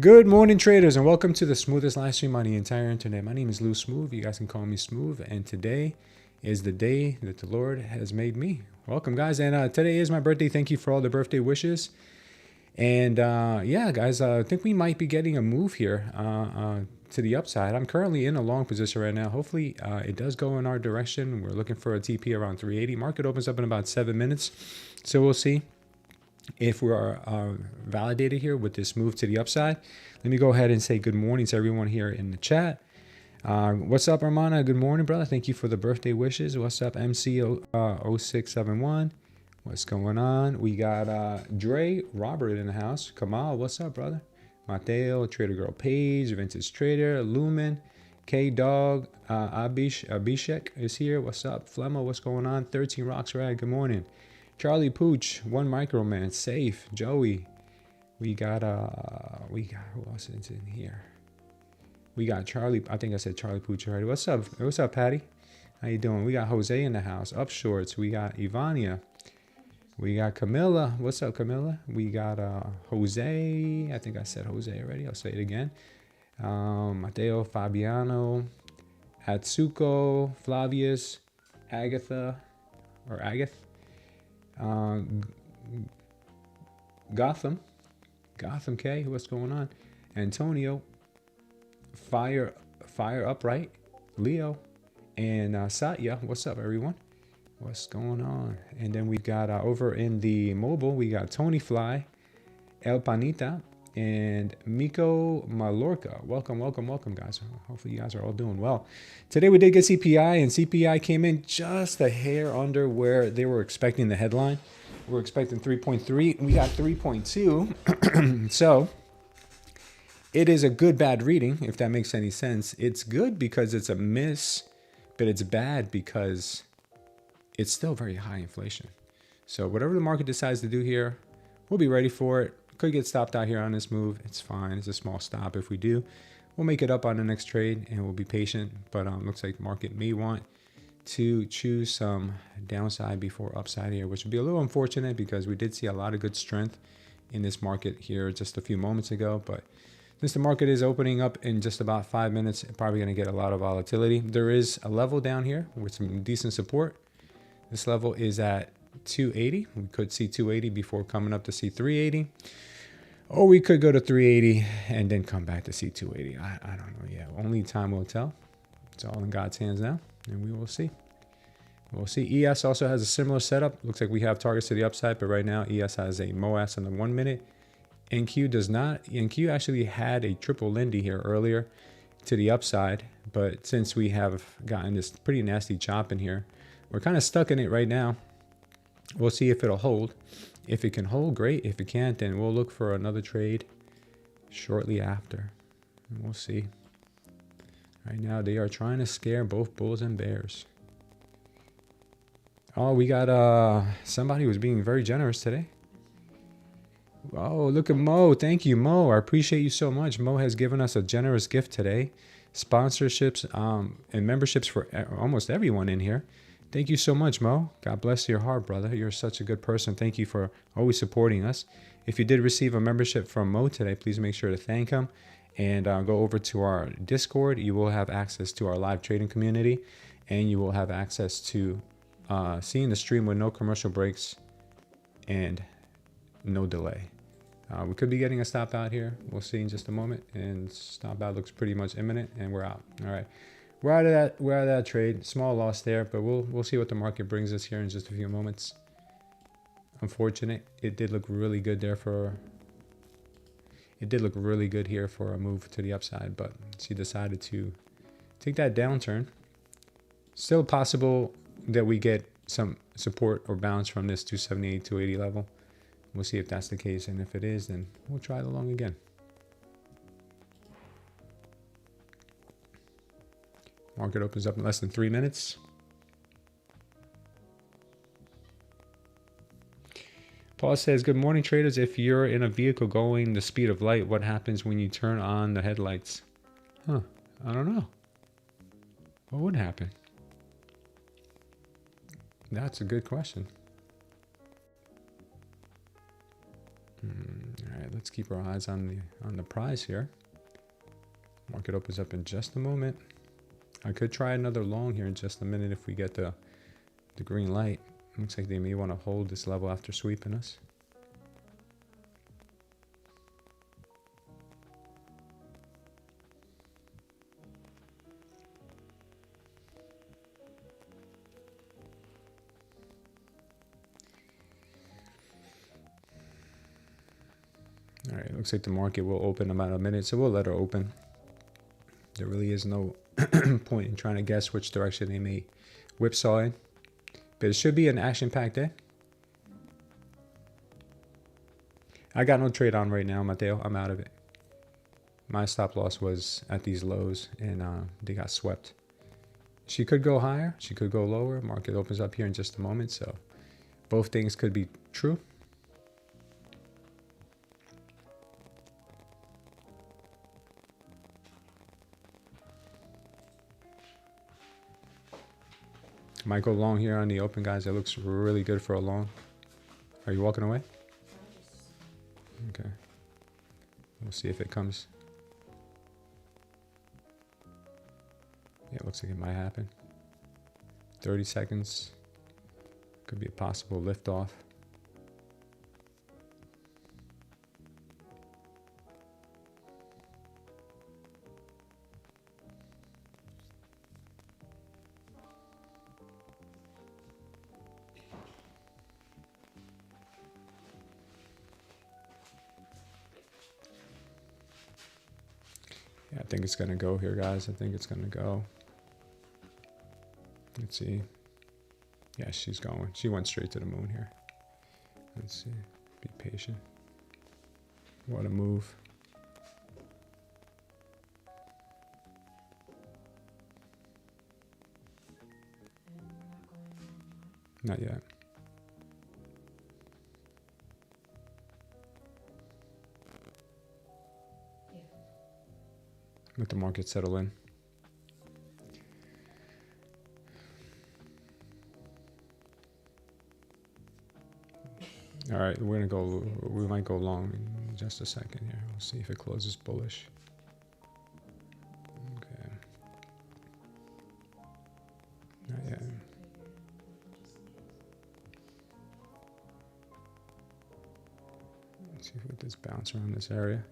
Good morning, traders, and welcome to the smoothest live stream on the entire internet. My name is Lou Smooth. You guys can call me Smooth, and today is the day that the Lord has made me. Welcome, guys, and today is my birthday. Thank you for all the birthday wishes. And yeah, guys, I think we might be getting a move here to the upside. I'm currently in a long position right now. Hopefully, it does go in our direction. We're looking for a TP around 380. Market opens up in about 7 minutes, so we'll see if we are validated here with this move to the upside. Let me go ahead and say good morning to everyone here in the chat. What's up, Armana? Good morning, brother. Thank you for the birthday wishes. What's up, MC0671? What's going on? We got Dre Robert in the house. Kamal, what's up, brother? Mateo, Trader Girl Page, Vintage Trader, Lumen, K-Dog, Abhishek is here. What's up? Flemmo, what's going on? 13 Rocks Rad, good morning. Charlie Pooch, One Microman, Safe, Joey. We got who else is in here? We got Charlie. I think I said Charlie Pooch already. What's up? What's up, Patty? How you doing? We got Jose in the house. Up Shorts. We got Ivania. We got Camilla. What's up, Camilla? We got Jose. I think I said Jose already. I'll say it again. Mateo, Fabiano, Atsuko, Flavius, Agatha, or Agath. Gotham K, what's going on? Antonio, Fire Upright, Leo, and Satya. What's up, everyone? What's going on? And then we got over in the mobile, we got Tony Fly, El Panita, and Miko Malorca. Welcome, guys. Hopefully you guys are all doing well. Today we did get CPI, and CPI came in just a hair under where they were expecting the headline. We're expecting 3.3. We got 3.2. So it is a good bad reading, if that makes any sense. It's good because it's a miss, but it's bad because it's still very high inflation. So whatever the market decides to do here, we'll be ready for it. Could get stopped out here on this move. It's fine. It's a small stop. If we do, we'll make it up on the next trade and we'll be patient. But looks like the market may want to choose some downside before upside here, which would be a little unfortunate because we did see a lot of good strength in this market here just a few moments ago. But since the market is opening up in just about 5 minutes, it's probably going to get a lot of volatility. There is a level down here with some decent support. This level is at 280. We could see 280 before coming up to see 380. Or we could go to 380 and then come back to see 280. I don't know yet. Only time will tell. It's all in God's hands now, and we will see. We'll see. ES also has a similar setup. Looks like we have targets to the upside, but right now ES has a MOAS on the 1 minute. NQ does not. NQ actually had a triple Lindy here earlier to the upside, but since we have gotten this pretty nasty chop in here, we're kind of stuck in it right now. We'll see if it'll hold. If it can hold, great. If it can't, then we'll look for another trade shortly after. We'll see. Right now, they are trying to scare both bulls and bears. Oh, we got somebody who's being very generous today. Oh, look at Mo. Thank you, Mo. I appreciate you so much. Mo has given us a generous gift today. Sponsorships and memberships for almost everyone in here. Thank you so much, Mo. God bless your heart, brother. You're such a good person. Thank you for always supporting us. If you did receive a membership from Mo today, please make sure to thank him and go over to our Discord. You will have access to our live trading community, and you will have access to seeing the stream with no commercial breaks and no delay. We could be getting a stop out here. We'll see in just a moment. And stop out looks pretty much imminent, and we're out. All right. We're out of that trade. Small loss there, but we'll see what the market brings us here in just a few moments. Unfortunate. It did look really good there for. It did look really good here for a move to the upside, but she decided to take that downturn. Still possible that we get some support or bounce from this 278, 280 level. We'll see if that's the case, and if it is, then we'll try the long again. Market opens up in less than 3 minutes. Paul says, good morning, traders. If you're in a vehicle going the speed of light, what happens when you turn on the headlights? I don't know. What would happen? That's a good question. All right, let's keep our eyes on the prize here. Market opens up in just a moment. I could try another long here in just a minute if we get the green light. Looks like they may want to hold this level after sweeping us. All right, looks like the market will open in about a minute, so we'll let her open. There really is no point in trying to guess which direction they may whipsaw in. But it should be an action-packed day. I got no trade on right now, Mateo. I'm out of it. My stop loss was at these lows, and they got swept. She could go higher. She could go lower. Market opens up here in just a moment, so both things could be true. Might go long here on the open, guys. It looks really good for a long. Are you walking away? Okay. We'll see if it comes. Yeah, it looks like it might happen. 30 seconds. Could be a possible liftoff. Yeah, I think it's going to go here, guys. I think it's going to go. Let's see. Yeah, she's going. She went straight to the moon here. Let's see. Be patient. What a move. Not yet. Let the market settle in. All right, we're gonna go. We might go long in just a second here. We'll see if it closes bullish. Okay. Not yet. Let's see if we just bounce around this area.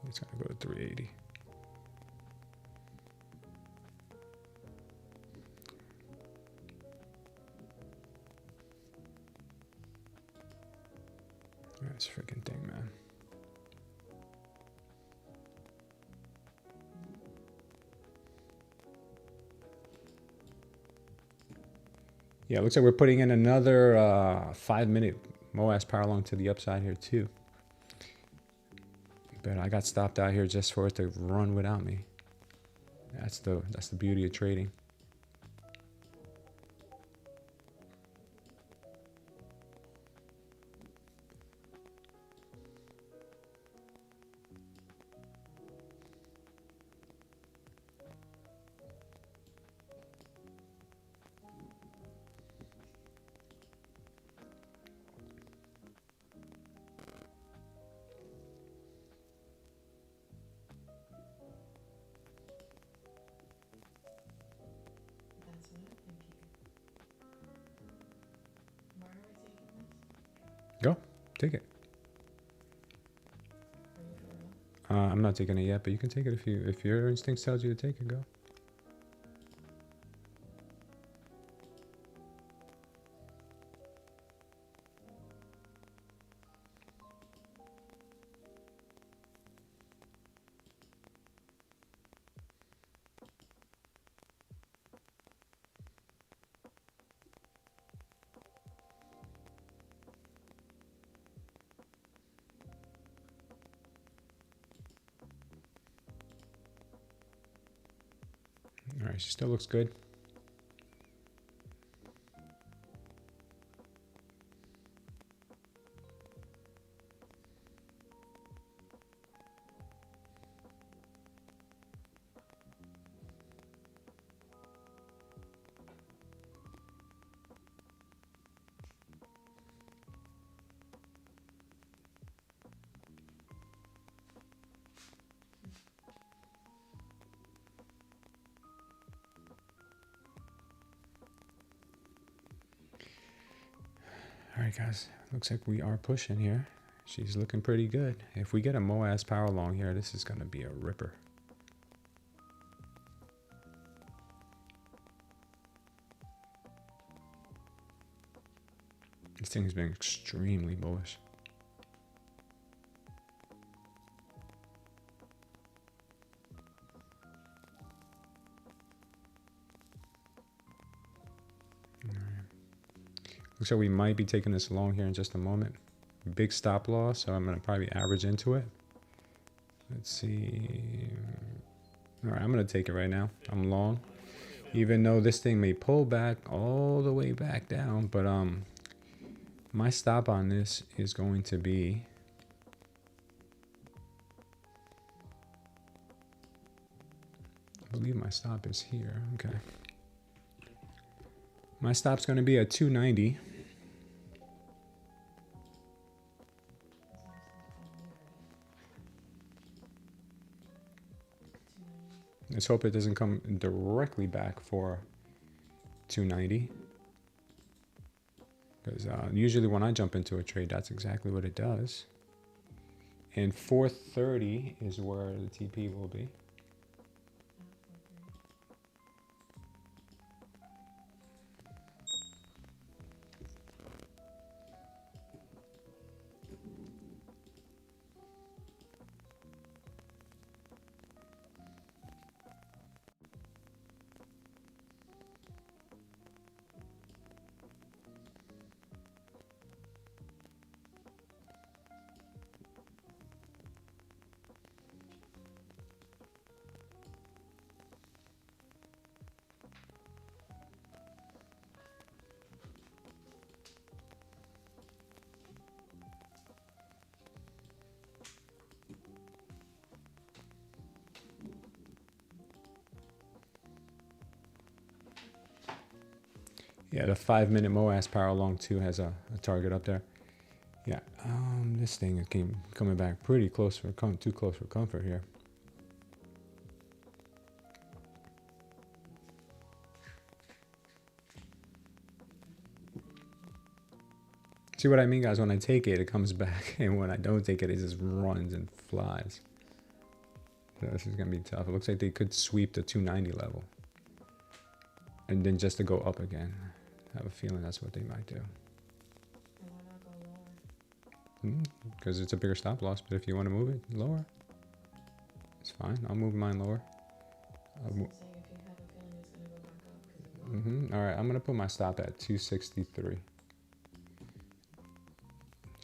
It's gonna go to 380. That's a freaking thing, man. Yeah, it looks like we're putting in another 5-minute MOAS power long to the upside here too. But I got stopped out here just for it to run without me. That's the beauty of trading. Go, take it. I'm not taking it yet, but you can take it if your instinct tells you to take it. Go. All right, she still looks good. All right, guys. Looks like we are pushing here. She's looking pretty good. If we get a MOAS power long here, this is going to be a ripper. This thing's been extremely bullish. All right. Looks like we might be taking this long here in just a moment. Big stop loss, so I'm going to probably average into it. Let's see. All right, I'm going to take it right now. I'm long. Even though this thing may pull back all the way back down, but my stop on this is going to be I believe my stop is here. Okay. My stop's going to be at 290. Let's hope it doesn't come directly back for 290. Because usually when I jump into a trade, that's exactly what it does. And 430 is where the TP will be. Yeah, the 5-minute MOAS power long too has a target up there. Yeah, this thing is coming back pretty close for too close for comfort here. See what I mean, guys? When I take it, it comes back, and when I don't take it, it just runs and flies. So this is gonna be tough. It looks like they could sweep the 290 level, and then just to go up again. I have a feeling that's what they might do. Because it's a bigger stop loss, but if you want to move it lower, it's fine. I'll move mine lower. All right, I'm going to put my stop at 263. If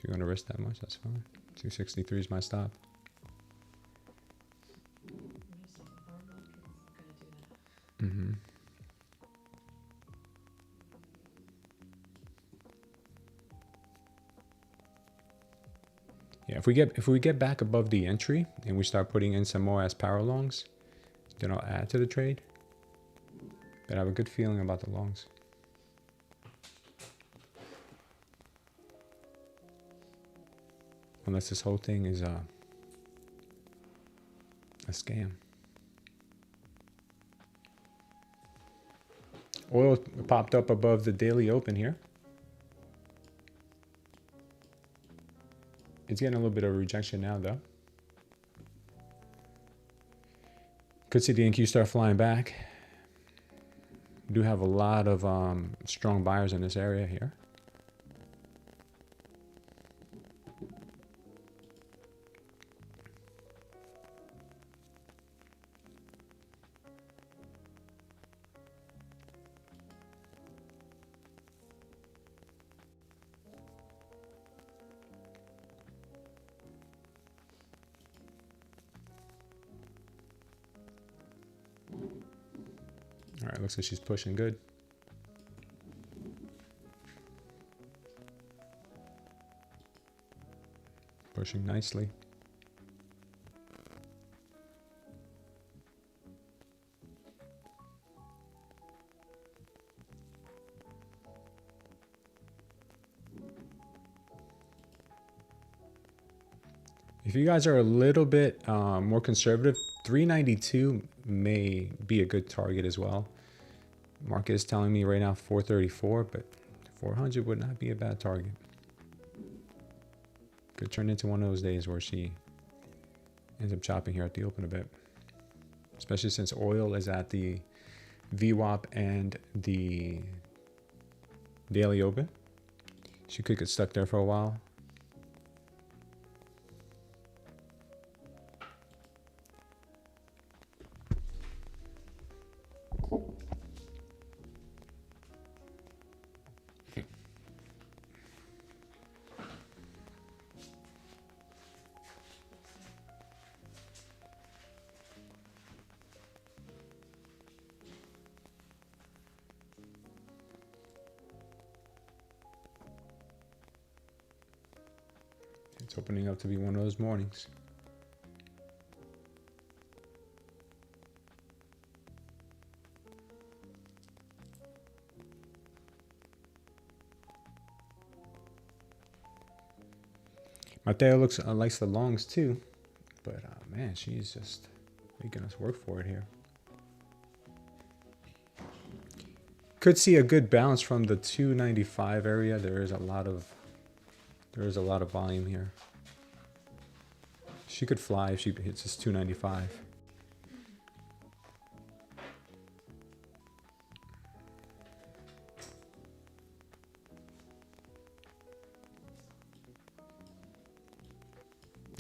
you're going to risk that much, that's fine. 263 is my stop. Yeah, if we get back above the entry and we start putting in some more as power longs, then I'll add to the trade. But I have a good feeling about the longs. Unless this whole thing is a scam. Oil popped up above the daily open here. It's getting a little bit of rejection now, though. Could see the NQ start flying back. We do have a lot of strong buyers in this area here. All right, looks like she's pushing good. Pushing nicely. If you guys are a little bit more conservative, 392 may be a good target as well. Market is telling me right now 434, but 400 would not be a bad target. Could turn into one of those days where she ends up chopping here at the open a bit. Especially since oil is at the VWAP and the daily open. She could get stuck there for a while. It's opening up to be one of those mornings. Mateo likes the longs too, but man, she's just making us work for it here. Could see a good bounce from the 295 area. There is a lot of volume here. She could fly if she hits this 295.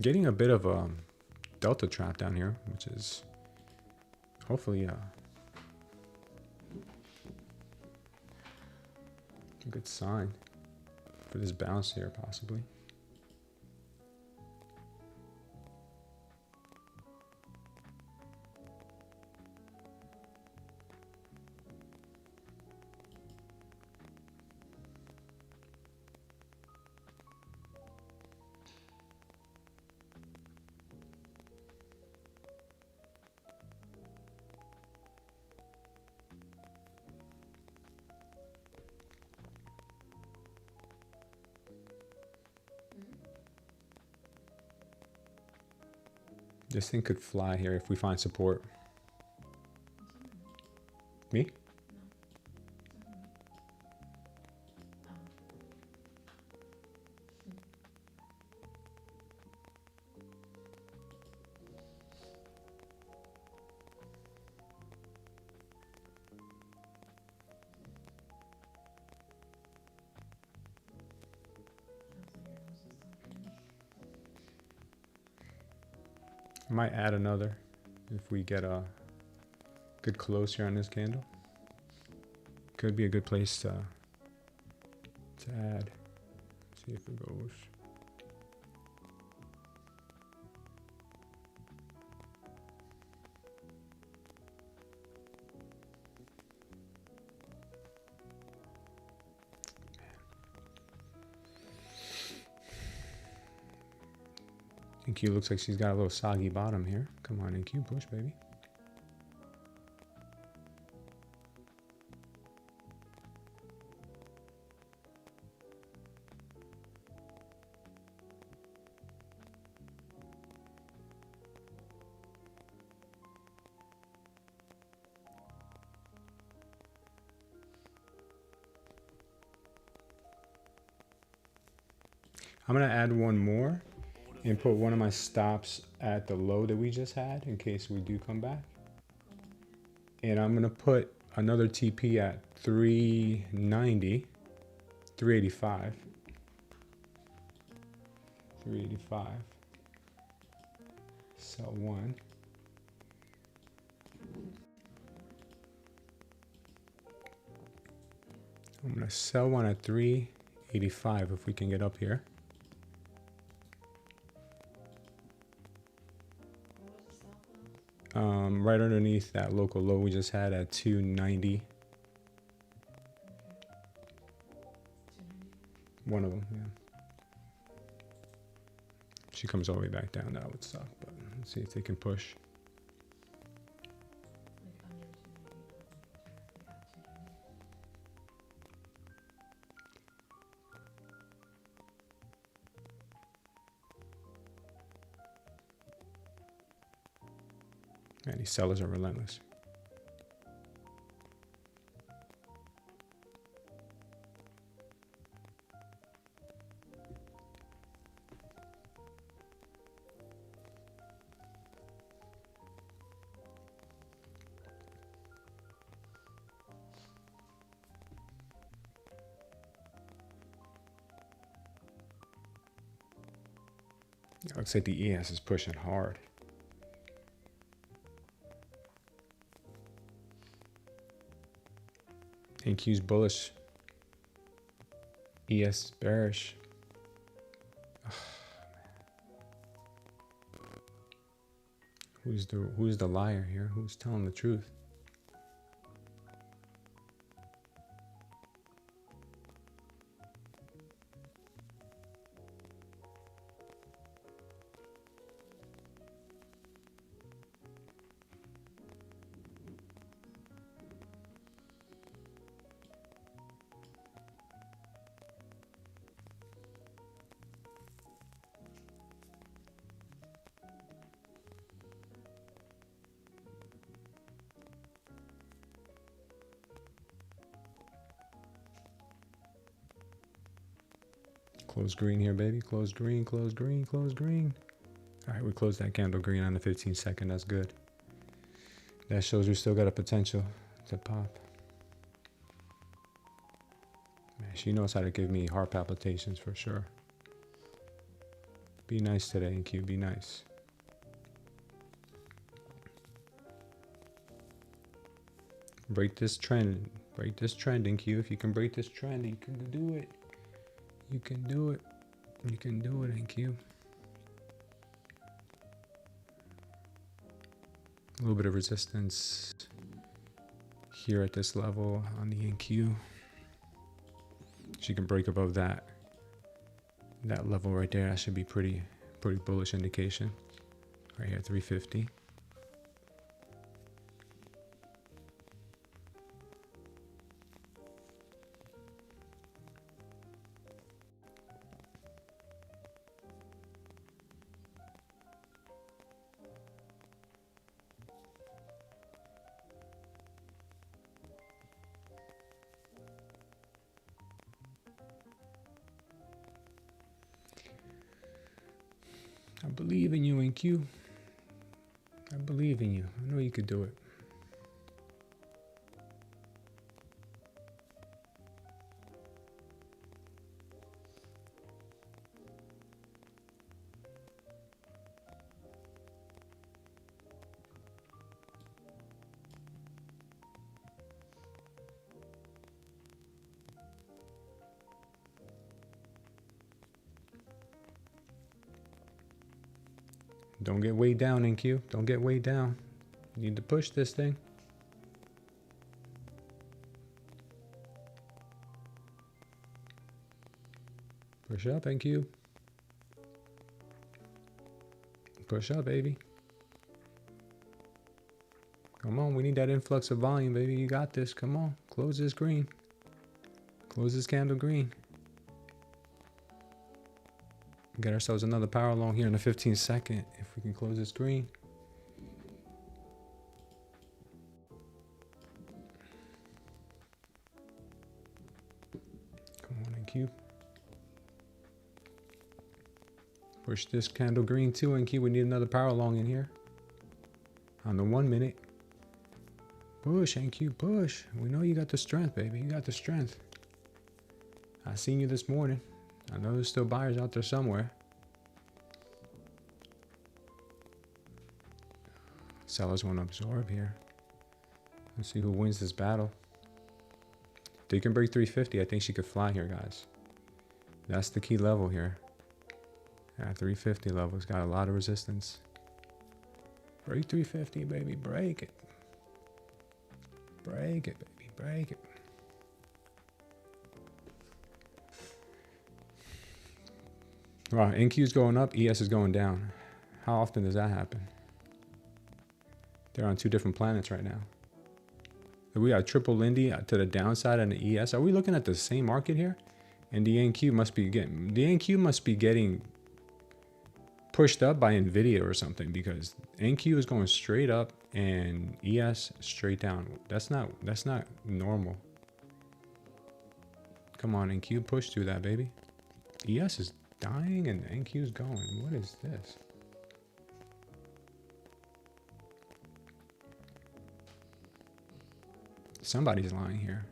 Getting a bit of a delta trap down here, which is hopefully a good sign for this bounce here, possibly. This thing could fly here if we find support. Me? I might add another if we get a good close here on this candle. Could be a good place to add. See if it goes. NQ looks like she's got a little soggy bottom here. Come on, NQ, push, baby. I'm gonna add one more and put one of my stops at the low that we just had in case we do come back. And I'm gonna put another TP at 390, 385. 385. Sell one. I'm gonna sell one at 385 if we can get up here. Right underneath that local low we just had at 290. One of them, yeah. If she comes all the way back down, that would suck, but let's see if they can push. Man, these sellers are relentless. Looks like the ES is pushing hard. NQ's bullish. ES bearish. Who's the liar here? Who's telling the truth? Close green here, baby. Close green, close green, close green. All right, we closed that candle green on the 15-second. That's good. That shows we still got a potential to pop. Man, she knows how to give me heart palpitations for sure. Be nice today, NQ. Be nice. Break this trend. Break this trend, NQ. If you can break this trend, you can do it. You can do it. You can do it, NQ. A little bit of resistance here at this level on the NQ. She can break above that level right there. That should be pretty bullish indication. Right here, 350. I believe in you, NQ. I believe in you. I know you could do it. Don't get weighed down, NQ. Don't get weighed down. You need to push this thing. Push up, NQ. Push up, baby. Come on, we need that influx of volume, baby. You got this. Come on. Close this green. Close this candle green. Get ourselves another power long here in the 15-second if we can close this green. Come on, NQ. Push this candle green too, NQ. We need another power long in here. On the 1 minute. Push, NQ, push. We know you got the strength, baby. You got the strength. I seen you this morning. I know there's still buyers out there somewhere. Sellers want to absorb here. Let's see who wins this battle. If they can break 350, I think she could fly here, guys. That's the key level here. At 350 level, it's got a lot of resistance. Break 350, baby. Break it. Break it, baby. Break it. Wow, NQ is going up, ES is going down. How often does that happen? They're on two different planets right now. We got triple Lindy to the downside and the ES. Are we looking at the same market here? And the NQ must be getting pushed up by Nvidia or something, because NQ is going straight up and ES straight down. That's not normal. Come on, NQ, push through that, baby. ES is dying and NQ's going. What is this? Somebody's lying here.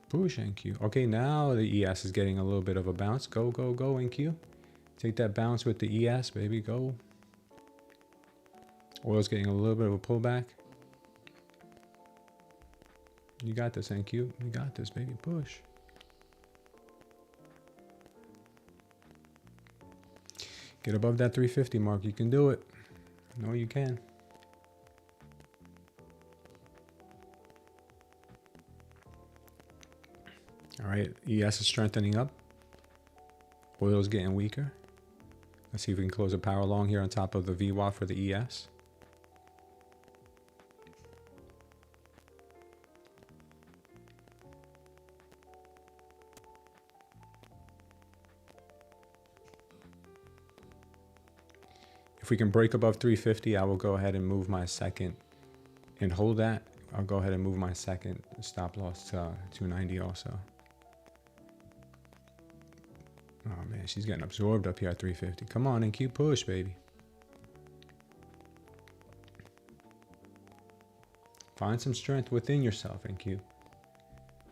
Push, NQ. Okay, now the ES is getting a little bit of a bounce. Go, go, go, NQ. Take that bounce with the ES, baby. Go. Oil's getting a little bit of a pullback. You got this, NQ. You got this, baby. Push. Get above that 350 mark. You can do it. No, you can. All right. ES is strengthening up. Oil's getting weaker. Let's see if we can close a power long here on top of the VWAP for the ES. If we can break above 350, I will go ahead and move my second and hold that. I'll go ahead and move my second stop loss to 290 also. Oh man, she's getting absorbed up here at 350. Come on, NQ, push, baby. Find some strength within yourself, NQ.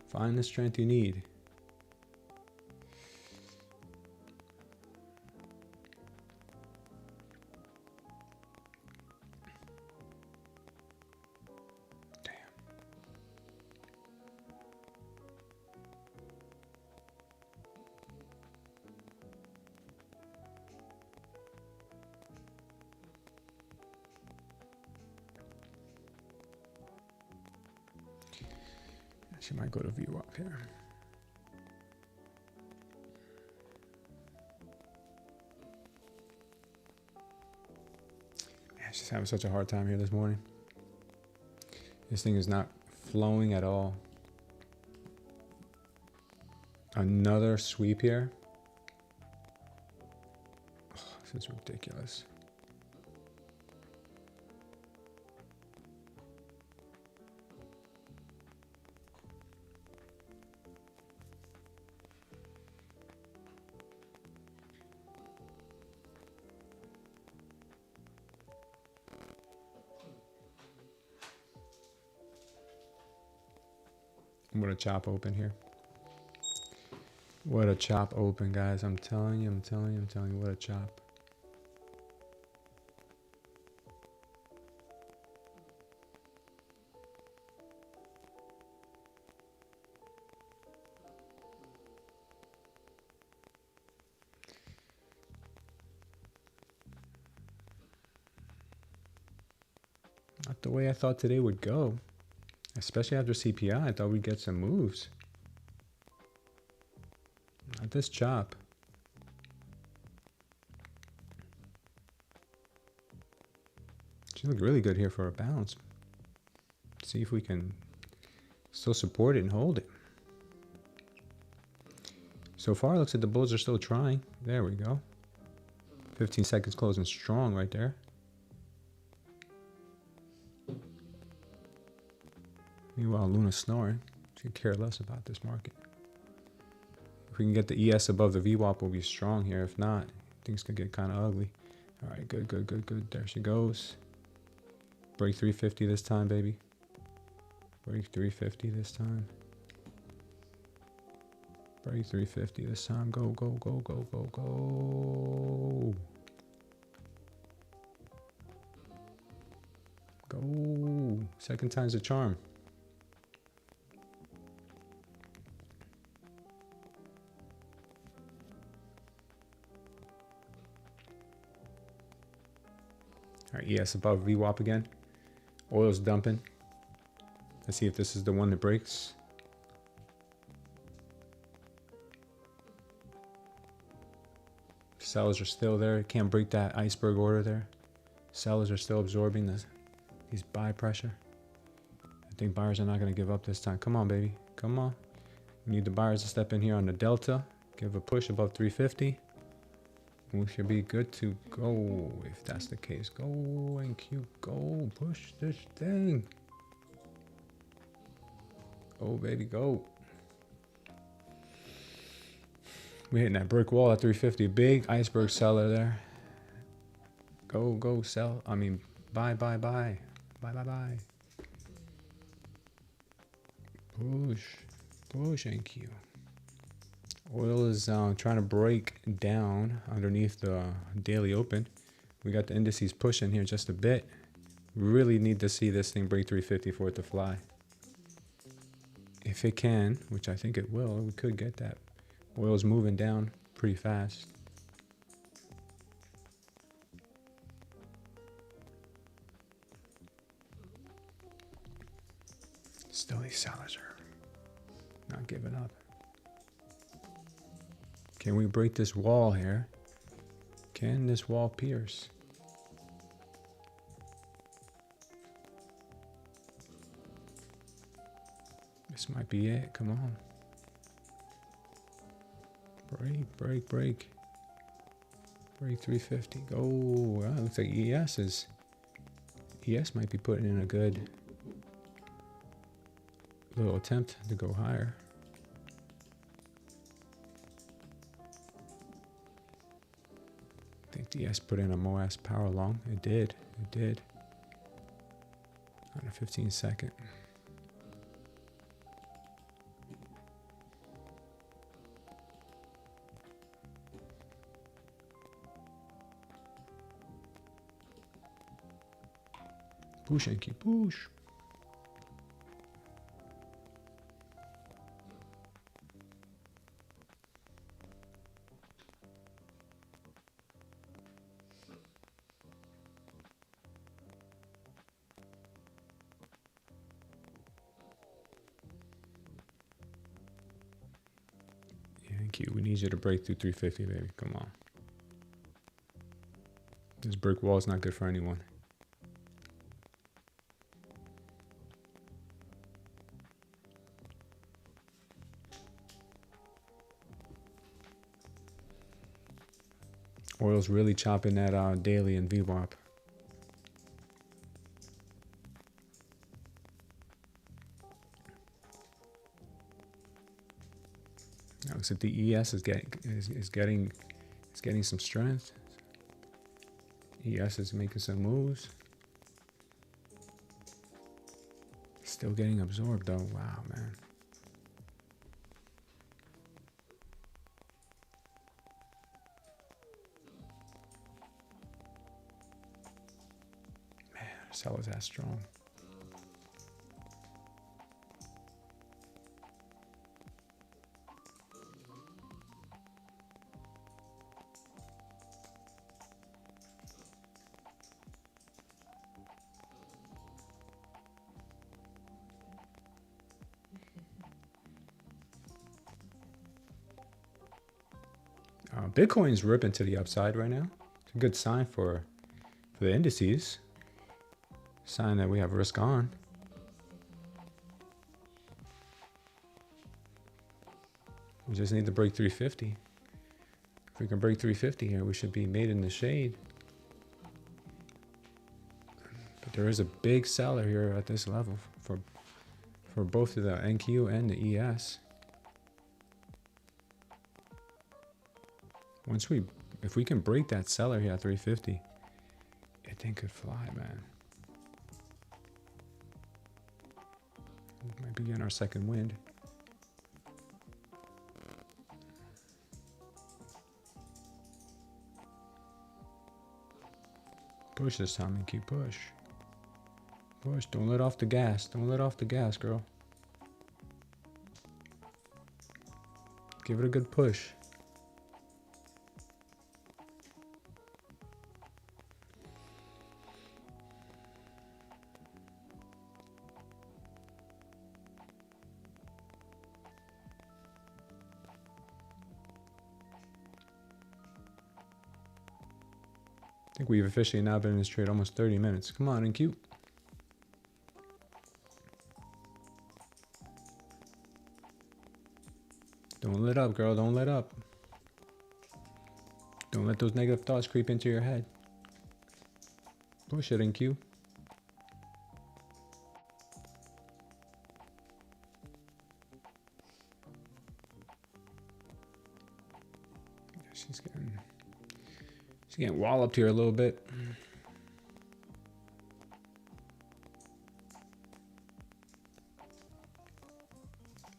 Find the strength you need. She might go to VWAP here. Man, she's having such a hard time here this morning. This thing is not flowing at all. Another sweep here. Oh, this is ridiculous. What a chop open here. What a chop open, guys. I'm telling you, what a chop. Not the way I thought today would go. Especially after CPI, I thought we'd get some moves. Not this chop. She looked really good here for a bounce. See if we can still support it and hold it. So far, it looks like the bulls are still trying. There we go. 15 seconds closing strong right there. Meanwhile, Luna's snoring. She could care less about this market. If we can get the ES above the VWAP, we'll be strong here. If not, things could get kind of ugly. All right, good. There she goes. Break 350 this time, baby. Break 350 this time. Break 350 this time. Go. Go. Second time's a charm. All right, ES above VWAP again. Oil's dumping. Let's see if this is the one that breaks. Sellers are still there. Can't break that iceberg order there. Sellers are still absorbing these buy pressure. I think buyers are not going to give up this time. Come on, baby. Come on. We need the buyers to step in here on the delta. Give a push above 350. We should be good to go if that's the case. Go, NQ, go. Push this thing. Go, baby, go. We're hitting that brick wall at 350. Big iceberg seller there. Go, sell. I mean, buy. Buy. Push, NQ. Oil is trying to break down underneath the daily open. We got the indices pushing here just a bit. Really need to see this thing break 350 for it to fly. If it can, which I think it will, we could get that. Oil's moving down pretty fast. Still, these sellers are not giving up. Can we break this wall here? Can this wall pierce? This might be it. Come on. Break, break, break. Break 350. Go. Well, it looks like ES might be putting in a good little attempt to go higher. I think the ES put in a MOAS power long. It did. It did. On a 15-second. Push and keep push. Thank you. We need you to break through 350, baby. Come on. This brick wall is not good for anyone. Oil's really chopping that daily and VWAP. Looks like the ES is getting some strength. ES is making some moves. Still getting absorbed though. Wow, man. Sellers that strong. Bitcoin's ripping to the upside right now. It's a good sign for the indices. Sign that we have risk on. We just need to break 350. If we can break 350 here, we should be made in the shade. But there is a big seller here at this level for both of the NQ and the ES. If we can break that seller here at 350, it thing could fly, man. We might be getting our second wind. Push this time and keep push. Push, don't let off the gas. Don't let off the gas, girl. Give it a good push. I think we've officially now been in this trade almost 30 minutes. Come on, NQ. Don't let up, girl. Don't let up. Don't let those negative thoughts creep into your head. Push it, NQ. She's getting walloped here a little bit.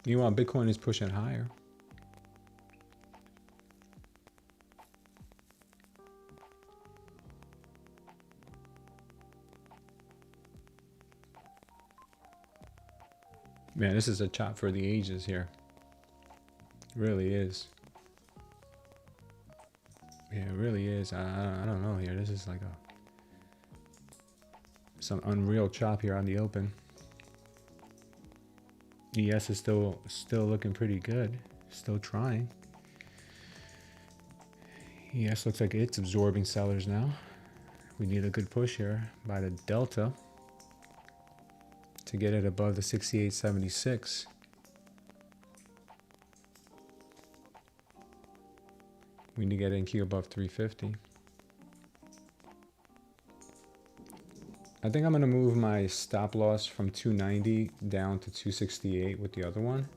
Meanwhile, Bitcoin is pushing higher. Man, this is a chop for the ages here. It really is. Yeah, it really is. I don't know here. This is like some unreal chop here on the open. ES is still looking pretty good. Still trying. ES looks like it's absorbing sellers now. We need a good push here by the delta to get it above the 68.76. We need to get NQ above 350. I think I'm going to move my stop loss from 290 down to 268 with the other one.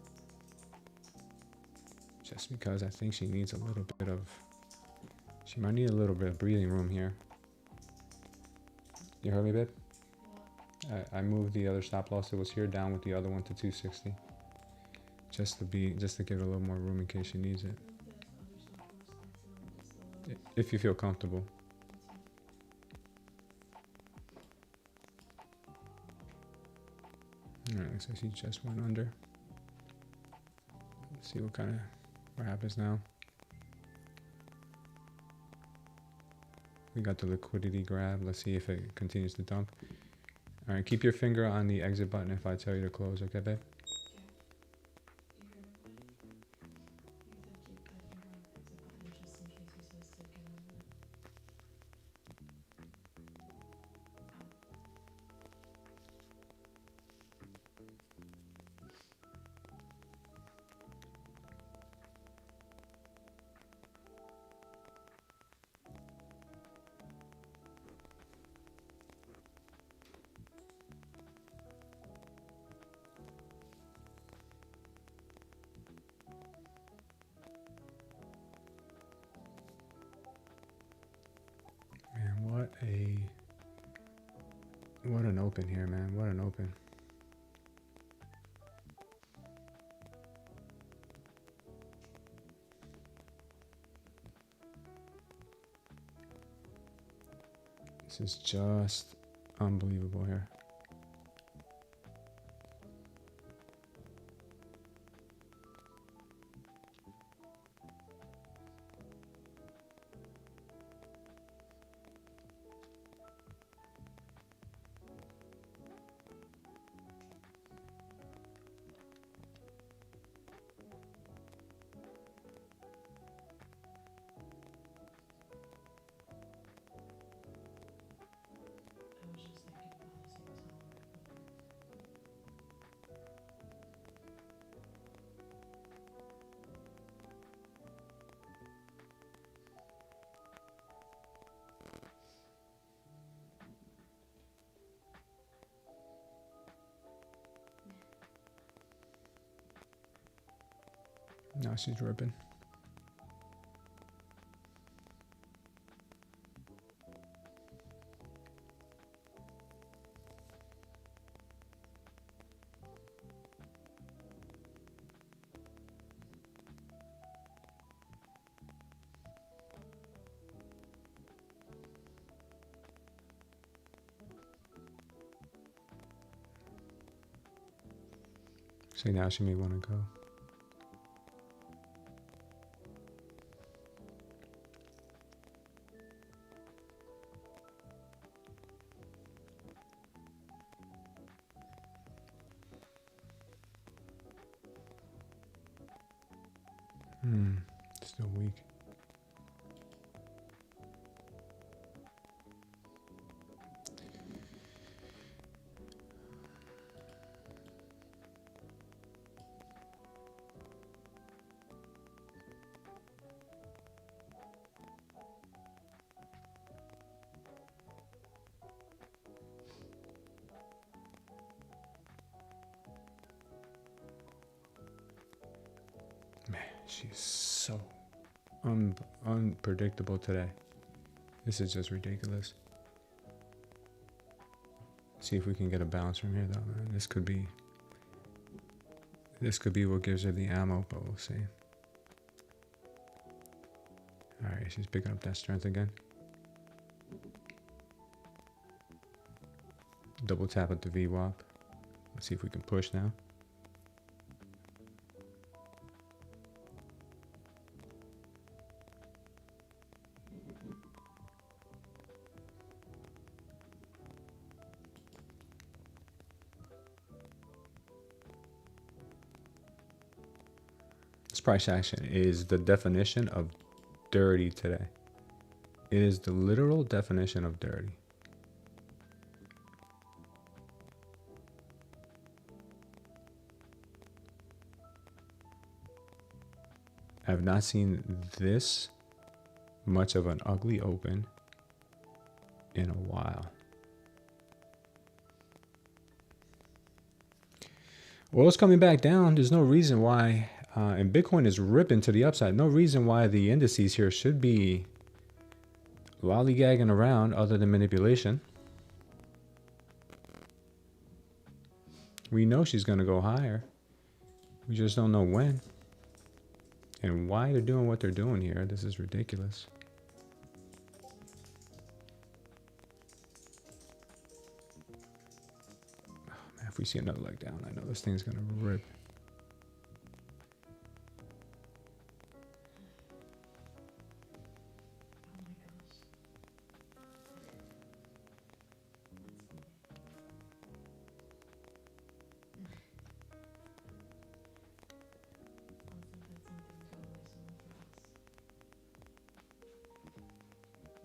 Just because I think she needs a little bit of, she might need a little bit of breathing room here. You heard me, babe? I moved the other stop loss that was here down with the other one to 260. Just to give it a little more room in case she needs it. If you feel comfortable. Alright, so she just went under. Let's see what happens now. We got the liquidity grab. Let's see if it continues to dump. Alright, keep your finger on the exit button if I tell you to close, okay, babe? What an open here, man. What an open. This is just unbelievable here. Now she's ripping. So now she may want to go. Still weak. Man, she's so unpredictable today. This is just ridiculous. See if we can get a bounce from here though, man. This could be what gives her the ammo, but we'll see. Alright, she's picking up that strength again. Double tap at the VWAP. Let's see if we can push now. price action is the definition of dirty today. It is the literal definition of dirty. I've not seen this much of an ugly open in a while. Oil's coming back down. There's no reason why, and Bitcoin is ripping to the upside. No reason why the indices here should be lollygagging around other than manipulation. We know she's going to go higher. We just don't know when and why they're doing what they're doing here. This is ridiculous. If we see another leg down, I know this thing's gonna rip.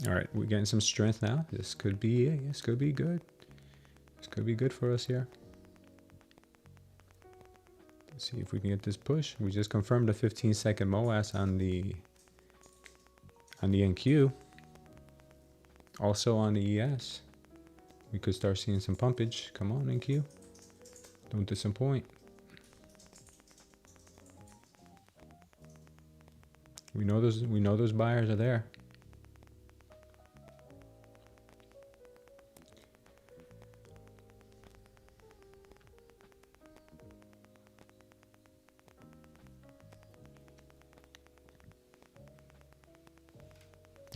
All right, we're getting some strength now. This could be it. This could be good. This could be good for us here. Let's see if we can get this push. We just confirmed a 15-second MOAS on the NQ. Also on the ES. We could start seeing some pumpage. Come on, NQ. Don't disappoint. We know those buyers are there.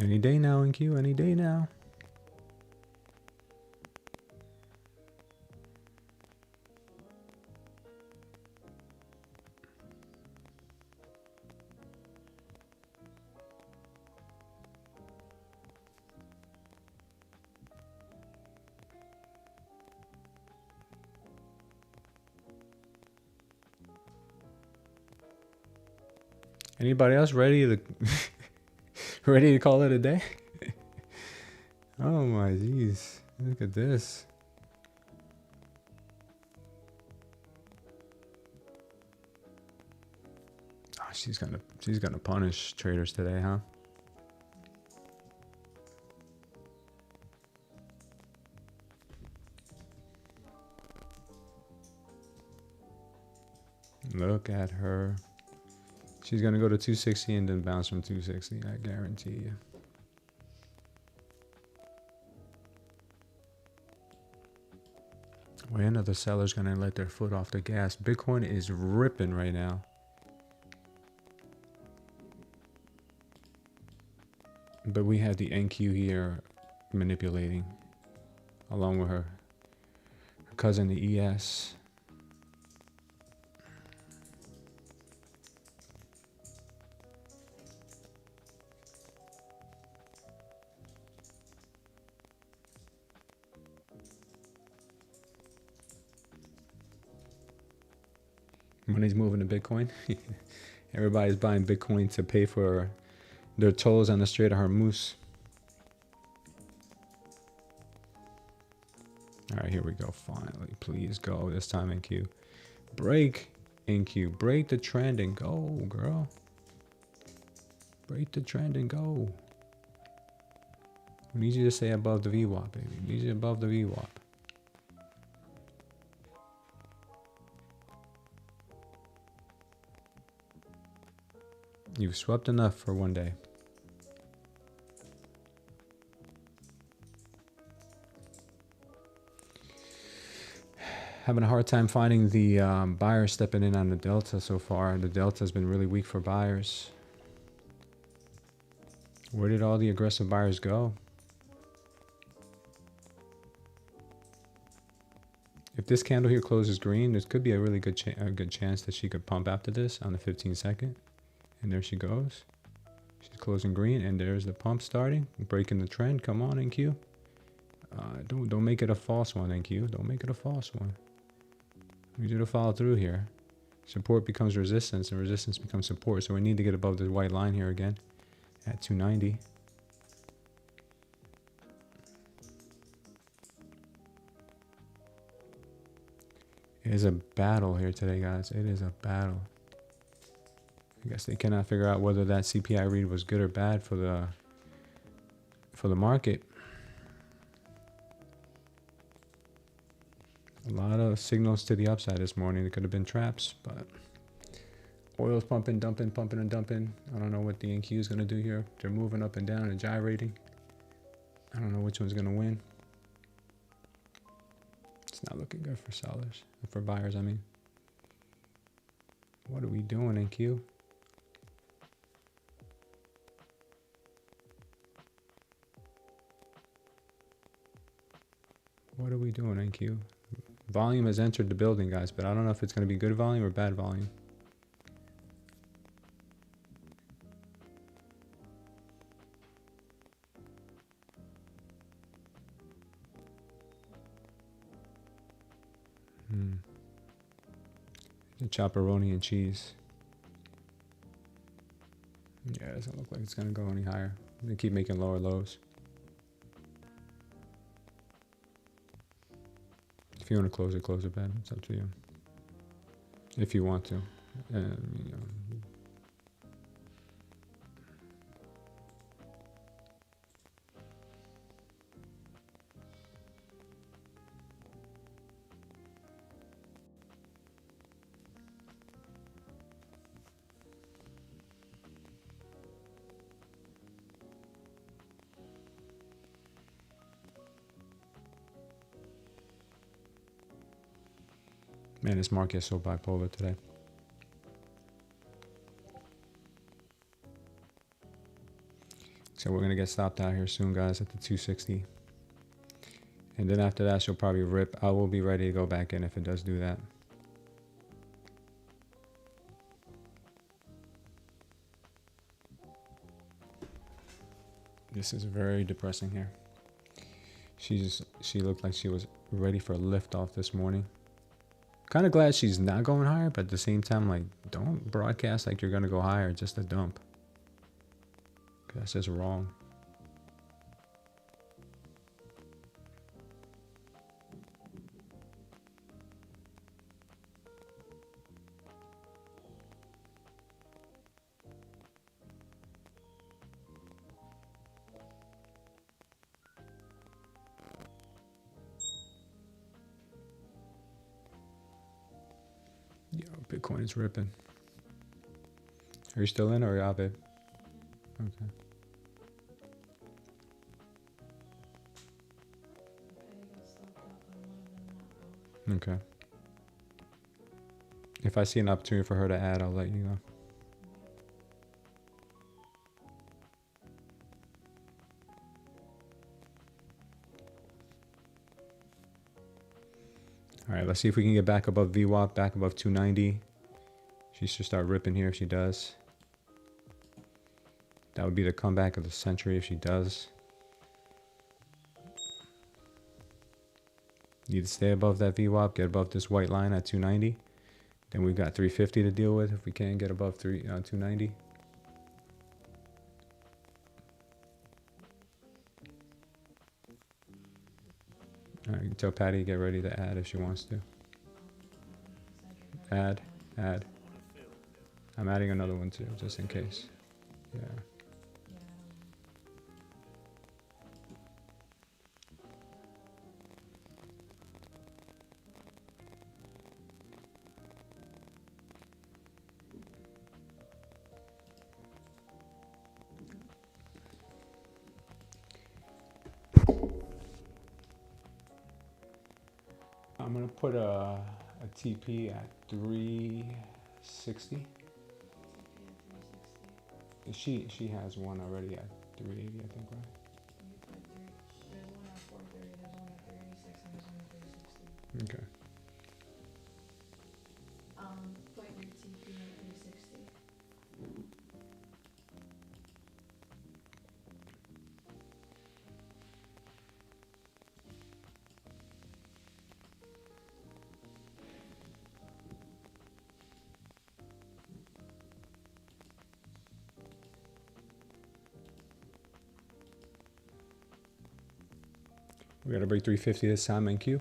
Any day now, NQ, any day now. Anybody else ready to ready to call it a day? Oh my jeez. Look at this. Oh, she's gonna punish traders today, huh? Look at her. She's going to go to 260 and then bounce from 260. I guarantee you. When are the sellers going to let their foot off the gas? Bitcoin is ripping right now. But we had the NQ here manipulating along with her cousin, the ES. Money's moving to Bitcoin. Everybody's buying Bitcoin to pay for their tolls on the Strait of Hormuz. All right, here we go. Finally, please go. This time NQ. Break, NQ. Break the trend and go, girl. Break the trend and go. We need you to stay above the VWAP, baby. We need you above the VWAP. You've swept enough for one day. Having a hard time finding the buyers stepping in on the Delta so far. The Delta has been really weak for buyers. Where did all the aggressive buyers go? If this candle here closes green, there could be a really good chance that she could pump after this on the 15-second. And there she goes. She's closing green, and there's the pump starting, breaking the trend. Come on, NQ. Don't make it a false one, NQ. Don't make it a false one. We need you to follow through here. Support becomes resistance, and resistance becomes support. So we need to get above this white line here again at 290. It is a battle here today, guys. It is a battle. I guess they cannot figure out whether that CPI read was good or bad for the market. A lot of signals to the upside this morning. It could have been traps, but oil's pumping, dumping, pumping and dumping. I don't know what the NQ is going to do here. They're moving up and down and gyrating. I don't know which one's going to win. It's not looking good for sellers, for buyers, I mean. What are we doing, NQ? What are we doing, NQ? Volume has entered the building, guys, but I don't know if it's going to be good volume or bad volume. The chopperoni and cheese. Yeah, it doesn't look like it's going to go any higher. They keep making lower lows. If you want to close it, Ben. It's up to you. If you want to. You know. Man, this market is so bipolar today. So we're going to get stopped out here soon, guys, at the 260. And then after that, she'll probably rip. I will be ready to go back in if it does do that. This is very depressing here. She looked like she was ready for a lift off this morning. Kind of glad she's not going higher, but at the same time, like, don't broadcast like you're going to go higher, just a dump. That's just wrong. Yo, Bitcoin is ripping. Are you still in or are you out, babe? Okay. Okay. If I see an opportunity for her to add, I'll let you know. All right, let's see if we can get back above VWAP, back above 290. She should start ripping here if she does. That would be the comeback of the century if she does. Need to stay above that VWAP, get above this white line at 290. Then we've got 350 to deal with if we can get above 290. All right, you can tell Patty to get ready to add if she wants to. Add. I'm adding another one too, just in case. Yeah. I'm gonna put a TP at 360. She has one already at 380, I think, right? There's one at 430, there's one at 386, and there's one at 360. Okay. Put your TP at 360. We got to break 350 this time in Q.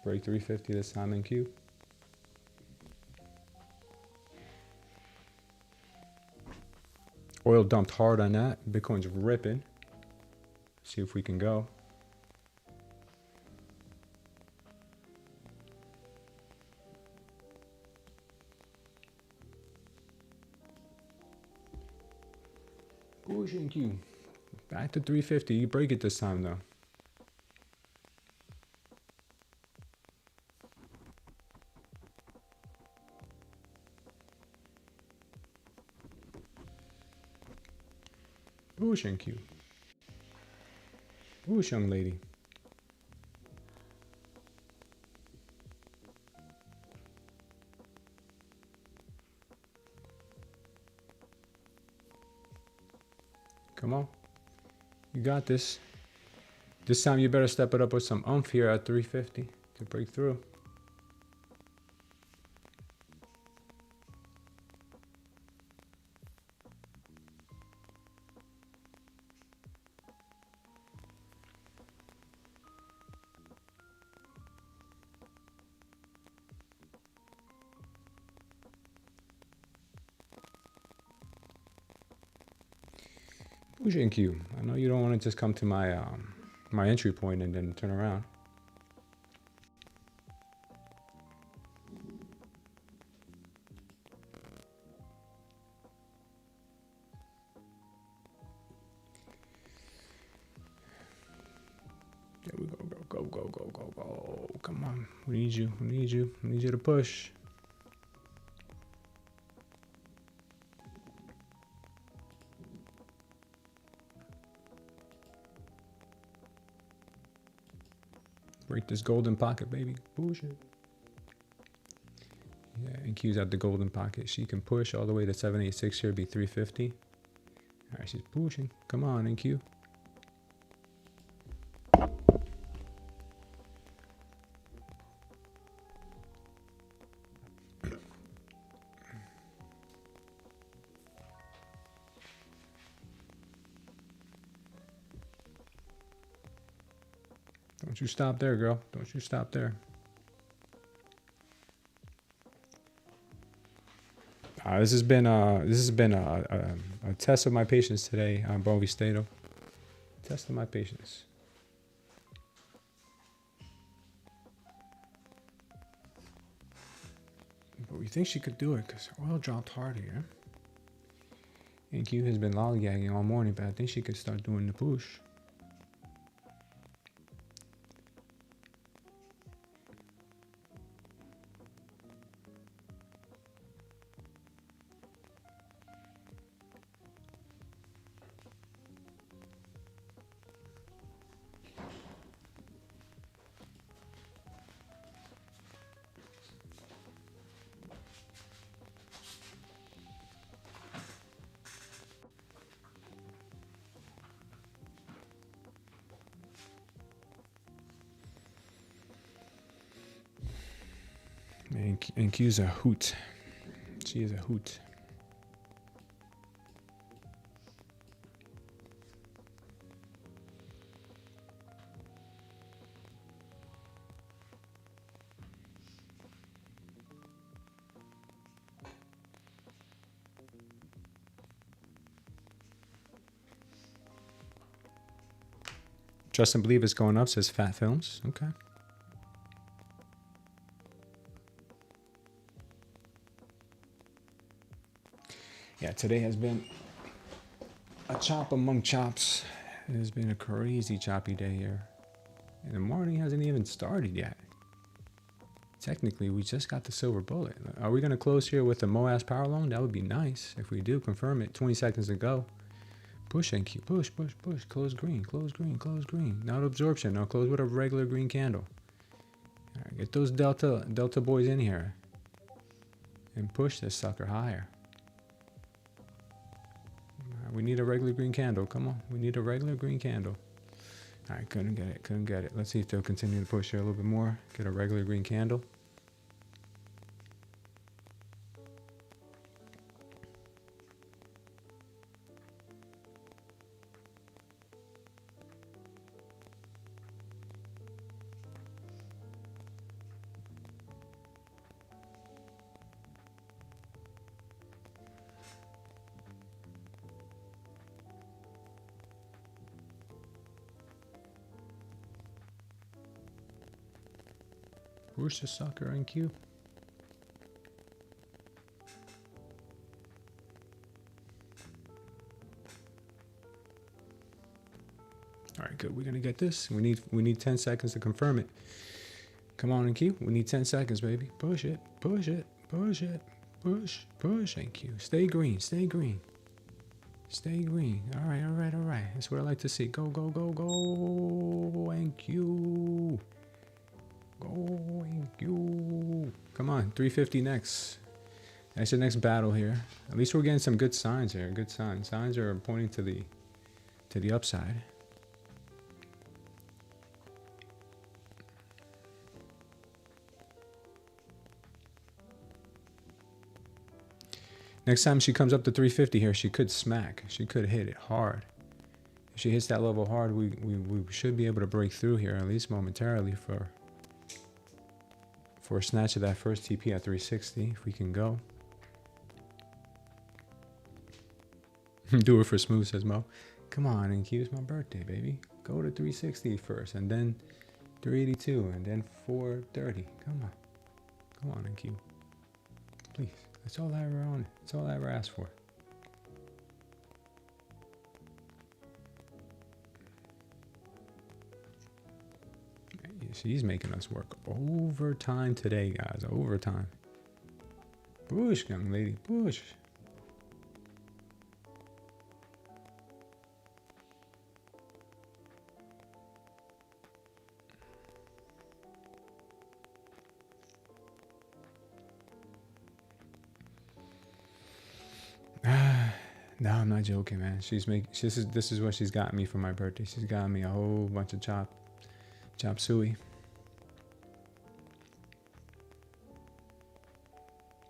Break 350 this time in Q. Oil dumped hard on that. Bitcoin's ripping. See if we can go. Bullish in Q. Back to 350. You break it this time though. Bullish in Q. Bullish, young lady. Come on. You got this. This time you better step it up with some oomph here at 350 to break through. Q. I know you don't want to just come to my my entry point and then turn around. There we go. Come on. We need you. We need you. We need you to push. Break this golden pocket, baby. Bullshit. Yeah, and Q's at the golden pocket. She can push all the way to 786 here, be 350. All right, she's pushing. Come on, NQ. Don't you stop there, girl. Don't you stop there. This has been a test of my patience today on Bovi Stato. Test of my patience. But we think she could do it because oil dropped hard here. NQ has been lollygagging all morning, but I think she could start doing the push. And Q's a hoot. She is a hoot. Trust and Believe is going up, says Fat Films. Okay. Yeah, today has been a chop among chops. It has been a crazy choppy day here. And the morning hasn't even started yet. Technically, we just got the silver bullet. Are we going to close here with a MOAS power loan? That would be nice. If we do, confirm it. 20 seconds to go. Push NQ. Push, push, push. Close green. Close green. Close green. Not absorption. Now close with a regular green candle. All right, get those Delta boys in here. And push this sucker higher. We need a regular green candle. Come on. We need a regular green candle. All right, couldn't get it. Couldn't get it. Let's see if they'll continue to push here a little bit more. Get a regular green candle. Push the sucker NQ. All right, good. We're gonna get this. We need 10 seconds to confirm it. Come on, NQ. We need 10 seconds, baby. Push it. Push it. Push it. Push. Push, NQ. Stay green. Stay green. Stay green. All right. All right. All right. That's what I like to see. Go. Go. Go. Go. NQ. Go. NQ. Come on. 350 next. That's the next battle here. At least we're getting some good signs here. Good signs. Signs are pointing to the upside. Next time she comes up to 350 here, she could smack. She could hit it hard. If she hits that level hard, we should be able to break through here, at least momentarily, for a snatch of that first TP at 360, if we can go. Do it for smooth, says Mo. Come on, NQ, it's my birthday, baby. Go to 360 first, and then 382, and then 430. Come on. Come on, NQ. Please. That's all I ever wanted. That's all I ever asked for. She's making us work overtime today, guys. Overtime. Push, young lady. Push. No, I'm not joking, man. This is what she's got me for my birthday. She's got me a whole bunch of chop suey.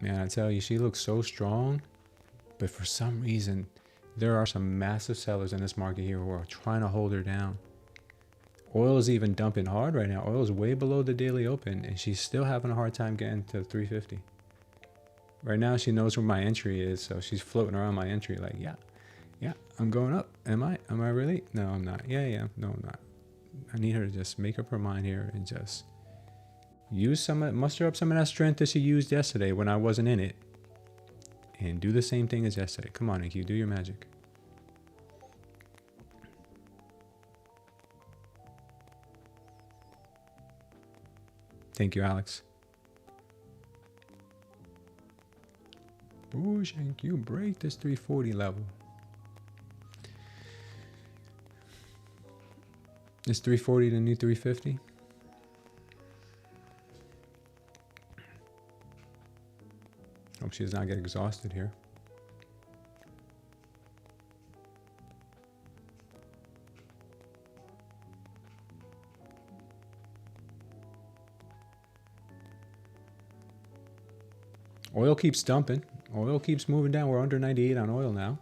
Man, I tell you, she looks so strong, but for some reason, there are some massive sellers in this market here who are trying to hold her down. Oil is even dumping hard right now. Oil is way below the daily open, and she's still having a hard time getting to 350. Right now, she knows where my entry is, so she's floating around my entry like, yeah, I'm going up. Am I really? No, I'm not. Yeah, no, I'm not. I need her to just make up her mind here and just muster up some of that strength that she used yesterday when I wasn't in it, and do the same thing as yesterday. Come on, NQ, do your magic. Thank you, Alex. Push, NQ, break this 340 level. Is 340 the new 350? Hope she does not get exhausted here. Oil keeps dumping. Oil keeps moving down. We're under 98 on oil now.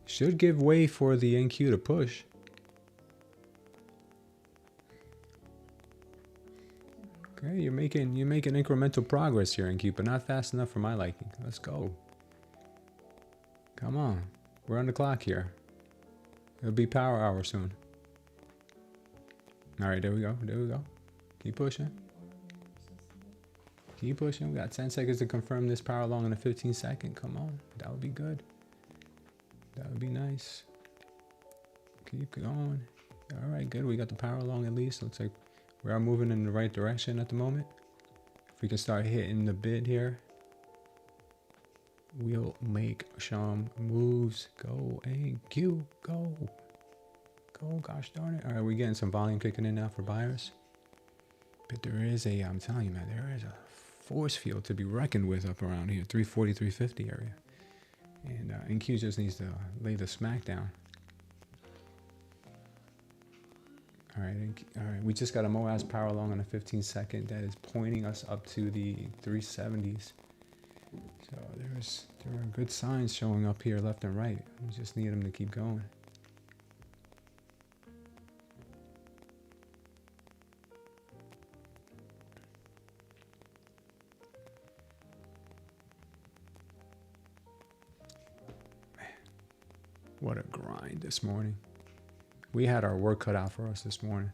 Should give way for the NQ to push. Okay, you're making incremental progress here, NQ, but not fast enough for my liking. Let's go. Come on. We're on the clock here. It'll be power hour soon. All right, there we go. There we go. Keep pushing. Keep pushing. We got 10 seconds to confirm this power long in a 15-second. Come on. That would be good. That would be nice. Keep going. All right, good. We got the power long at least. Looks like we are moving in the right direction at the moment. If we can start hitting the bid here, we'll make some moves. Go, NQ. Go. Go, gosh darn it. All right, we're getting some volume kicking in now for buyers. But there is I'm telling you, man, there is a force field to be reckoned with up around here, 340, 350 area. And NQ just needs to lay the smack down. All right, we just got a MOAS power long on a 15-second that is pointing us up to the 370s. So there are good signs showing up here left and right. We just need them to keep going. What a grind this morning. We had our work cut out for us this morning.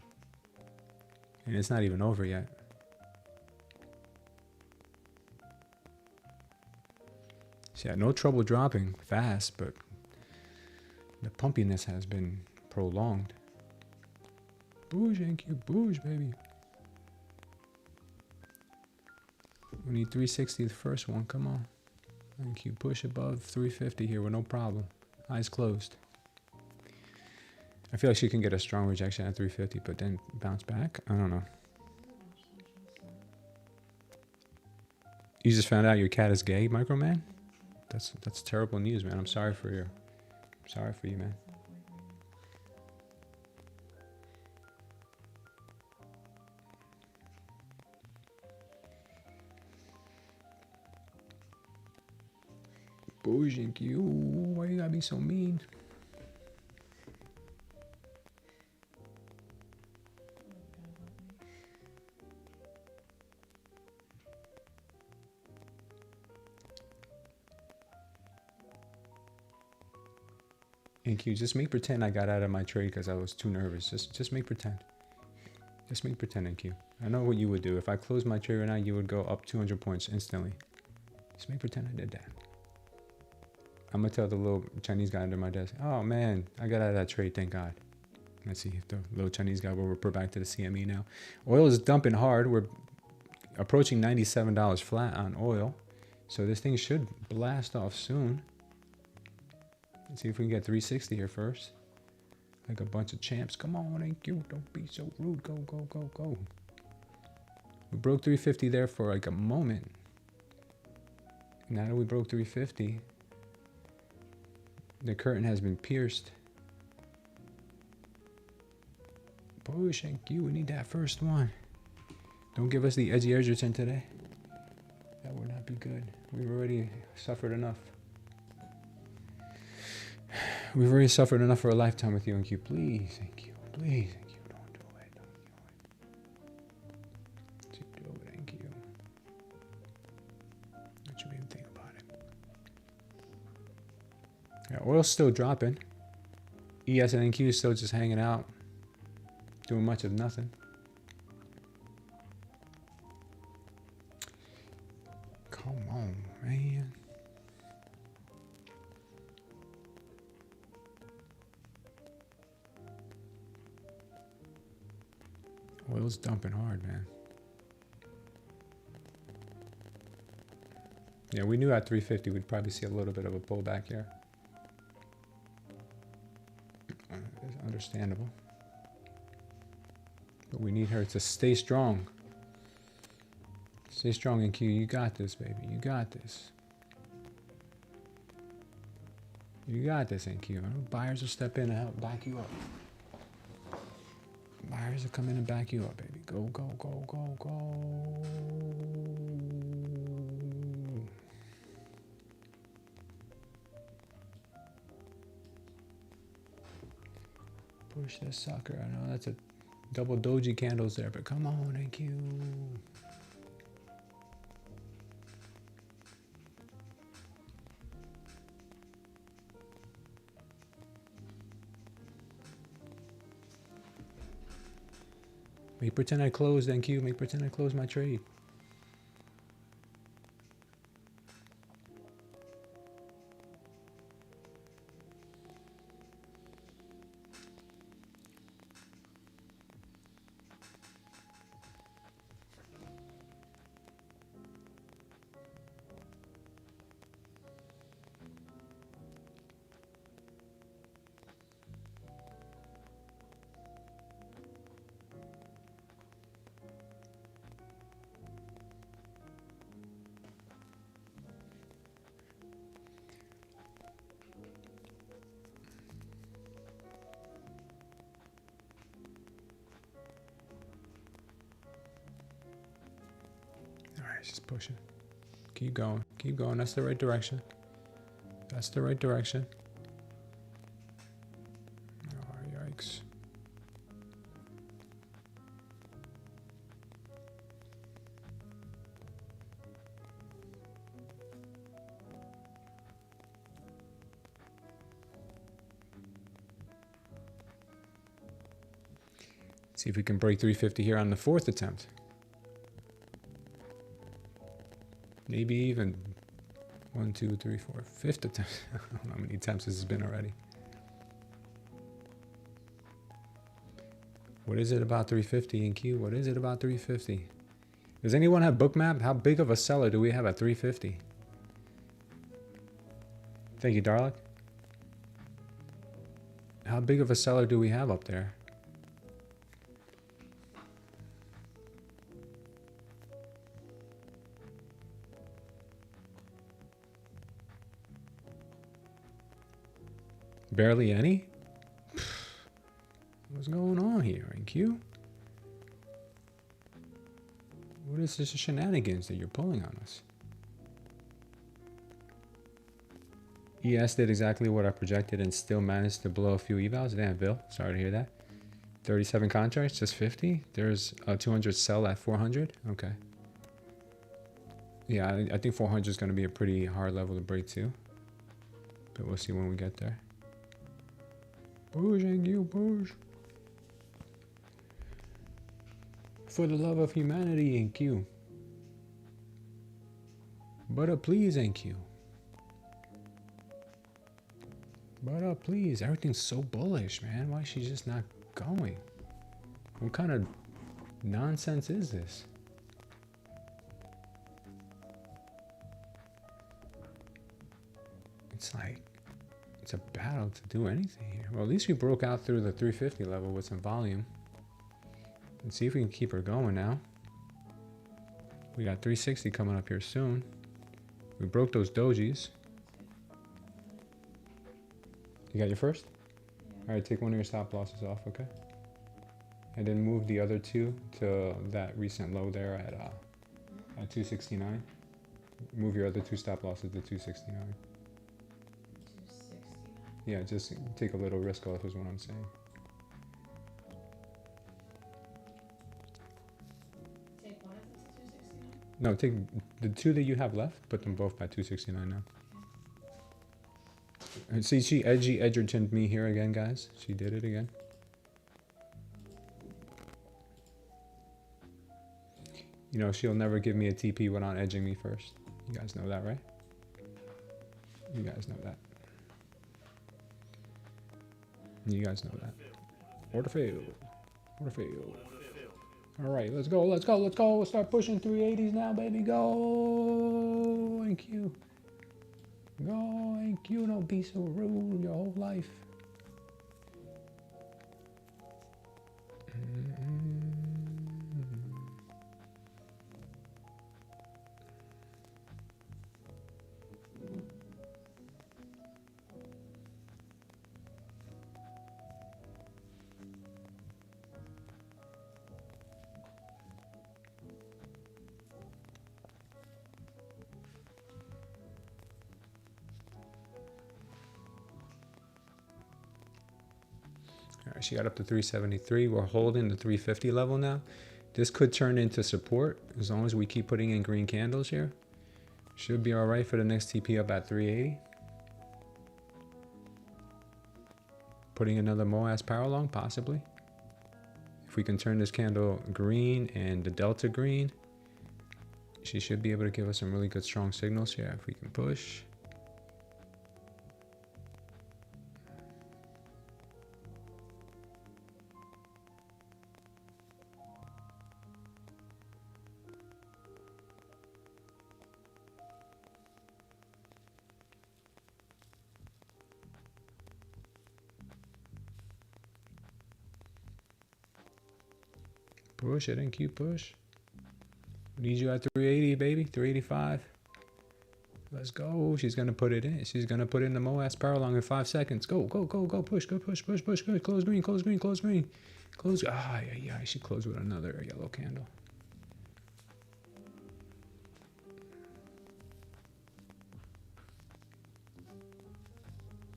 And it's not even over yet. She had no trouble dropping fast, but the pumpiness has been prolonged. Boosh, NQ, boosh, baby. We need 360 the first one. Come on. NQ push above 350 here with no problem. Eyes closed. I feel like she can get a strong rejection at 350, but then bounce back. I don't know. You just found out your cat is gay, Microman? That's terrible news, man. I'm sorry for you, man. Boojink you. Why you gotta be so mean? NQ, just make pretend I got out of my trade because I was too nervous. Just make pretend. Just make pretend, NQ. I know what you would do. If I closed my trade right now, you would go up 200 points instantly. Just make pretend I did that. I'm gonna tell the little Chinese guy under my desk, oh man, I got out of that trade, thank God. Let's see if the little Chinese guy will report back to the CME now. Oil is dumping hard. We're approaching $97 flat on oil. So this thing should blast off soon. Let's see if we can get 360 here first. Like a bunch of champs. Come on, ain't you? Don't be so rude. Go, go, go, go. We broke 350 there for like a moment. Now that we broke 350, the curtain has been pierced. Push, thank you. We need that first one. Don't give us the edgy Edgerton today. That would not be good. We've already suffered enough. We've already suffered enough for a lifetime with you, NQ. Please, thank you. Please, thank you. Don't do it. Don't do it. Thank you. What you even think about it? Yeah, oil's still dropping. ES and NQ is still just hanging out, doing much of nothing. Come on, man. Oil's dumping hard, man. Yeah, we knew at 350 we'd probably see a little bit of a pullback here. It's understandable. But we need her to stay strong. Stay strong, NQ. You got this, baby. You got this. You got this, NQ. Buyers will step in and help back you up. Buyers will come in and back you up, baby. Go, go, go, go, go. Push this sucker. I know that's a double doji candles there, but come on, NQ. Make pretend I closed, NQ. Make pretend I closed my trade. Just pushing. Keep going. Keep going. That's the right direction. That's the right direction. Oh, yikes. See if we can break 350 here on the fourth attempt. Maybe even 1, 2, 3, 4, fifth attempt. I don't know how many attempts this has been already. What is it about 350 in Q? What is it about 350? Does anyone have bookmap? How big of a seller do we have at 350? Thank you, Darlick. How big of a seller do we have up there? Barely any? What's going on here in Q? What is this shenanigans that you're pulling on us? ES did exactly what I projected and still managed to blow a few evals. Damn, Bill. Sorry to hear that. 37 contracts, just 50. There's a 200 sell at 400. Okay. Yeah, I think 400 is going to be a pretty hard level to break too. But we'll see when we get there. Push and you push. For the love of humanity in Q. But please in Q. But please, everything's so bullish, man. Why is she just not going? What kind of nonsense is this? It's like, it's a battle to do anything here. Well, at least we broke out through the 350 level with some volume. Let's see if we can keep her going now. We got 360 coming up here soon. We broke those dojis. You got your first? Yeah. All right, take one of your stop losses off, okay? And then move the other two to that recent low there at 269. Move your other two stop losses to 269. 269? Yeah, just take a little risk off is what I'm saying. Take one of them to 269? No, take the two that you have left, put them both by 269 now. And see, she edgertoned me here again, guys. She did it again. You know, she'll never give me a TP without edging me first. You guys know that, right? You guys know that. You guys know that. Order failed. Order failed. All right, let's go, let's go, let's go. We'll start pushing 380s now, baby. Go and Q. Go and Q. Don't be so rude your whole life. All right, she got up to 373. We're holding the 350 level now. This could turn into support as long as we keep putting in green candles here. Should be all right for the next TP up at 380. Putting another MOAS power long, possibly. If we can turn this candle green and the delta green, she should be able to give us some really good strong signals here if we can push. Push it in Q push. Need you at 380, baby. 385. Let's go. She's gonna put it in. She's gonna put in the MOAS power long in 5 seconds. Go, go, go, go. Push, go, push, push, push. Good. Close green, close green, close green. Close. Ah, yeah. She closed with another yellow candle.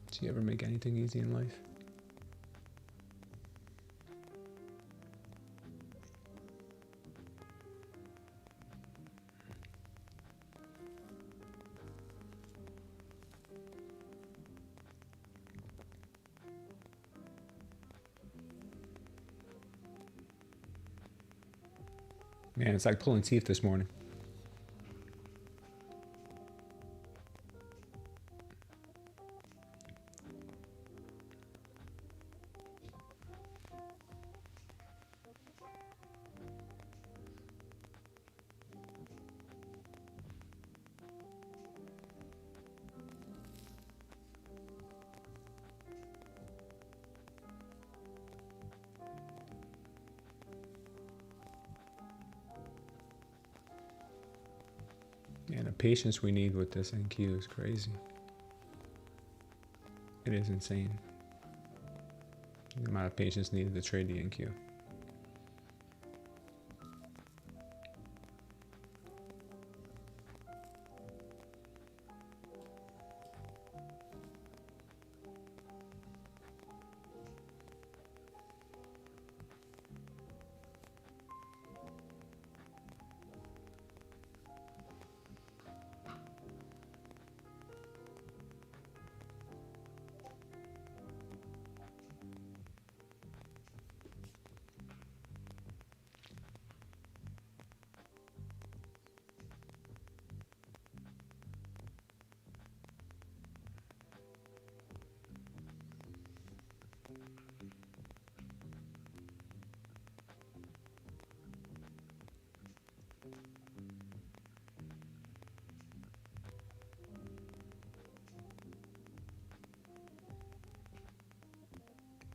Does she ever make anything easy in life? Man, it's like pulling teeth this morning. And the patience we need with this NQ is crazy. It is insane. The amount of patience needed to trade the NQ.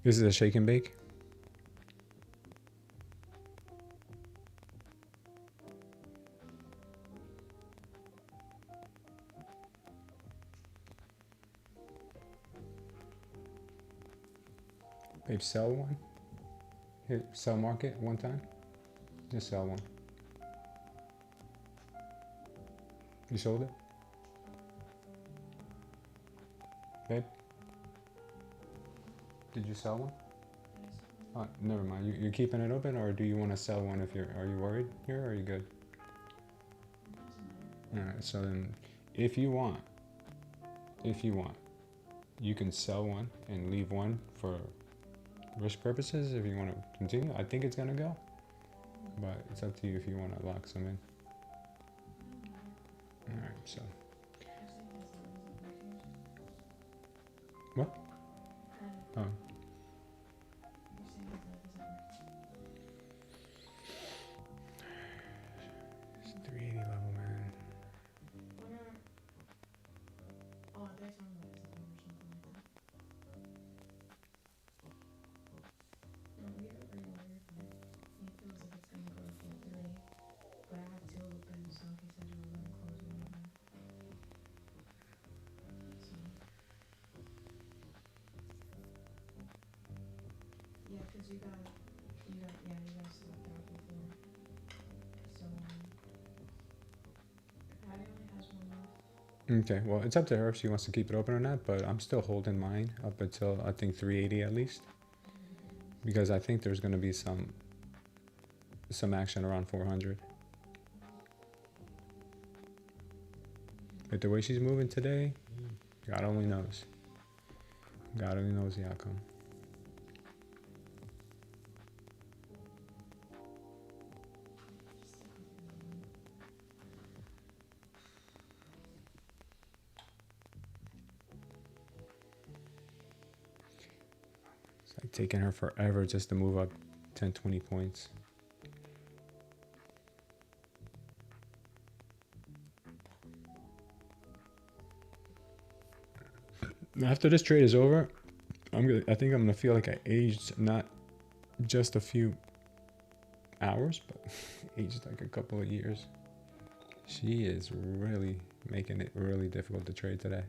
This is a shake and bake. Babe, sell one. Hit sell market one time. Just sell one. You sold it? Babe? Did you sell one? Oh, never mind. You're keeping it open, or do you want to sell one if are you worried here, or are you good? Alright, so then if you want, you can sell one and leave one for risk purposes if you want to continue. I think it's gonna go, but it's up to you if you want to lock some in. Alright, so. What? Oh. It's 380 level, man. Oh, they're talking about this or something like that. No, you're fine. It feels like it's gonna go for 3, but I have 2 open, so he said you were gonna close one of them. So. Yeah, cause you guys slept out before. So, Patty only has 1 left. Okay, well, it's up to her if she wants to keep it open or not, but I'm still holding mine up until I think 380 at least, because I think there's going to be some action around 400. But the way she's moving today, God only knows. God only knows the outcome. It's like taking her forever just to move up 10, 20 points. After this trade is over, I think I'm gonna feel like I aged not just a few hours, but aged like a couple of years. She is really making it really difficult to trade today.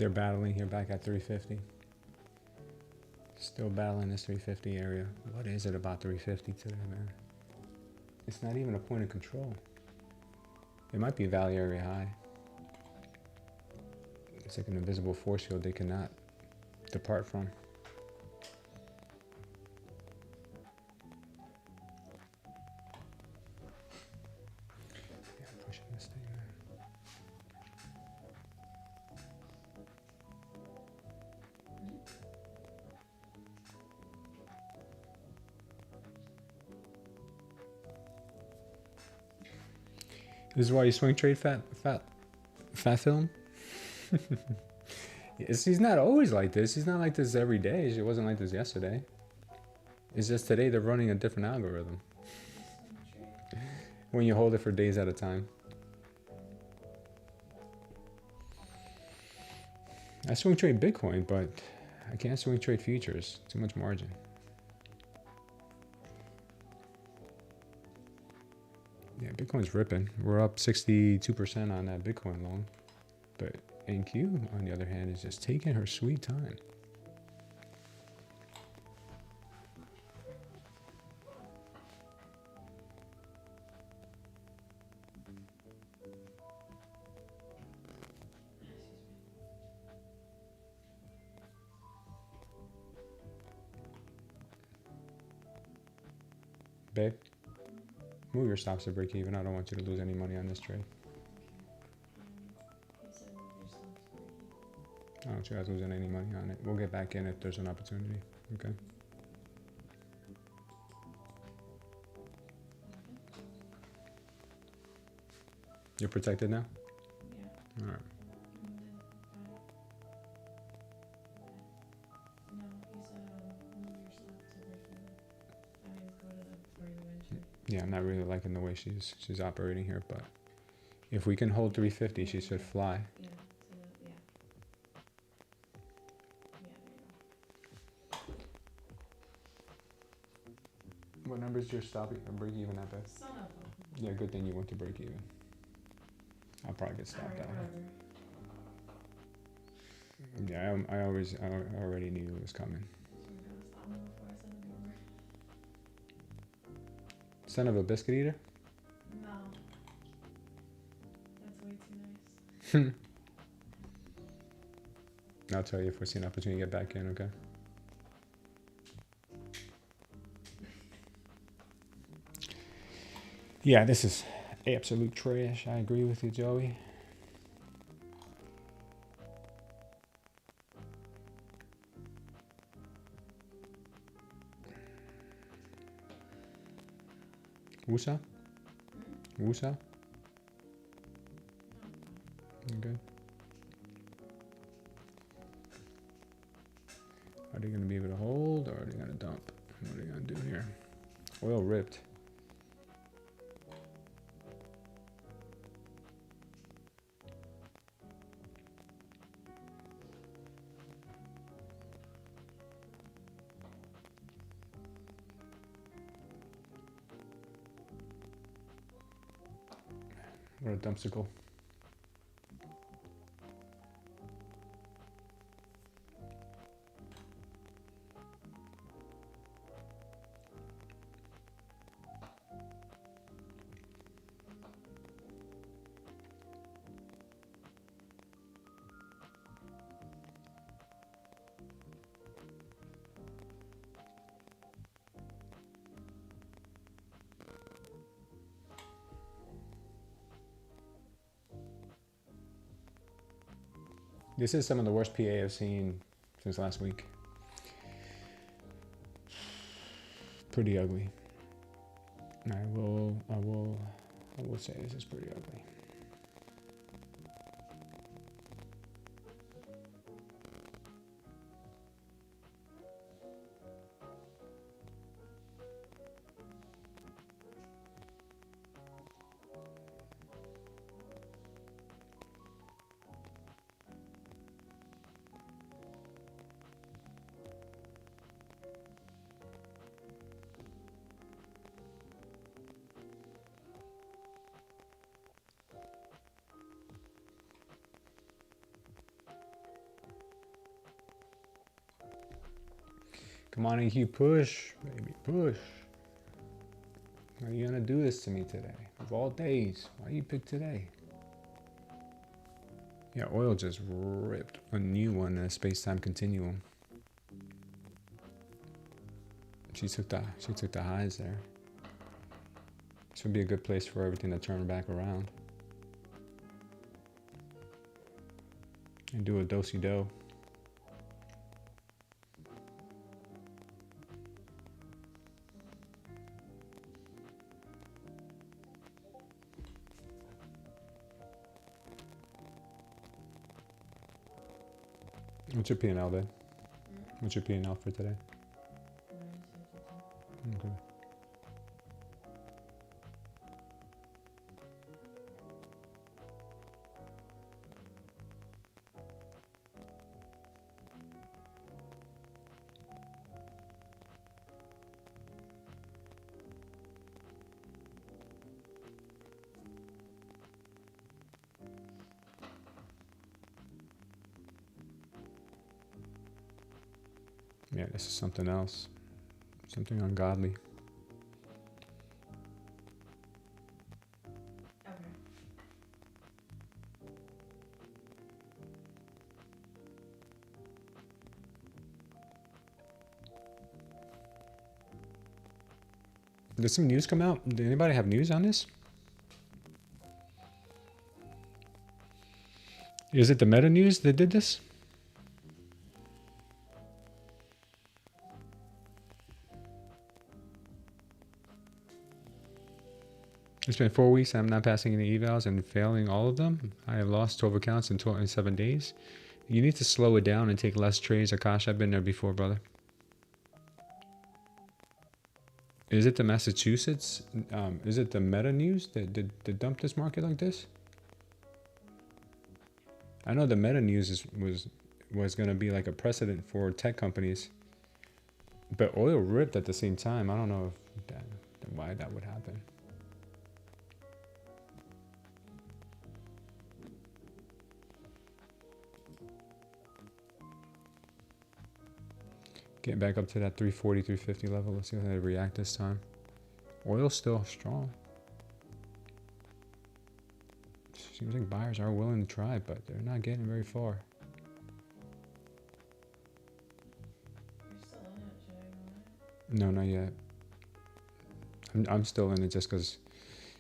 They're battling here back at 350. Still battling this 350 area. What is it about 350 today, man? It's not even a point of control. It might be value area high. It's like an invisible force field they cannot depart from. Yeah, I'm pushing this thing, man. This is why you swing trade fat film. He's not always like this. He's not like this every day. It wasn't like this yesterday. It's just today they're running a different algorithm. When you hold it for days at a time. I swing trade Bitcoin, but I can't swing trade futures. Too much margin. Yeah, Bitcoin's ripping. We're up 62% on that Bitcoin long. But NQ, on the other hand, is just taking her sweet time. Babe, move your stops to break even. I don't want you to lose any money on this trade. I don't want you guys losing any money on it. We'll get back in if there's an opportunity. Okay. You're protected now? Yeah. All right. No, he said move your stop to break even. I mean, go to the where you mentioned. Yeah, I'm not really liking the way she's operating here, but if we can hold 350, she should fly. Yeah. So yeah. Yeah, there you go. What numbers your stop and break even at that? Some of them. Yeah, good thing you went to break even. I'll probably get stopped out. Yeah, I already knew it was coming. Son of a biscuit eater? No. That's way too nice. I'll tell you if we see an opportunity to get back in, okay? Yeah, this is absolute trash. I agree with you, Joey. Wusa? Wusa? You good? Are they going to be able to hold or are they going to dump? What are they going to do here? Oil ripped. What a dumpsicle. This is some of the worst PA I've seen since last week. Pretty ugly. I will say this is pretty ugly. Come on, EQ, push, baby, push. Why are you gonna do this to me today? Of all days, why you pick today? Yeah, oil just ripped a new one in a space-time continuum. She took the highs there. This would be a good place for everything to turn back around. And do a do-si-do. What's your P&L then? What's your P&L for today? Okay. Yeah, this is something else. Something ungodly. Okay. Did some news come out? Did anybody have news on this? Is it the Meta News that did this? It's been 4 weeks and I'm not passing any evals and failing all of them. I have lost 12 accounts in 7 days. You need to slow it down and take less trades. Akash, I've been there before, brother. Is it the Massachusetts? Is it the Meta News that dumped this market like this? I know the Meta News was going to be like a precedent for tech companies. But oil ripped at the same time. I don't know if why that would happen. Get back up to that 340, 350 level. Let's see how they react this time. Oil's still strong. Seems like buyers are willing to try, but they're not getting very far. You're still in it, should I go in it? No, not yet. I'm still in it just because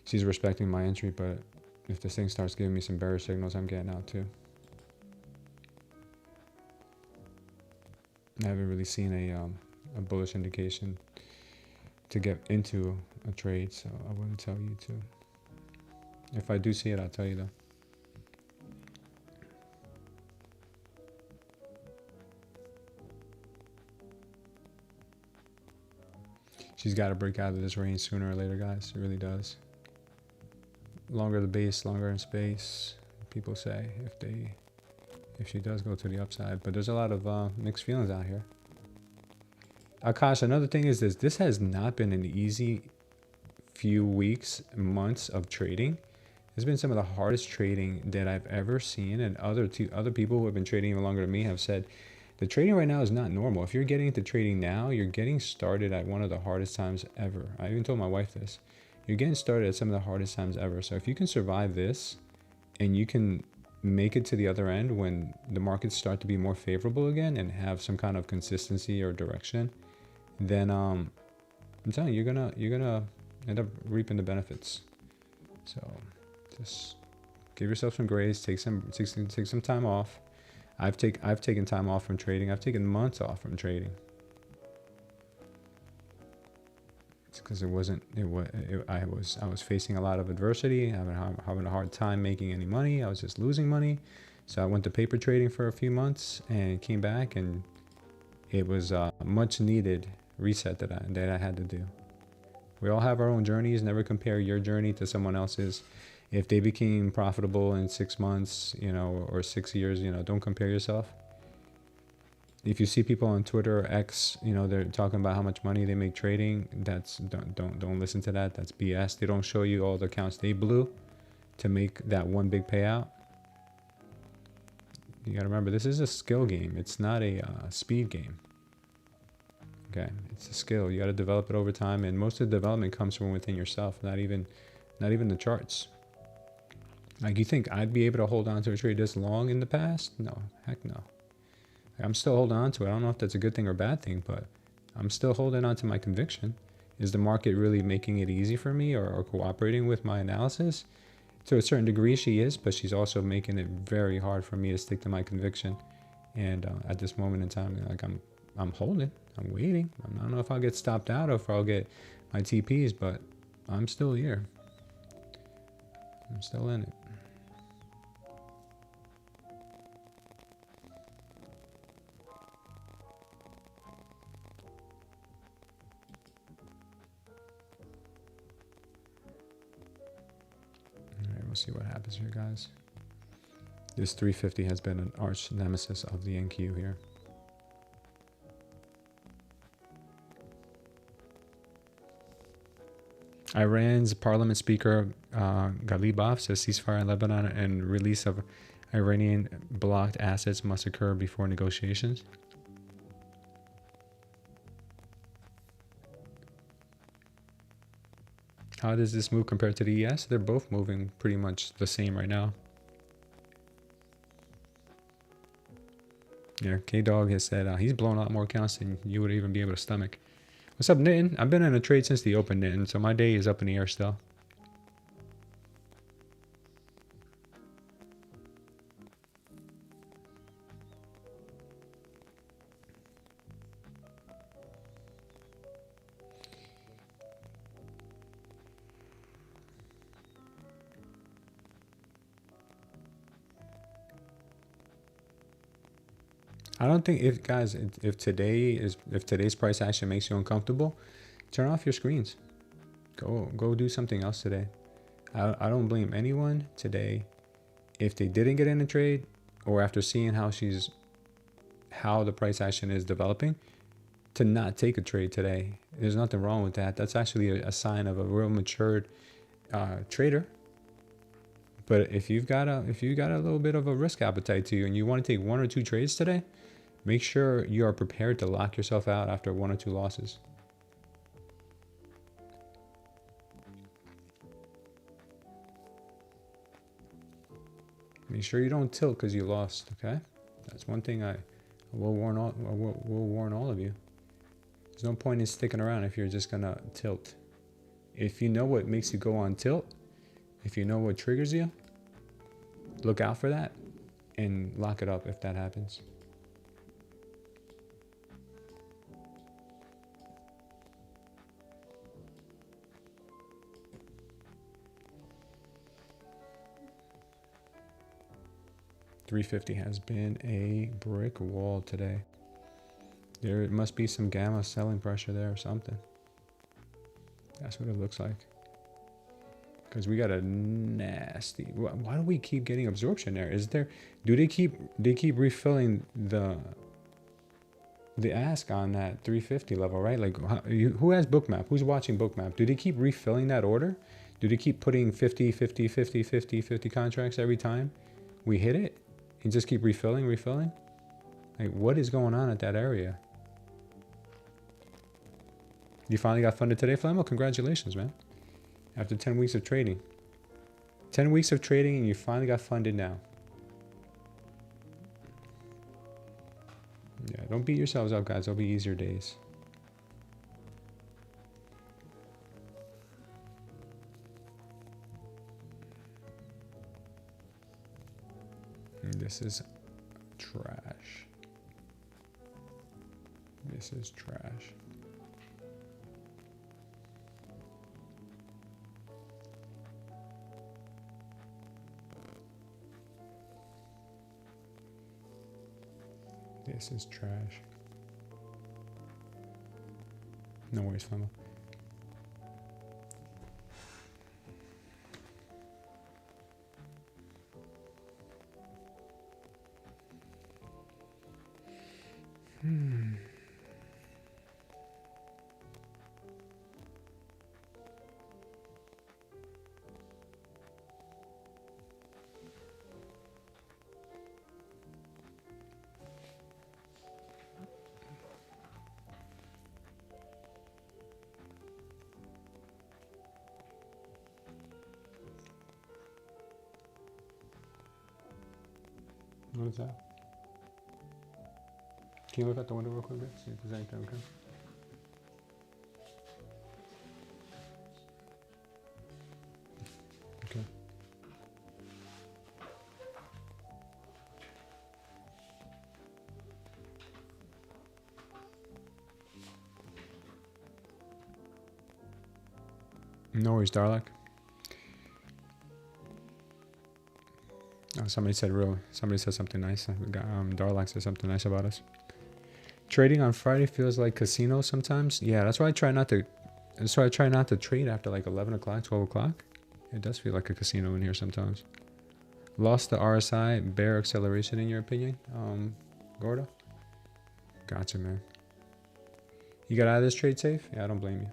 she's respecting my entry, but if this thing starts giving me some bearish signals, I'm getting out too. I haven't really seen a bullish indication to get into a trade, so I wouldn't tell you to. If I do see it, I'll tell you though. She's got to break out of this range sooner or later, guys. It really does. Longer the base, longer in space, people say, if she does go to the upside. But there's a lot of mixed feelings out here. Akash, another thing is this has not been an easy few weeks, months of trading. It's been some of the hardest trading that I've ever seen, and other people who have been trading even longer than me have said the trading right now is not normal. If you're getting into trading now, you're getting started at one of the hardest times ever. I even told my wife this. You're getting started at some of the hardest times ever. So if you can survive this and you can make it to the other end when the markets start to be more favorable again and have some kind of consistency or direction, then I'm telling you, you're gonna end up reaping the benefits. So just give yourself some grace, take some time off. I've taken time off from trading. I've taken months off from trading. It's because I was facing a lot of adversity, having a hard time making any money. I was just losing money. So I went to paper trading for a few months and came back, and it was a much needed reset that I had to do. We all have our own journeys. Never compare your journey to someone else's. If they became profitable in 6 months, or 6 years, don't compare yourself. If you see people on Twitter or X, they're talking about how much money they make trading, don't listen to that. That's BS. They don't show you all the accounts they blew to make that one big payout. You gotta remember, this is a skill game. It's not a speed game. Okay, it's a skill. You got to develop it over time, and most of the development comes from within yourself, not even the charts. Like, you think I'd be able to hold on to a trade this long in the past? No, heck no. I'm still holding on to it. I don't know if that's a good thing or bad thing, but I'm still holding on to my conviction. Is the market really making it easy for me, or cooperating with my analysis? To a certain degree, she is, but she's also making it very hard for me to stick to my conviction. And at this moment in time, like, I'm holding, I'm waiting. I don't know if I'll get stopped out or if I'll get my TPs, but I'm still here. I'm still in it. All right, we'll see what happens here, guys. This 350 has been an arch nemesis of the NQ here. Iran's parliament speaker Ghalibaf says ceasefire in Lebanon and release of Iranian blocked assets must occur before negotiations. How does this move compare to the ES? They're both moving pretty much the same right now. Yeah, K-Dog has said he's blown a lot more accounts than you would even be able to stomach. What's up, Nitin? I've been in a trade since the open, Nitin, so my day is up in the air still. I don't think if today's price action makes you uncomfortable, turn off your screens. Go do something else today. I don't blame anyone today if they didn't get in a trade, or after seeing how the price action is developing, to not take a trade today. There's nothing wrong with that. That's actually a sign of a real matured trader. But if you got a little bit of a risk appetite to you and you want to take 1 or 2 trades today, make sure you are prepared to lock yourself out after 1 or 2 losses. Make sure you don't tilt because you lost. Okay, that's one thing I will warn all of you. There's no point in sticking around if you're just gonna tilt. If you know what makes you go on tilt, if you know what triggers you, look out for that and lock it up if that happens. $350 has been a brick wall today. There must be some gamma selling pressure there or something. That's what it looks like. Because we got a nasty. Why do we keep getting absorption there? Do they keep refilling the ask on that 350 level, right? Like, who has bookmap? Who's watching bookmap? Do they keep refilling that order? Do they keep putting 50 contracts every time we hit it? And just keep refilling? Like, what is going on at that area? You finally got funded today, Flamo? Congratulations, man. After 10 weeks of trading. 10 weeks of trading and you finally got funded now. Yeah, don't beat yourselves up, guys. There'll be easier days. This is trash. This is trash. This is trash. No worries, Flamo. What is that? Can you look out the window real quick, see if there's anything okay? Okay. No worries, Darlak. Oh, somebody said something nice. Darlak said something nice about us. Trading on Friday feels like casino sometimes. Yeah, that's why I try not to. That's why I try not to trade after like 11 o'clock, 12 o'clock. It does feel like a casino in here sometimes. Lost the RSI, bear acceleration in your opinion, Gordo? Gotcha, man. You got out of this trade safe? Yeah, I don't blame you.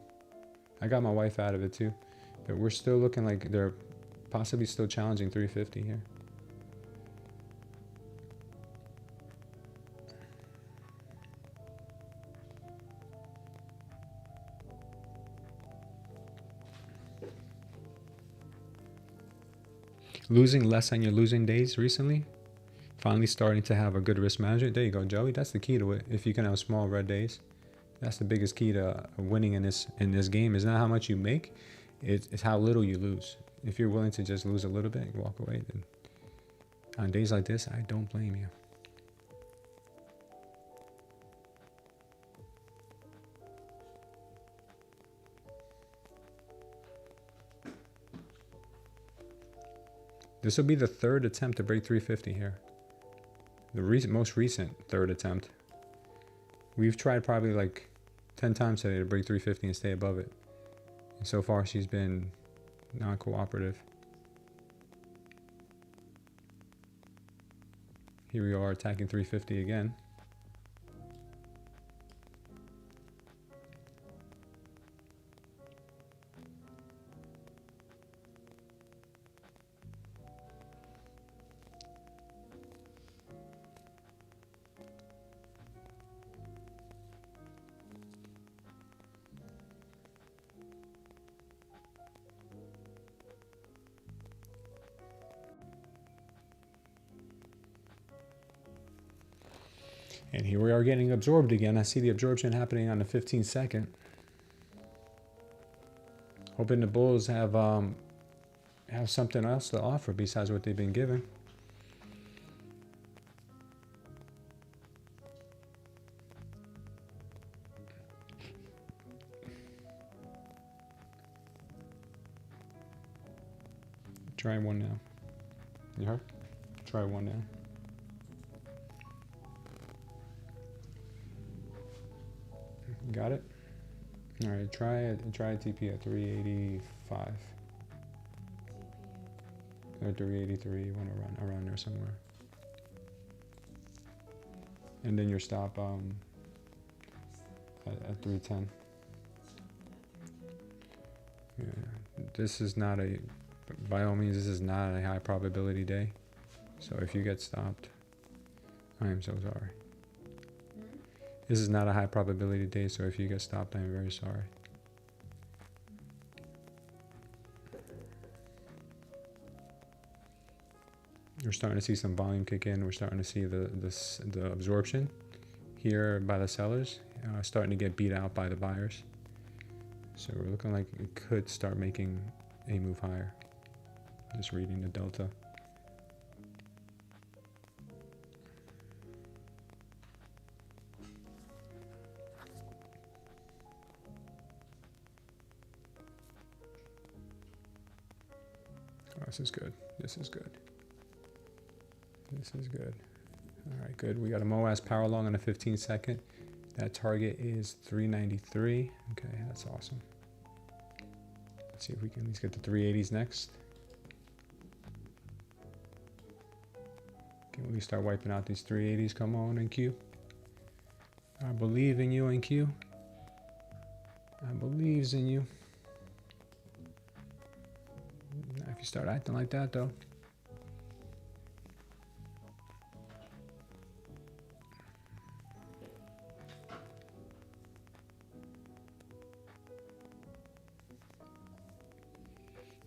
I got my wife out of it too. But we're still looking like they're possibly still challenging 350 here. Losing less on your losing days recently? Finally starting to have a good risk management. There you go, Joey. That's the key to it. If you can have small red days, that's the biggest key to winning in this game. Is not how much you make, it's how little you lose. If you're willing to just lose a little bit and walk away, then on days like this, I don't blame you. This will be the third attempt to break 350 here. The most recent third attempt. We've tried probably like 10 times today to break 350 and stay above it. And so far she's been non-cooperative. Here we are attacking 350 again. And here we are getting absorbed again. I see the absorption happening on the 15-second. Hoping the bulls have something else to offer besides what they've been given. Try one now. You heard? Try one now. Got it? All right, try a TP at 385. Or 383, you want to run around there somewhere. And then your stop at 310. Yeah, this is not a, by all means, this is not a high probability day. So if you get stopped, I am so sorry. This is not a high probability day, so if you get stopped, I'm very sorry. We're starting to see some volume kick in. We're starting to see the absorption here by the sellers, starting to get beat out by the buyers. So we're looking like it could start making a move higher. Just reading the delta. Oh, this is good. This is good. This is good. All right, good. We got a MOAS power long on a 15-second. That target is 393. Okay, that's awesome. Let's see if we can at least get the 380s next. Can we start wiping out these 380s? Come on, NQ. I believe in you, NQ. I believes in you. If you start acting like that, though.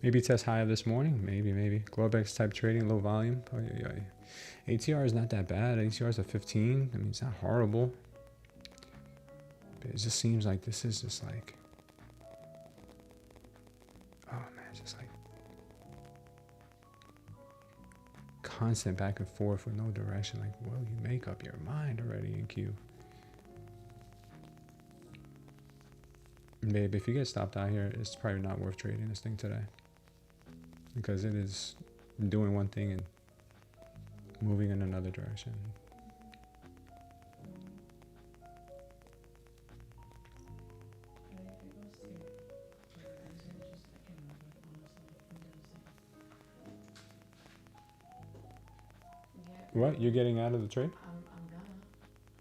Maybe test higher this morning. Maybe. Globex type trading, low volume. Oh, yeah. ATR is not that bad. ATR is a 15. I mean, it's not horrible. But it just seems like this is just like, oh man, it's just like constant back and forth with no direction. Like, well, you make up your mind already in Q. Babe, if you get stopped out here, it's probably not worth trading this thing today. Because it is doing one thing and moving in another direction. What? You're getting out of the trade? I'm gonna.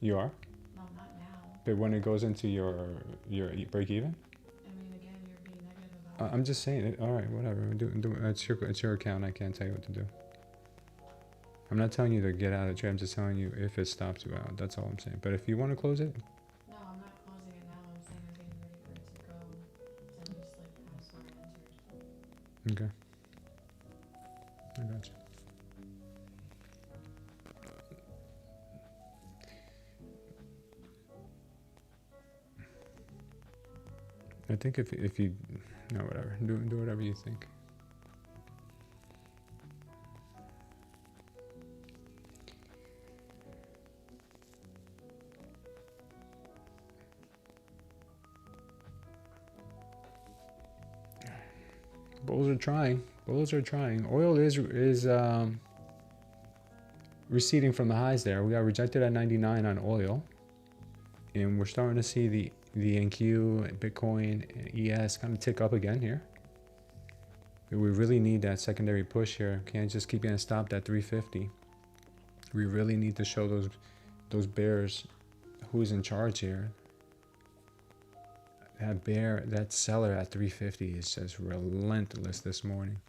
You are? No, not now. But when it goes into your break even? I mean, again, you're being negative about I'm just saying it. All right, whatever. It's your account. I can't tell you what to do. I'm not telling you to get out of the trade. I'm just telling you if it stops you out. That's all I'm saying. But if you want to close it. No, I'm not closing it now. I'm saying I'm getting ready for it to go. So I'm just like past where I entered. Okay. I got you. I think if you, no, whatever. Do whatever you think. Bulls are trying. Bulls are trying. Oil is receding from the highs there. We got rejected at 99 on oil, and we're starting to see the NQ, Bitcoin, and ES kind of tick up again here. But we really need that secondary push here. Can't just keep getting stopped at 350. We really need to show those bears who's in charge here. That seller at 350 is just relentless this morning.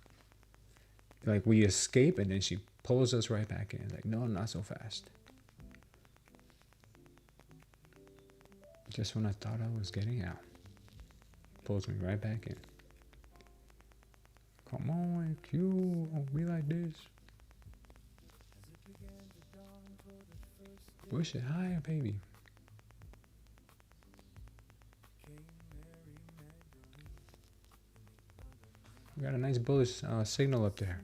Like, we escape and then she pulls us right back in. Like, no, not so fast. Just when I thought I was getting out, pulls me right back in. Come on, Q, don't be like this. Push it higher, baby. We got a nice bullish signal up there.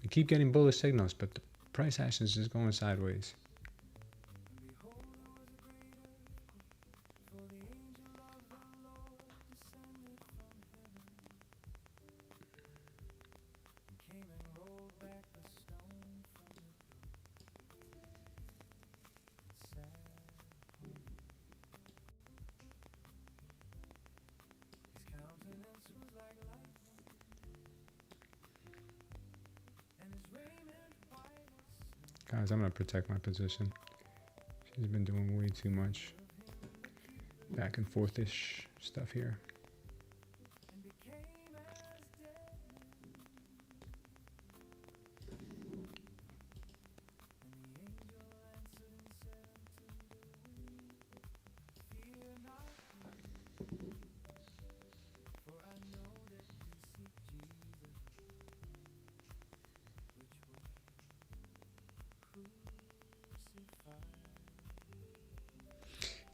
We keep getting bullish signals, but the price action is just going sideways. Guys, I'm going to protect my position. She's been doing way too much back and forth-ish stuff here.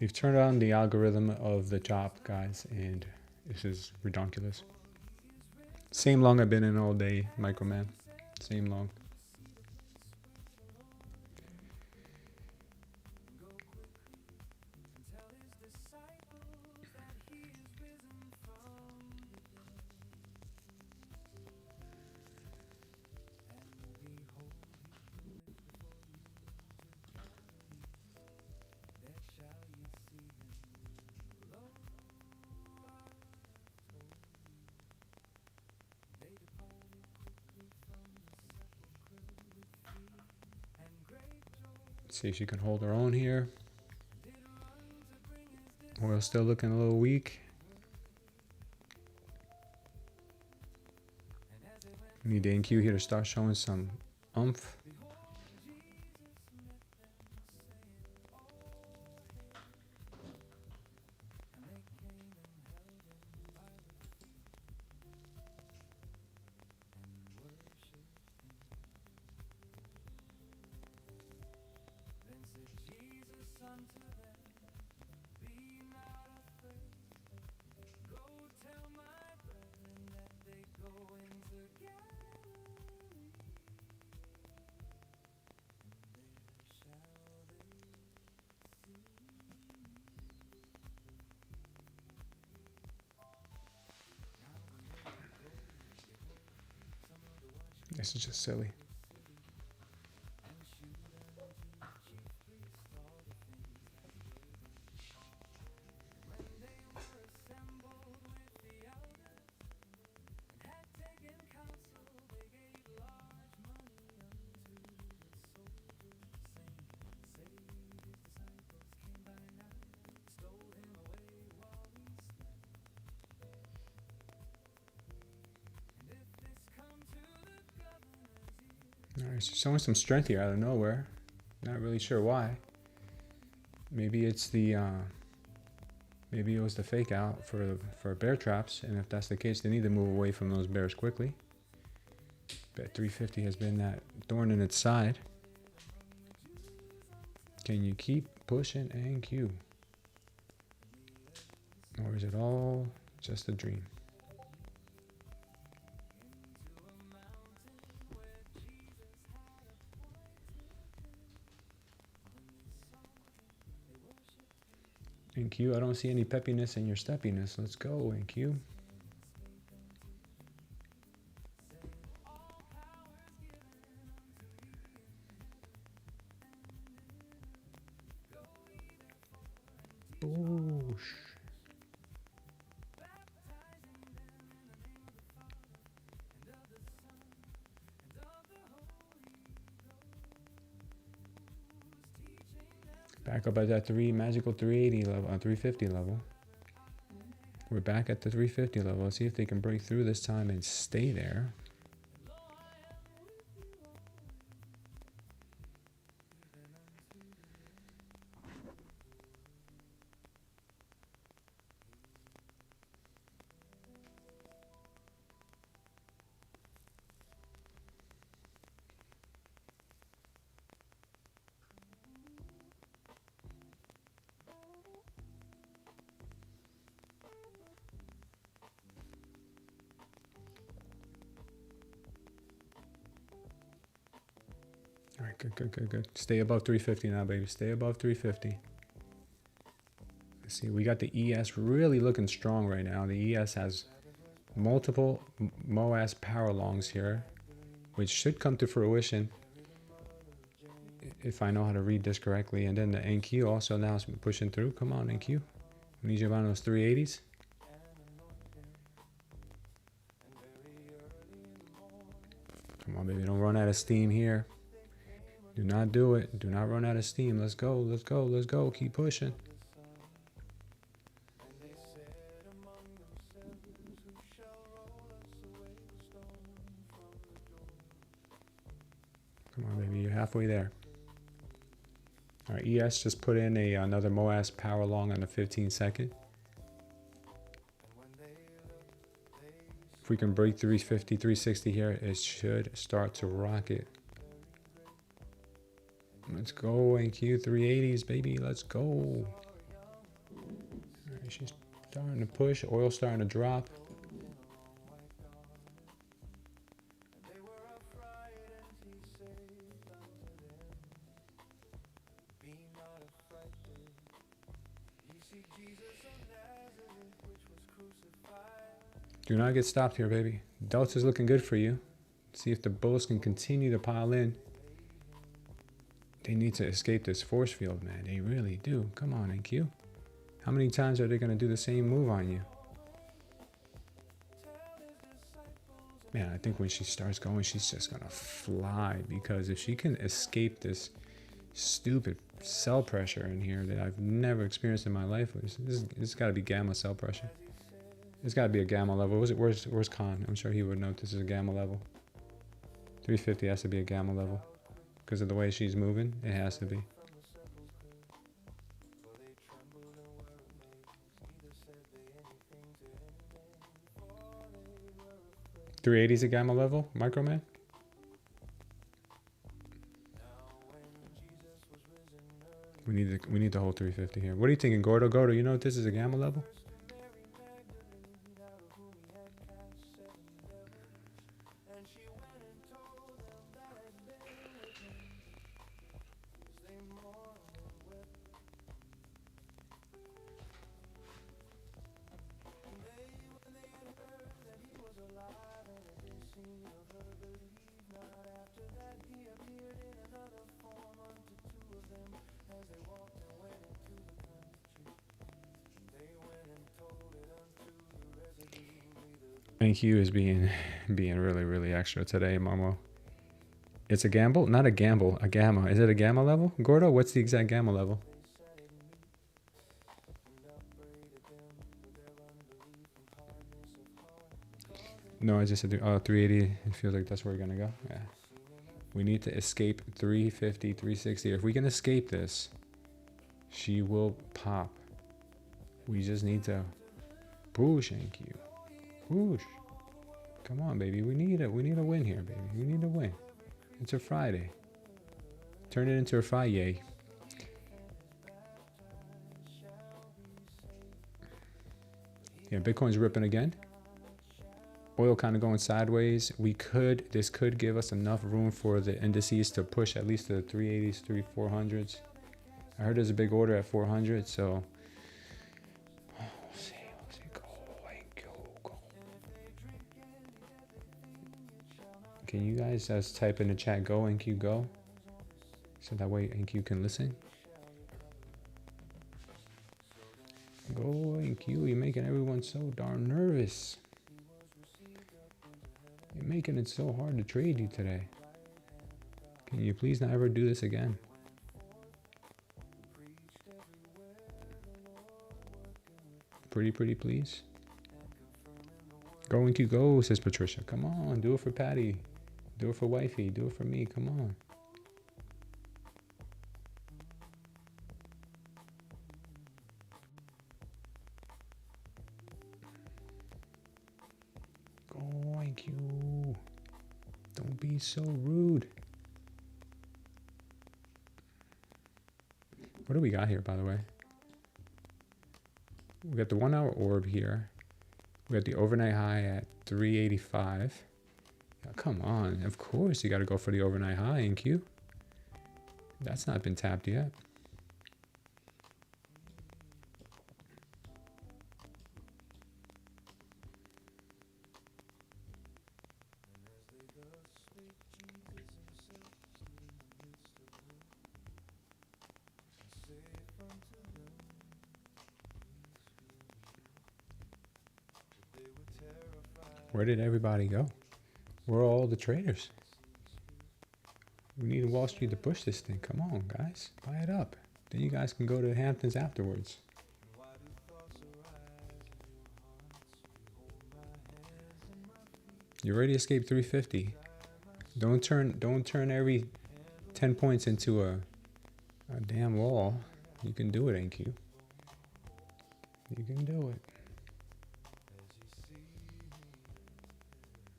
They've turned on the algorithm of the chop, guys, and this is redonkulous. Same long I've been in all day, Microman. Same long. See if she can hold her own here. Oil's still looking a little weak. Need the NQ here to start showing some oomph. This is just silly. All right, so showing some strength here out of nowhere. Not really sure why. Maybe it's the maybe it was the fake out for bear traps, and if that's the case, they need to move away from those bears quickly. Bet 350 has been that thorn in its side. Can you keep pushing and Q? Or is it all just a dream? NQ, I don't see any peppiness in your steppiness. Let's go, NQ. Boosh. Back up at that magical 380 level, 350 level. We're back at the 350 level. Let's see if they can break through this time and stay there. All right, good. Stay above 350 now, baby. Stay above 350. Let's see, we got the ES really looking strong right now. The ES has multiple MOAS power longs here, which should come to fruition if I know how to read this correctly. And then the NQ also now is pushing through. Come on, NQ. We need you around those 380s. Come on, baby. Don't run out of steam here. Do not do it. Do not run out of steam. Let's go. Let's go. Let's go. Keep pushing. Come on, baby. You're halfway there. All right, ES just put in another MOAS power long on the 15-second. If we can break 350, 360 here, it should start to rocket. Let's go, NQ 380s, baby. Let's go. All right, she's starting to push. Oil starting to drop. Do not get stopped here, baby. Delta's looking good for you. See if the bulls can continue to pile in. They need to escape this force field, man. They really do. Come on, NQ. How many times are they going to do the same move on you? Man, I think when she starts going, she's just going to fly. Because if she can escape this stupid cell pressure in here that I've never experienced in my life, this got to be gamma cell pressure. It's got to be a gamma level. Where's Khan? I'm sure he would know this is a gamma level. 350 has to be a gamma level. Because of the way she's moving, it has to be. $380 is a gamma level, Microman? We need the whole 350 here. What are you thinking, Gordo? Gordo, you know if this is a gamma level? NQ is being really, really extra today, Momo. It's a gamble? Not a gamble, a gamma. Is it a gamma level? Gordo, what's the exact gamma level? No, I just said 380. It feels like that's where we're going to go. Yeah. We need to escape 350, 360. If we can escape this, she will pop. We just need to push, NQ. Push. Come on, baby. We need a win here, baby. We need a win. It's a Friday. Turn it into a Friday. Yeah, Bitcoin's ripping again. Oil kind of going sideways. This could give us enough room for the indices to push at least to the 380s, 400s. I heard there's a big order at 400, so we'll see. Go. Can you guys just type in the chat, go, NQ, go? So that way NQ can listen. Go, NQ, you're making everyone so darn nervous. You're making it so hard to trade you today. Can you please not ever do this again? Pretty, please. Go, NQ, go, says Patricia. Come on, do it for Patty. Do it for wifey. Do it for me. Come on. Go, NQ. Don't be so rude. What do we got here, by the way? We got the 1 hour orb here. We got the overnight high at 385. Oh, come on. Of course you got to go for the overnight high, NQ. That's not been tapped yet. Where did everybody go? Where are all the traders? We need Wall Street to push this thing. Come on, guys. Buy it up. Then you guys can go to the Hamptons afterwards. You already escaped 350. Don't turn every 10 points into a damn wall. You can do it, NQ. You can do it.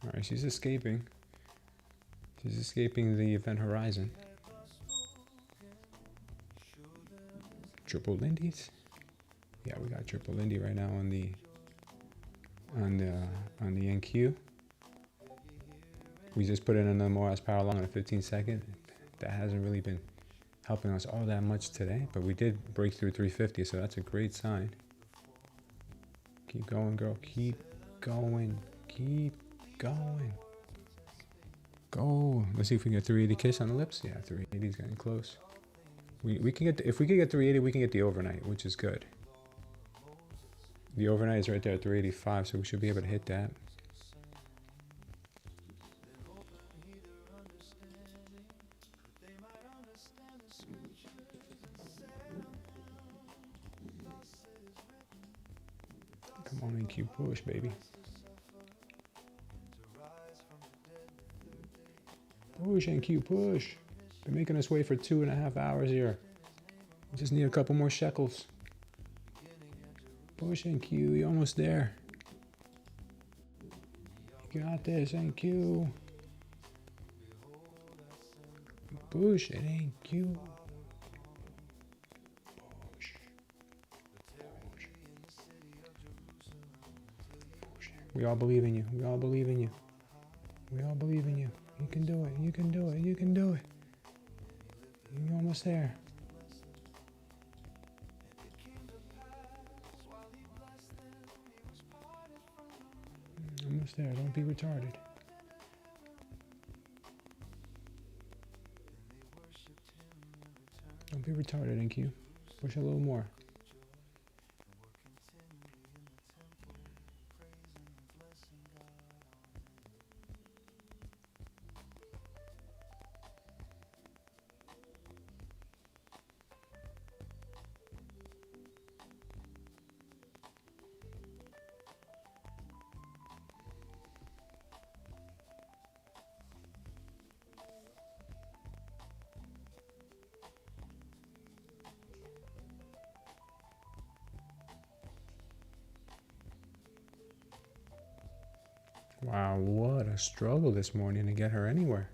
All right, she's escaping. She's escaping the event horizon. Triple Lindy's. Yeah, we got triple Lindy right now on the NQ. We just put in another Moraz power long on a 15-second. That hasn't really been helping us all that much today, but we did break through 350, so that's a great sign. Keep going, girl. Keep going. Keep going. Go. Let's see if we can get 380 kiss on the lips. Yeah, 380 is getting close. We can get if we can get 380, we can get the overnight, which is good. The overnight is right there at 385, so we should be able to hit that. Come on, NQ, push, baby. Push, NQ, push. Been making us wait for 2.5 hours here. We just need a couple more shekels. Push, NQ, you're almost there. You got this, NQ. Push it, NQ. Push. Push. We all believe in you. We all believe in you. We all believe in you. You can do it. You can do it. You can do it. You're almost there. Almost there. Don't be retarded. Don't be retarded, NQ. Push a little more. Wow, what a struggle this morning to get her anywhere.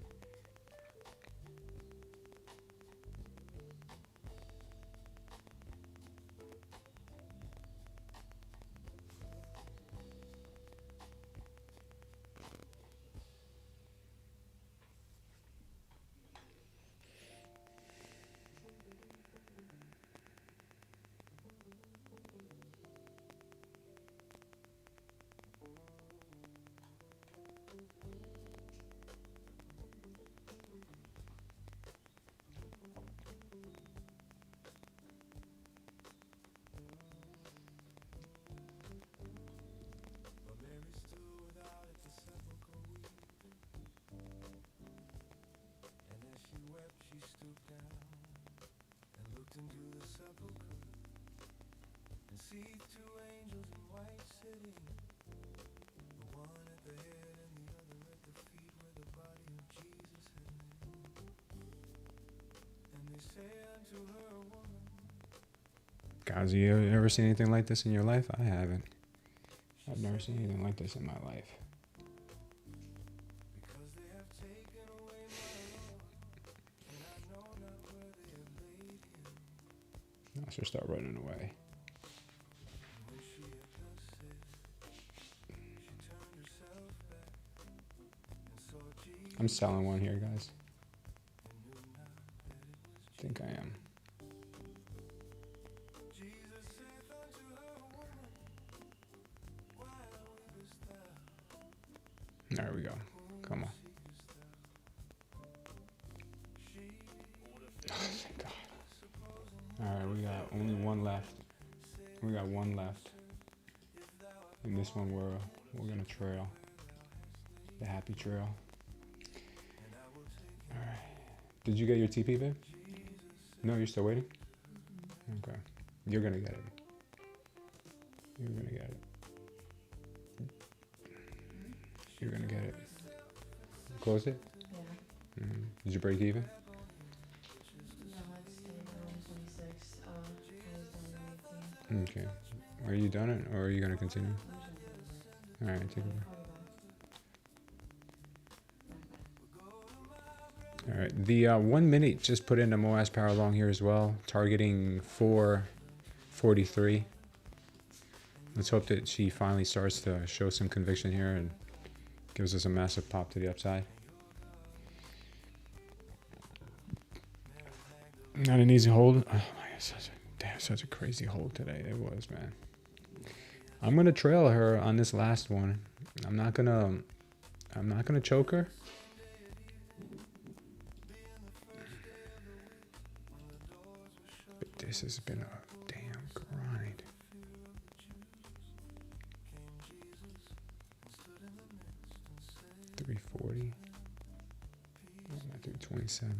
Guys, you ever seen anything like this in your life? I haven't. I've never seen anything like this in my life. I should start running away. I'm selling one here, guys. I think I am. There we go. Come on. Oh, thank God. All right, we got only one left. We got one left. And this one we're gonna trail. The happy trail. All right. Did you get your TP, babe? No, you're still waiting? Okay. You're gonna get it. You're gonna get it. You're gonna get it. Close it? Yeah. Mm-hmm. Did you break even? No, it's stayed around 26. I was down to 18. Okay. Are you done it or are you gonna continue? I'm just gonna All right, take it back. All right, the 1 minute just put in a MOAS power long here as well, targeting 443. Let's hope that she finally starts to show some conviction here and gives us a massive pop to the upside. Not an easy hold. Oh my God, such a crazy hold today. It was, man. I'm gonna trail her on this last one. I'm not gonna choke her. But this has been a damn grind. $340. Oh, not $327.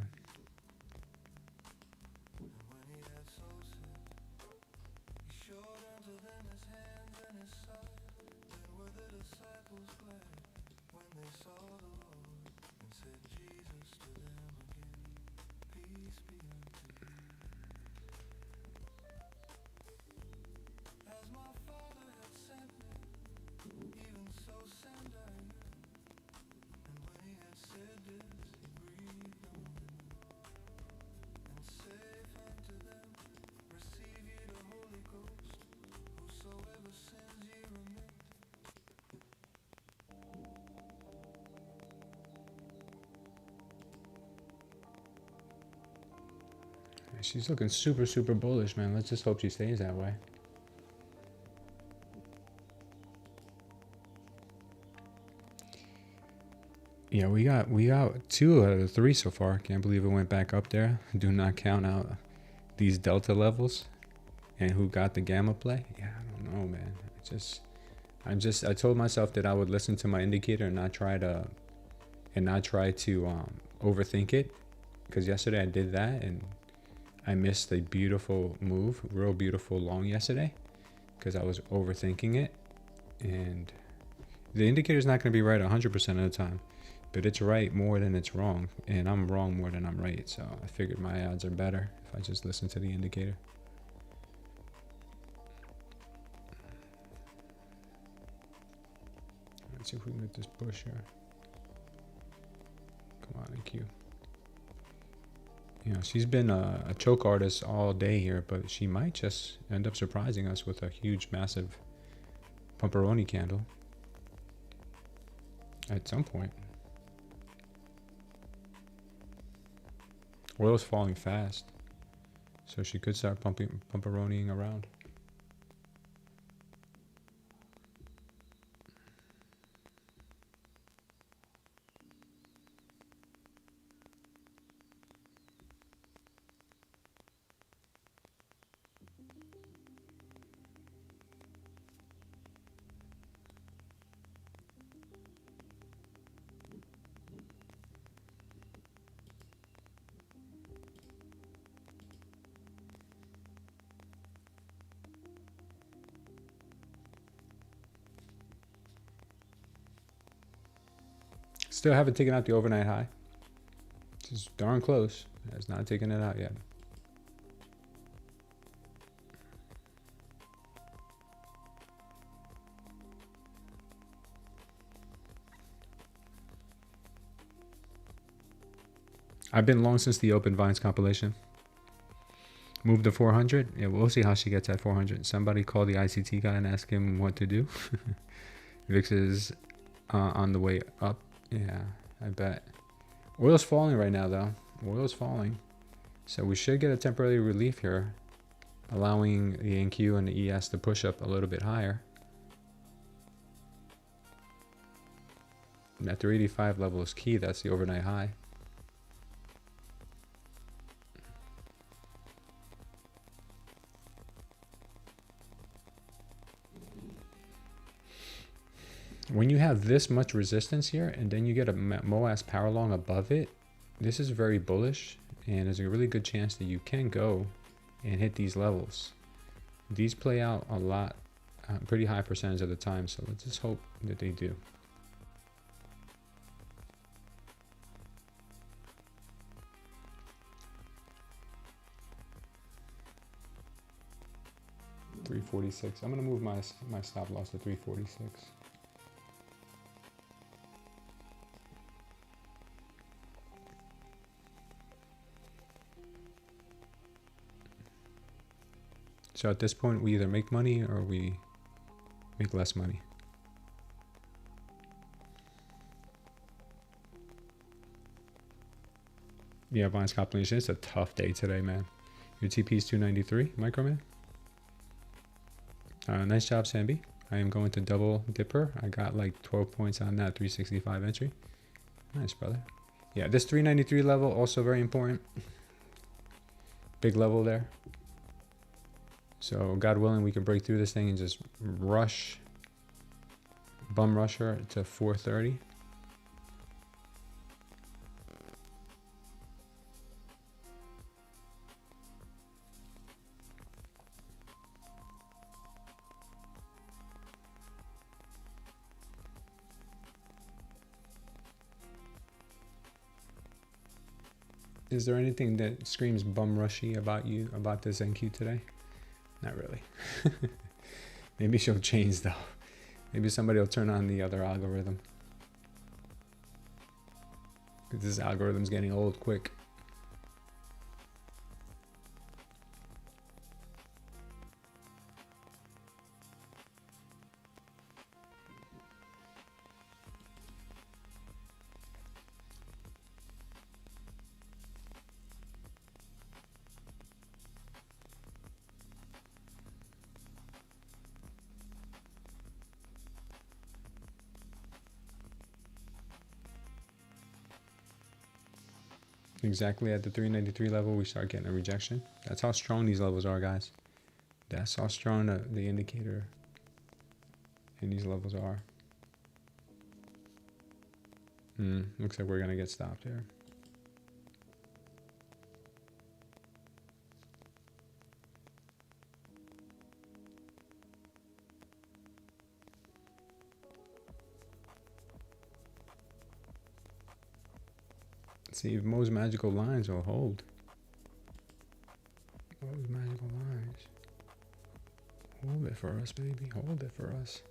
She's looking super, super bullish, man. Let's just hope she stays that way. Yeah, we got 2 out of the 3 so far. Can't believe it went back up there. Do not count out these delta levels and who got the gamma play. Yeah, I don't know, man. I told myself that I would listen to my indicator and not try to overthink it, because yesterday I did that and I missed a beautiful move, real beautiful long yesterday, because I was overthinking it. And the indicator is not going to be right 100% of the time, but it's right more than it's wrong, and I'm wrong more than I'm right. So I figured my odds are better if I just listen to the indicator. Let's see if we can get this push here. Come on, EQ. You know, she's been a choke artist all day here, but she might just end up surprising us with a huge, massive pumperoni candle at some point. Oil's falling fast, so she could start pumperoniing around. Still haven't taken out the overnight high. It's darn close. It's not taking it out yet. I've been long since the Open Vines compilation. Move to 400. Yeah, we'll see how she gets at 400. Somebody call the ICT guy and ask him what to do. VIX is on the way up. Yeah, I bet. Oil's falling right now, though. Oil's falling. So we should get a temporary relief here, allowing the NQ and the ES to push up a little bit higher. And that 385 level is key. That's the overnight high. When you have this much resistance here and then you get a MOAS power long above it, this is very bullish, and there's a really good chance that you can go and hit these levels. These play out a lot, pretty high percentage of the time, so let's just hope that they do. $346. I'm gonna move my stop loss to 346. So at this point, we either make money or we make less money. Yeah, Vines compilation. It's a tough day today, man. Your TP is 293, Microman. Nice job, Sambi. I am going to double dipper. I got like 12 points on that 365 entry. Nice, brother. Yeah, this 393 level, also very important. Big level there. So God willing, we can break through this thing and just rush, bum rush her to 430. Is there anything that screams bum rushy about you, about this NQ today? Not really. Maybe she'll change though. Maybe somebody will turn on the other algorithm. Because this algorithm's getting old quick. Exactly at the 393 level, we start getting a rejection. That's how strong these levels are, guys. That's how strong the indicator in these levels are. Looks like we're going to get stopped here. See if Mo's magical lines will hold. Mo's magical lines. Hold it for us, baby. Hold it for us.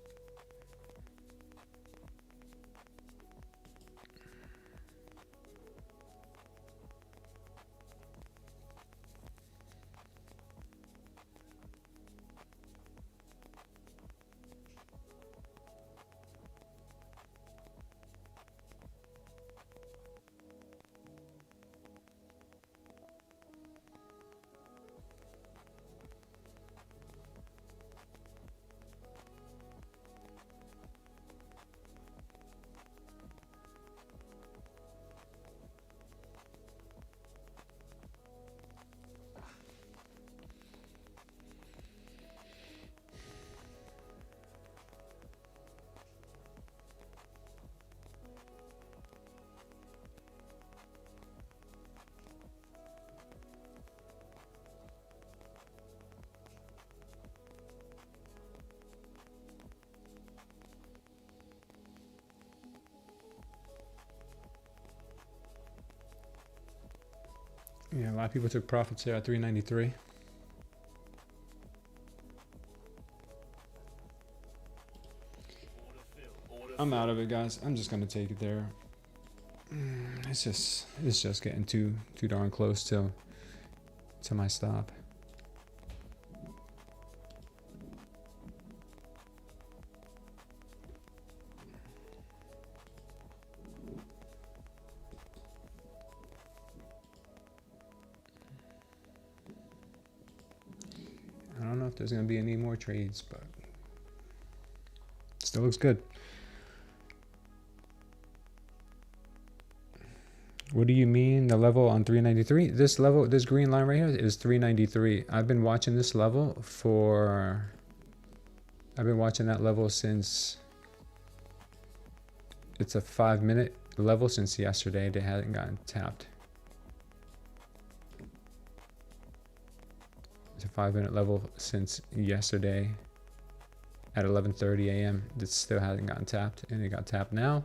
Yeah, a lot of people took profits there at 393. I'm out of it, guys. I'm just gonna take it there. It's just getting too darn close to my stop. I don't know if there's gonna be any more trades, but still looks good. What do you mean the level on 393? This level, this green line right here is 393. I've been watching this level for, I've been watching that level since, it's a 5-minute level since yesterday. They hadn't gotten tapped. It's a 5-minute level since yesterday at 11:30 a.m. It still hasn't gotten tapped, and it got tapped now.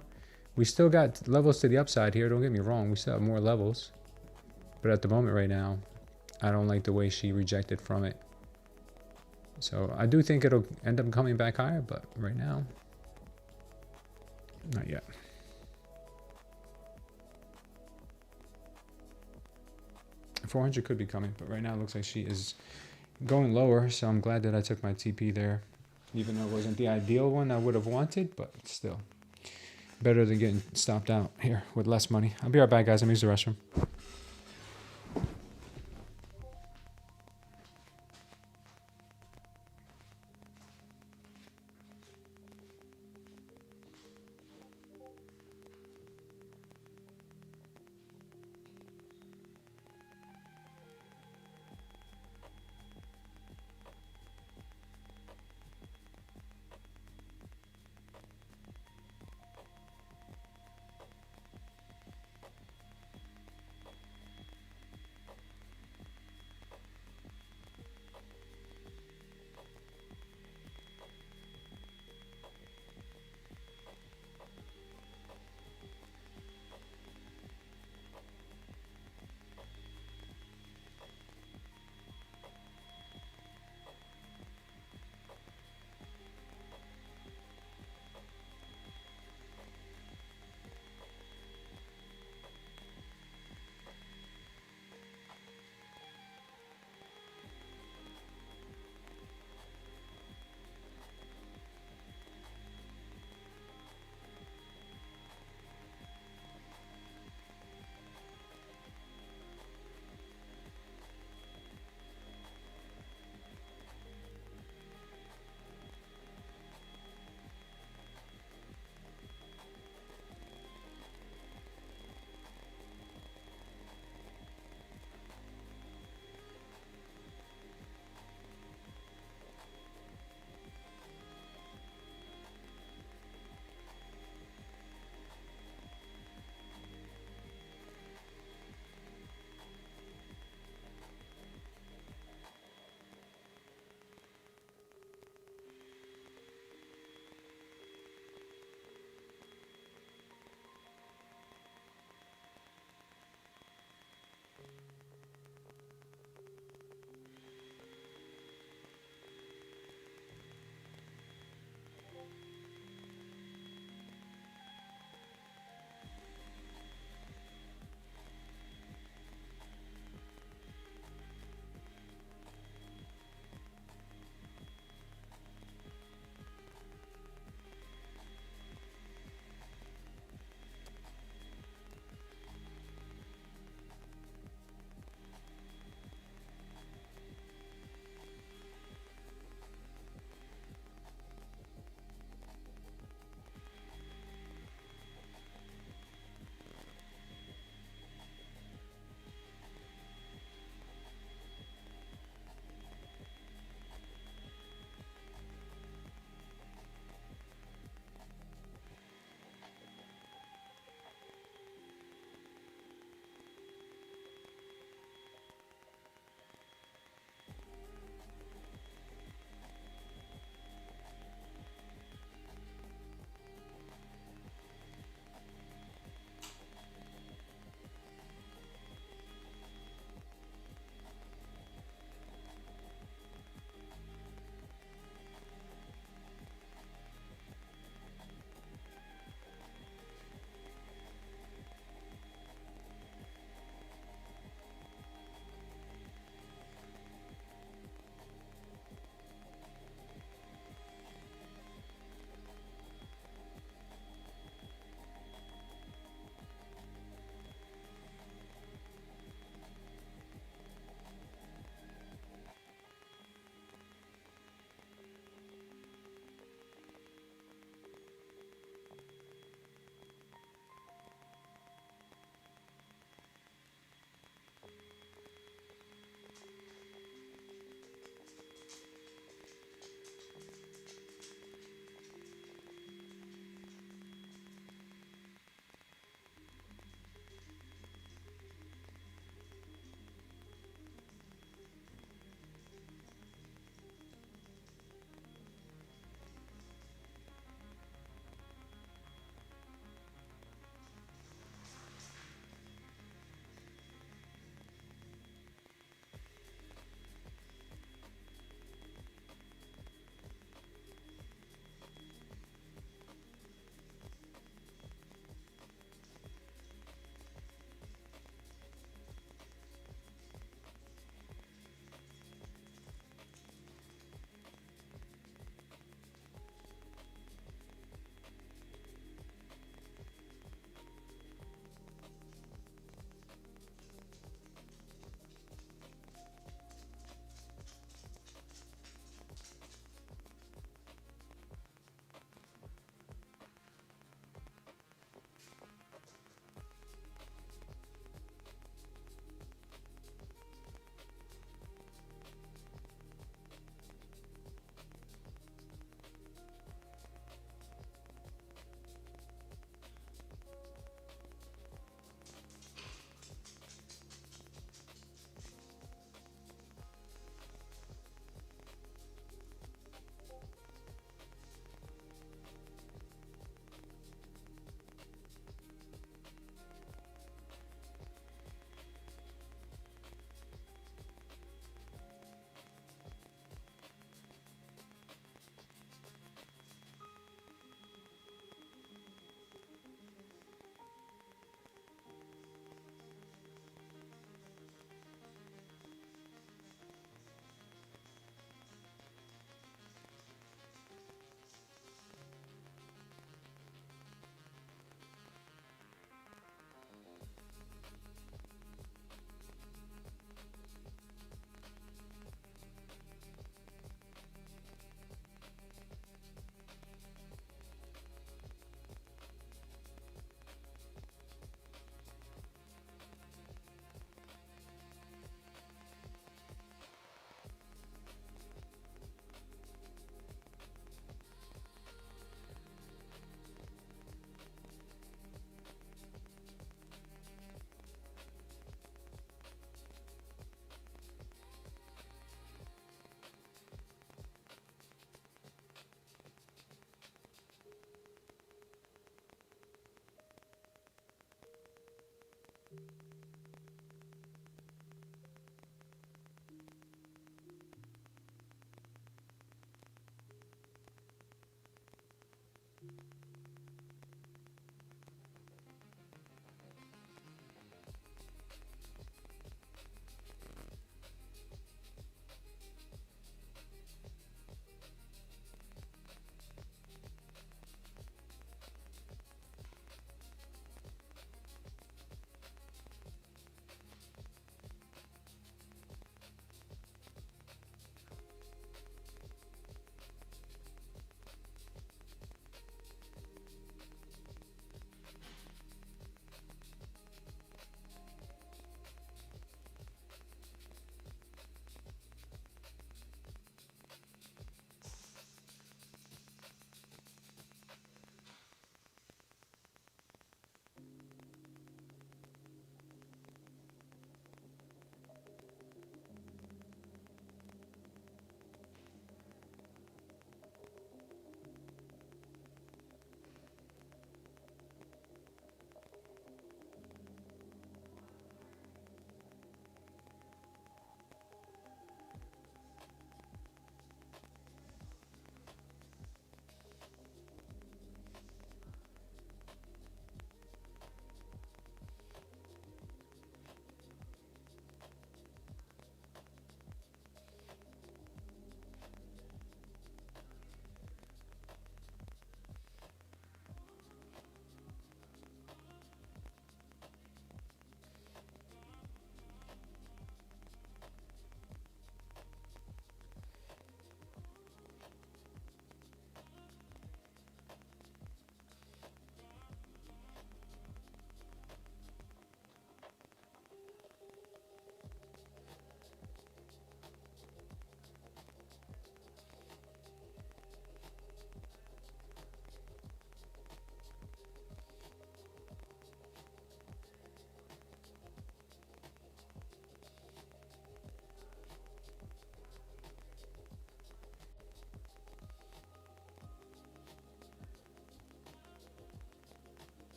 We still got levels to the upside here, don't get me wrong, we still have more levels. But at the moment right now, I don't like the way she rejected from it. So I do think it'll end up coming back higher, but right now, not yet. $400 could be coming, but right now it looks like she is going lower, so I'm glad that I took my TP there. Even though it wasn't the ideal one I would have wanted, but still. Better than getting stopped out here with less money. I'll be right back, guys. I'm using the restroom.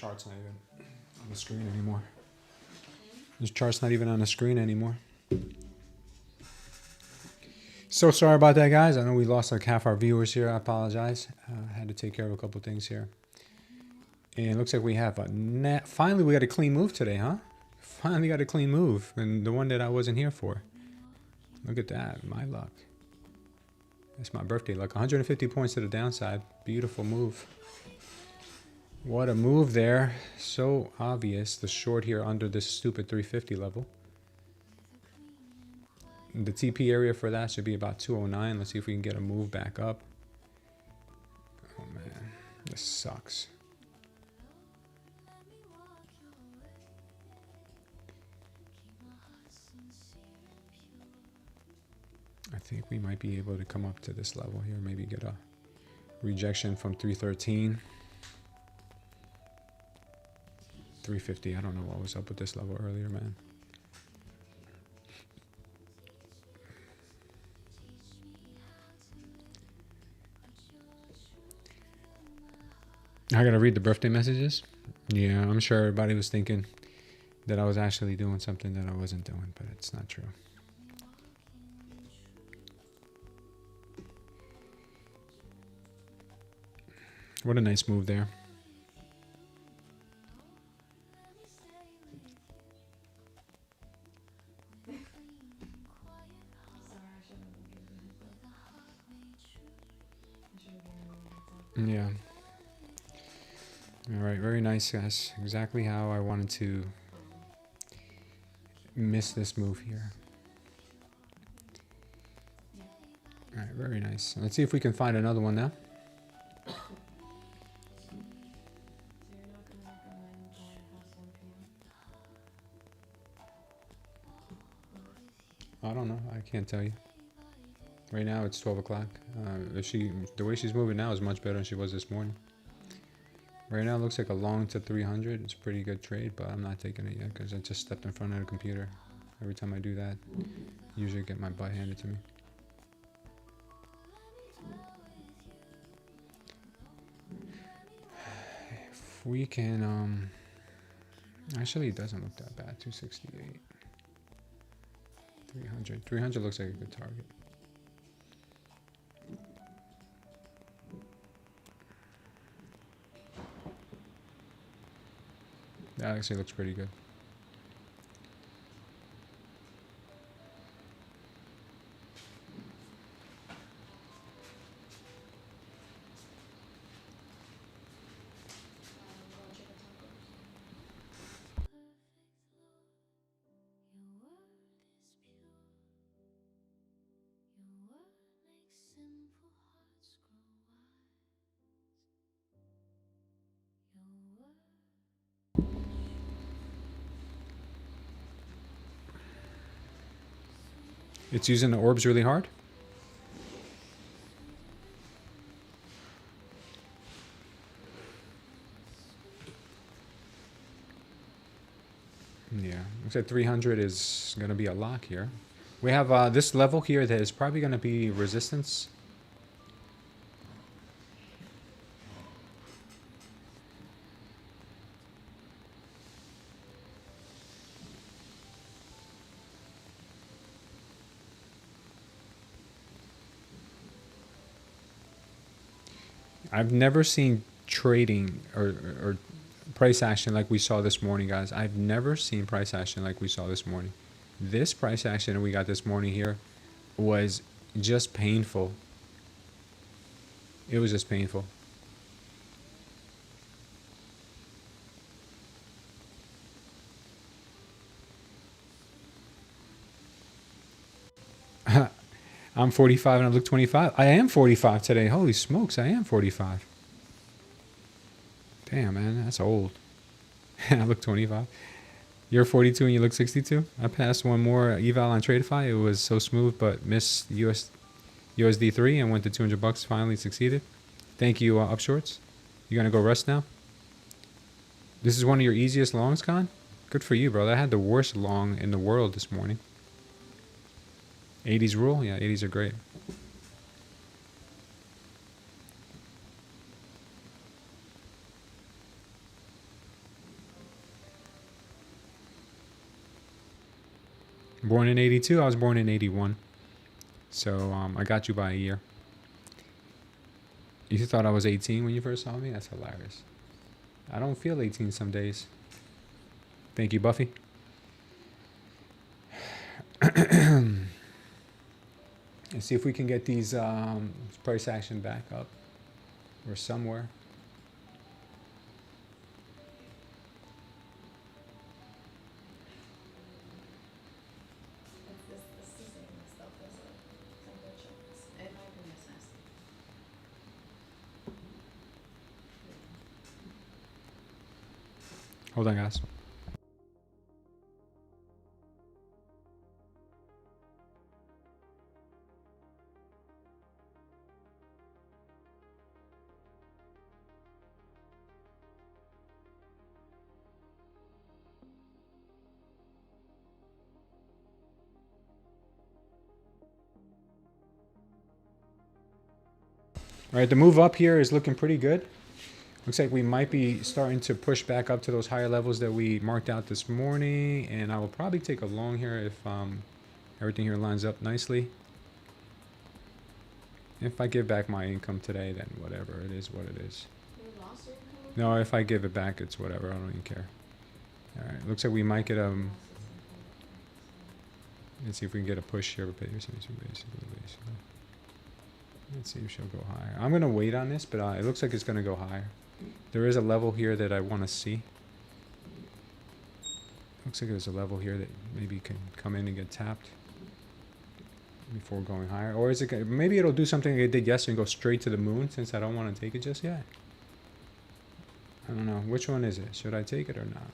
chart's not even on the screen anymore. This chart's not even on the screen anymore. So sorry about that, guys. I know we lost like half our viewers here. I apologize. Had to take care of a couple things here. And it looks like we have a net. Finally, we got a clean move today, huh? Finally got a clean move. And the one that I wasn't here for. Look at that. My luck. That's my birthday luck. 150 points to the downside. Beautiful move. What a move there. So obvious. The short here under this stupid 350 level. The TP area for that should be about 209. Let's see if we can get a move back up. Oh man, this sucks. I think we might be able to come up to this level here. Maybe get a rejection from 313. 350. I don't know what was up with this level earlier, man. I gotta read the birthday messages. Yeah, I'm sure everybody was thinking that I was actually doing something that I wasn't doing, but it's not true. What a nice move there. Yeah. All right, very nice, guys. Exactly how I wanted to miss this move here. All right, very nice. Let's see if we can find another one now. I don't know. I can't tell you. Right now it's 12 o'clock. The way she's moving now is much better than she was this morning. Right now it looks like a long to 300. It's a pretty good trade, but I'm not taking it yet because I just stepped in front of the computer. Every time I do that, I usually get my butt handed to me. If we can, actually it doesn't look that bad. 268. 300. 300 looks like a good target. That actually looks pretty good. It's using the orbs really hard. Yeah, looks like 300 is going to be a lock here. We have this level here that is probably going to be resistance. I've never seen trading or price action like we saw this morning, guys. I've never seen price action like we saw this morning. This price action that we got this morning here was just painful. It was just painful. I'm 45 and I look 25. I am 45 today. Holy smokes, I am 45. Damn, man, that's old. I look 25. You're 42 and you look 62? I passed one more eval on Tradeify. It was so smooth, but missed USD 3 and went to 200 bucks. Finally succeeded. Thank you, up shorts. You gonna go rest now? This is one of your easiest longs, Con? Good for you, bro. I had the worst long in the world this morning. 80s rule? Yeah, 80s are great. Born in 82. I was born in 81. So I got you by a year. You thought I was 18 when you first saw me? That's hilarious. I don't feel 18 some days. Thank you, Buffy. Let's see if we can get these price action back up or somewhere. This seasoning stuff is some good chips. In my opinion, it's nasty. Hold on, guys. All right, the move up here is looking pretty good. Looks like we might be starting to push back up to those higher levels that we marked out this morning. And I will probably take a long here if everything here lines up nicely. If I give back my income today, then whatever, it is what it is. You lost your income? No, if I give it back, it's whatever. I don't even care. All right, looks like we might get let's see if we can get a push here. Let's see if she'll go higher. I'm gonna wait on this, but it looks like it's gonna go higher. There is a level here that I want to see. Looks like there's a level here that maybe can come in and get tapped before going higher. Or is it maybe it'll do something like it did yesterday and go straight to the moon, since I don't want to take it just yet. I don't know. Which one is it? Should I take it or not?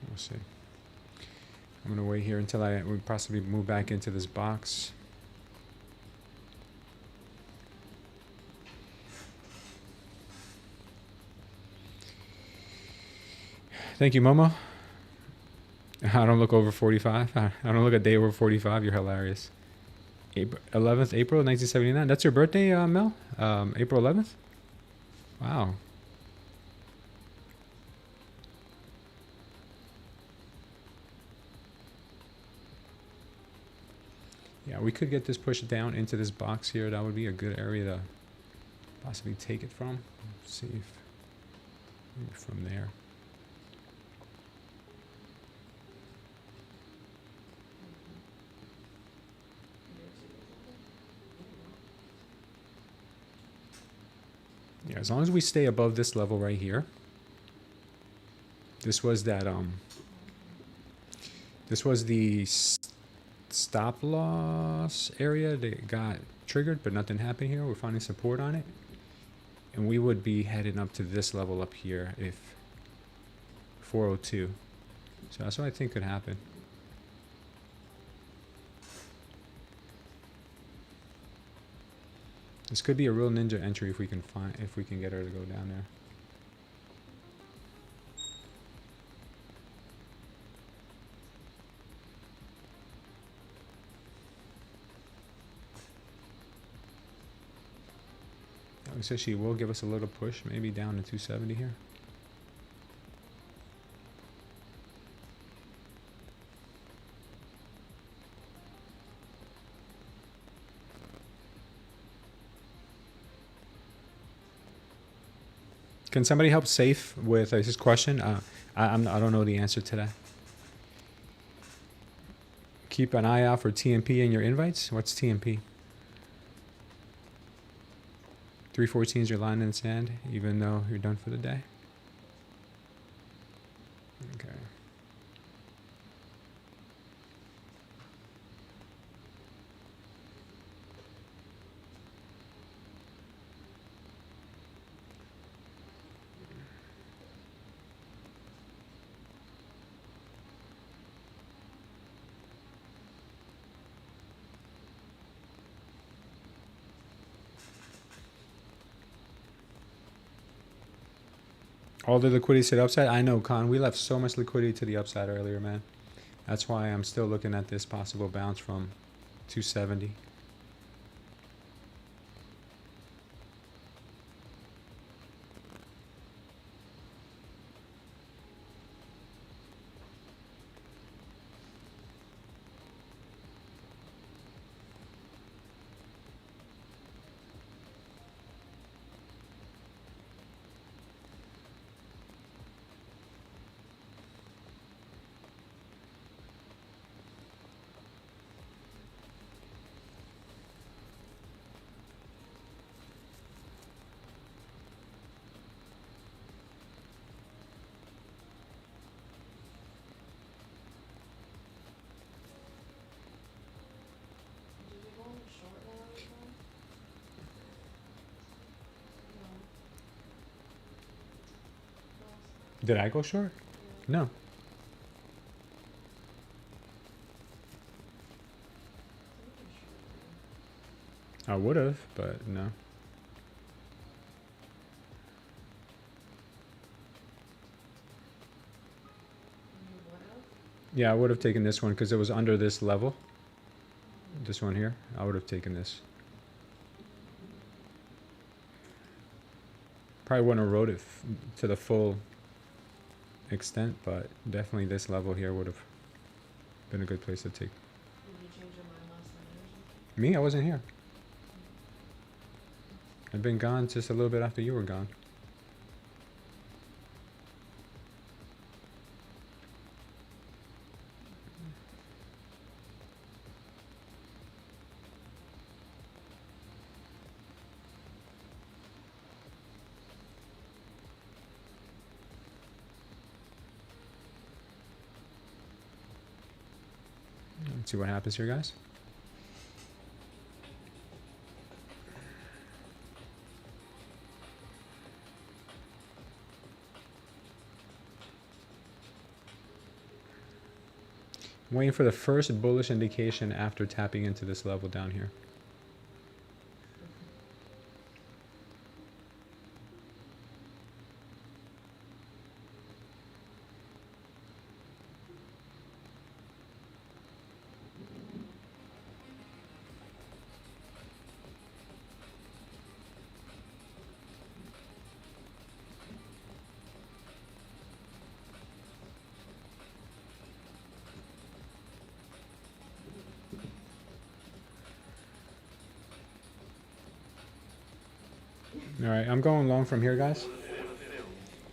We'll see. I'm gonna wait here until we possibly move back into this box. Thank you, Momo. I don't look over 45. I don't look a day over 45. You're hilarious. April 11th, April 1979. That's your birthday, Mel? April 11th? Wow. Yeah, we could get this pushed down into this box here. That would be a good area to possibly take it from. Let's see if maybe from there. Yeah, as long as we stay above this level right here. This was that this was the stop loss area that got triggered, but nothing happened here. We're finding support on it, and we would be heading up to this level up here if 402. So that's what I think could happen. This could be a real ninja entry if we can get her to go down there. So she will give us a little push, maybe down to 270 here. Can somebody help Safe with his question? I don't know the answer to that. Keep an eye out for TMP in your invites. What's TMP? 314 is your line in the sand, even though you're done for the day. Okay. All the liquidity to the upside? I know, Con. We left so much liquidity to the upside earlier, man. That's why I'm still looking at this possible bounce from 270. Did I go short? No. I would have, but no. Yeah, I would have taken this one because it was under this level. This one here. I would have taken this. Probably wouldn't have rode it to the full extent, but definitely this level here would have been a good place to take. Did you change your mind last night? Me? I wasn't here. I'd been gone just a little bit after you were gone. Let's see what happens here, guys. I'm waiting for the first bullish indication after tapping into this level down here. All right, I'm going long from here, guys.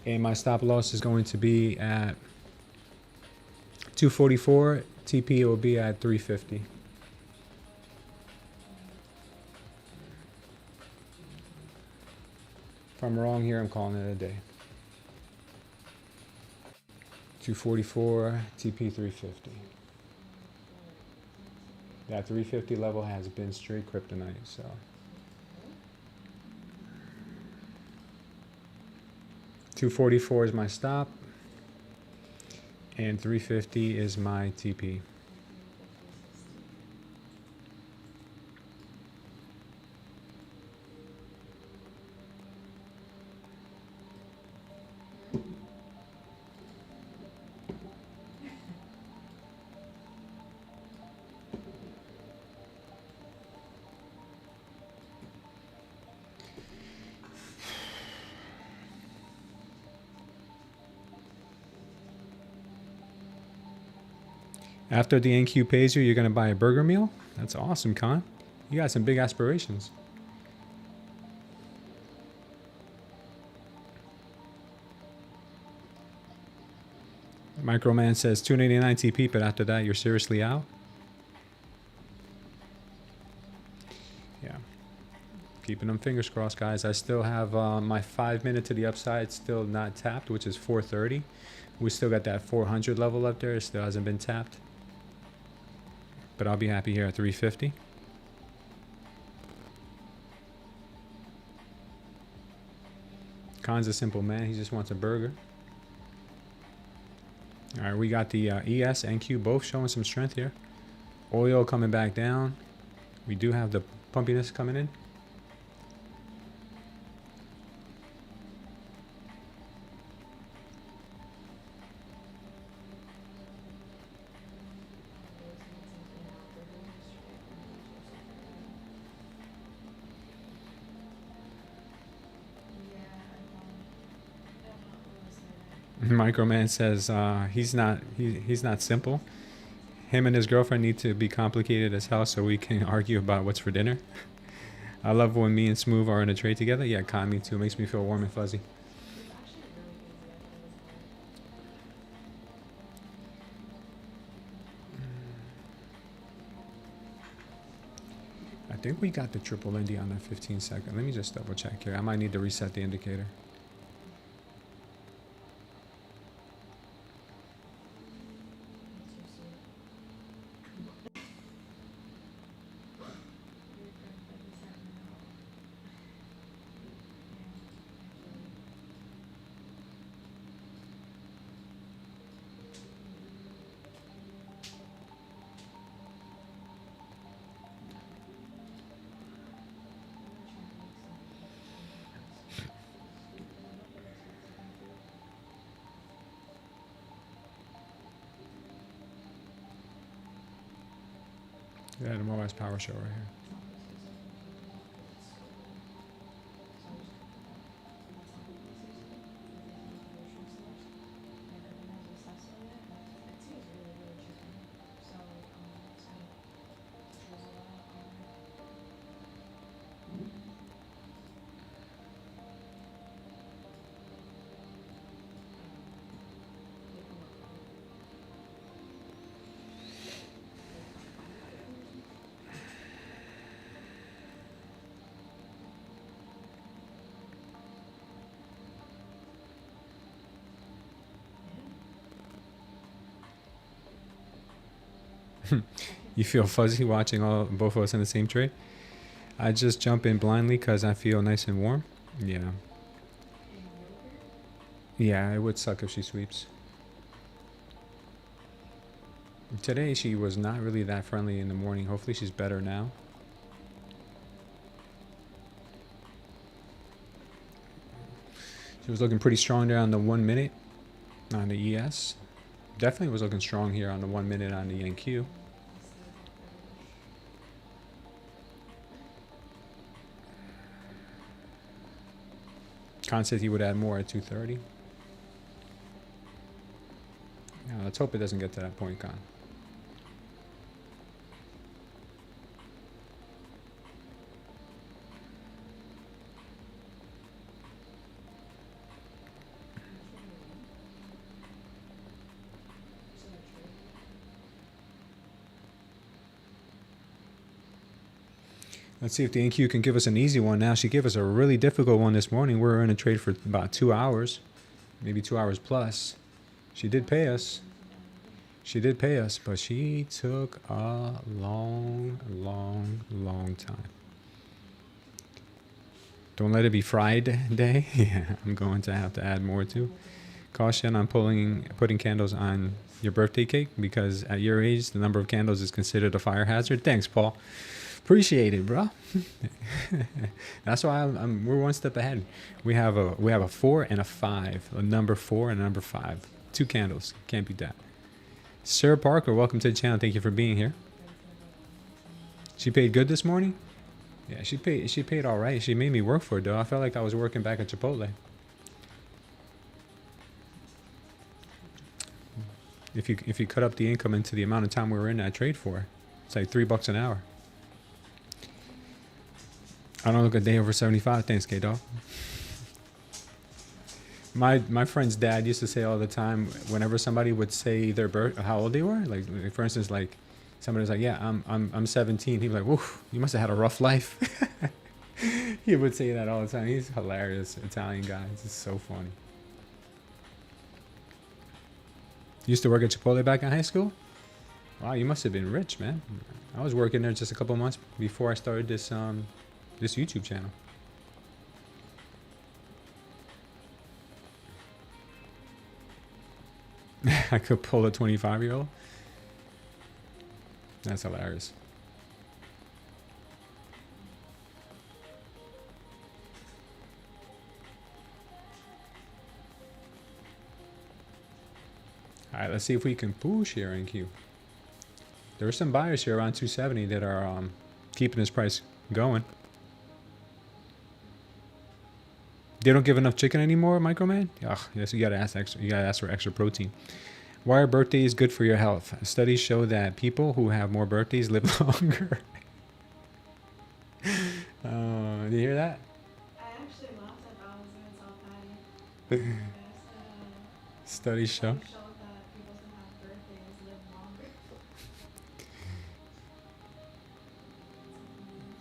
And my stop loss is going to be at 244. TP will be at 350. If I'm wrong here, I'm calling it a day. 244, TP 350. That 350 level has been straight kryptonite, so. $244 is my stop, and 350 is my TP. After the NQ pays you, you're going to buy a burger meal? That's awesome, Con. You got some big aspirations. Microman says 289 TP, but after that, you're seriously out? Yeah. Keeping them fingers crossed, guys. I still have my 5 minute to the upside still not tapped, which is 430. We still got that 400 level up there. It still hasn't been tapped. But I'll be happy here at 350. Khan's a simple man. He just wants a burger. All right, we got the ES and Q both showing some strength here. Oil coming back down. We do have the pumpiness coming in. Microman says he's not simple. Him and his girlfriend need to be complicated as hell so we can argue about what's for dinner. I love when me and Smooth are in a trade together. Yeah, Con, me too. Makes me feel warm and fuzzy. I think we got the triple Indy on that 15-second. Let me just double check here. I might need to reset the indicator. Yeah, the Mobile's power show right here. You feel fuzzy watching both of us in the same trade? I just jump in blindly because I feel nice and warm. Yeah. Yeah, it would suck if she sweeps. Today she was not really that friendly in the morning. Hopefully she's better now. She was looking pretty strong there on the 1 minute on the ES. Definitely was looking strong here on the 1 minute on the NQ. Khan says he would add more at 2:30. Yeah, let's hope it doesn't get to that point, Khan. Let's see if the NQ can give us an easy one now. She gave us a really difficult one this morning. We were in a trade for about 2 hours, maybe 2 hours plus. She did pay us. She did pay us, but she took a long time. Don't let it be Friday. Yeah, I'm going to have to add more too. Caution on putting candles on your birthday cake because at your age, the number of candles is considered a fire hazard. Thanks, Paul. Appreciate it, bro. That's why we're one step ahead. We have a 4 and a 5, a number 4 and a number 5. 2 candles. Can't beat that. Sir Parker, welcome to the channel. Thank you for being here. She paid good this morning? Yeah, she paid all right. She made me work for it though. I felt like I was working back at Chipotle. If you cut up the income into the amount of time we were in that trade for, it's like $3 an hour. I don't look a day over 75. Thanks, K-Dog. My friend's dad used to say all the time, whenever somebody would say their birth, how old they were, like for instance, like somebody was like, yeah, I'm 17. He'd be like, woof, you must have had a rough life. He would say that all the time. He's hilarious, Italian guy. It's just so funny. Used to work at Chipotle back in high school? Wow, you must have been rich, man. I was working there just a couple months before I started this this YouTube channel. I could pull a 25-year-old. That's hilarious. All right, let's see if we can push here in Q. There are some buyers here around 270 that are keeping this price going. They don't give enough chicken anymore, Microman? Ugh, yes, you gotta ask for extra protein. Why are birthdays good for your health? Studies show that people who have more birthdays live longer. Do you hear that? I actually laughed at that. I was in South Patty. Studies show. That people who have birthdays live longer.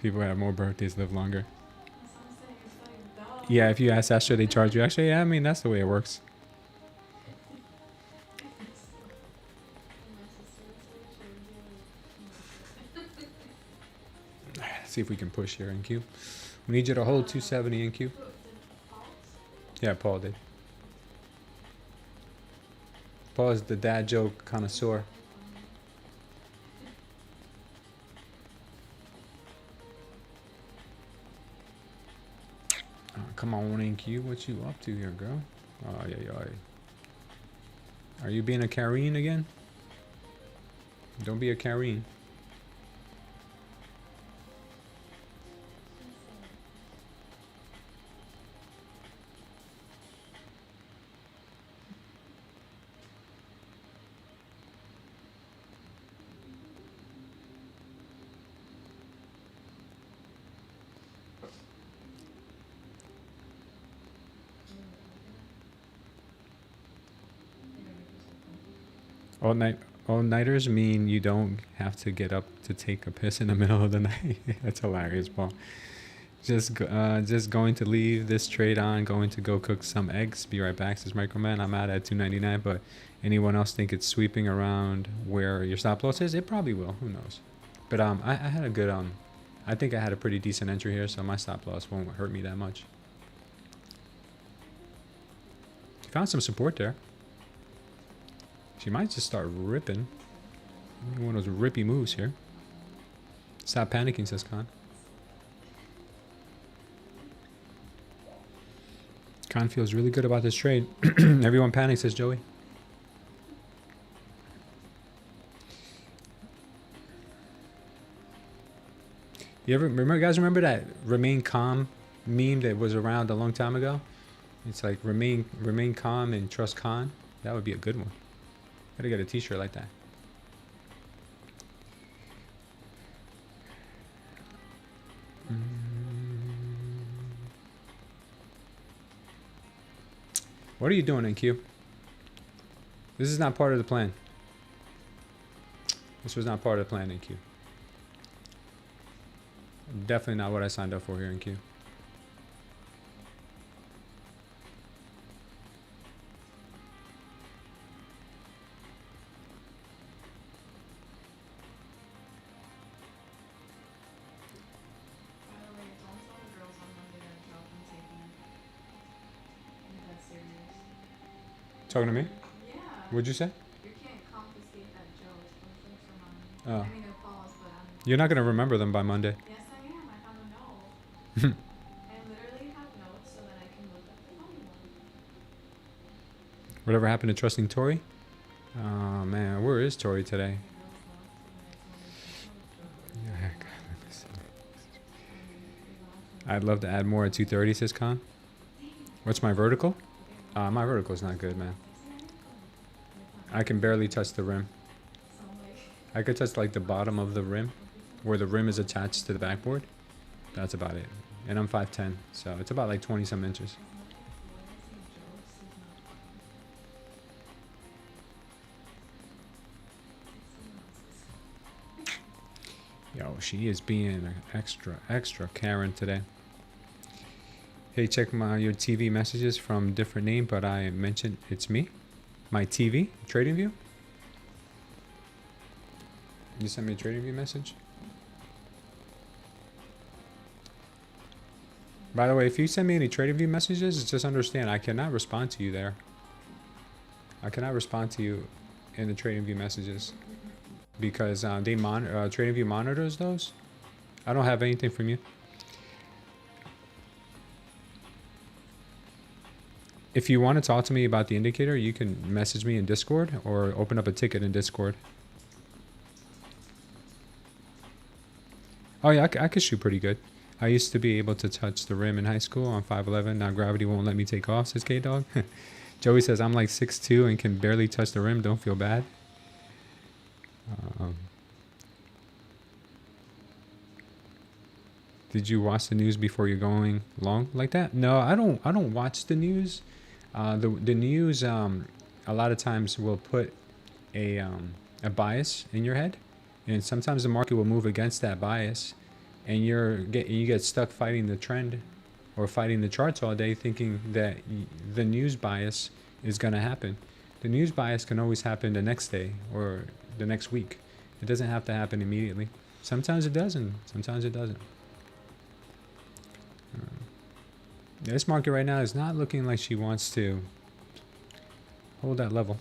People who have more birthdays live longer. That's what I'm saying. It's like dumb. Yeah, if you ask Astro, they charge you. Actually, yeah, I mean, that's the way it works. Let's see if we can push here in Q. We need you to hold 270 in Q. Yeah, Paul did. Paul is the dad joke connoisseur. Come on, NQ, what you up to here, girl? Oh, yeah. Are you being a Kareen again? Don't be a Kareen. All-nighters mean you don't have to get up to take a piss in the middle of the night. That's hilarious, Paul. Just going to leave this trade on, going to go cook some eggs. Be right back, says Microman. I'm out at 299, but anyone else think it's sweeping around where your stop loss is? It probably will. Who knows? But I had a good I think I had a pretty decent entry here, so my stop loss won't hurt me that much. Found some support there. She might just start ripping. One of those rippy moves here. Stop panicking, says Khan. Khan feels really good about this trade. Everyone panics, says Joey. You ever remember that remain calm meme that was around a long time ago? It's like remain calm and trust Khan. That would be a good one. Gotta get a t-shirt like that. What are you doing, NQ? This is not part of the plan. This was not part of the plan, NQ. Definitely not what I signed up for here, NQ. Talking to me? Yeah. What'd you say? You can't confiscate that Joe's. Oh. I mean, it falls, but You're not gonna remember them by Monday. yes, I am. I have a note. I literally have notes so that I can look up the money one. Whatever happened to trusting Tori? Oh man, where is Tori today? I'd love to add more at 2:30, says Khan. What's my vertical? My vertical is not good, man. I can barely touch the rim. I could touch like the bottom of the rim, where the rim is attached to the backboard. That's about it. And I'm 5'10", so it's about like 20 some inches. Yo, she is being extra Karen today. Hey, check your TV messages from different name, but I mentioned it's me. My TV, TradingView. You sent me a TradingView message. By the way, if you send me any TradingView messages, just understand I cannot respond to you there. I cannot respond to you in the TradingView messages because TradingView monitors those. I don't have anything from you. If you want to talk to me about the indicator, you can message me in Discord or open up a ticket in Discord. Oh yeah, I could shoot pretty good. I used to be able to touch the rim in high school on 5'11". Now gravity won't let me take off, says K-Dog. Joey says, I'm like 6'2" and can barely touch the rim. Don't feel bad. Did you watch the news before you're going long like that? No, I don't watch the news. The news a lot of times will put a bias in your head, and sometimes the market will move against that bias, and you get stuck fighting the trend or fighting the charts all day, thinking that the news bias is going to happen. The news bias can always happen the next day or the next week. It doesn't have to happen immediately. Sometimes it does, and sometimes it doesn't. This market right now is not looking like she wants to hold that level.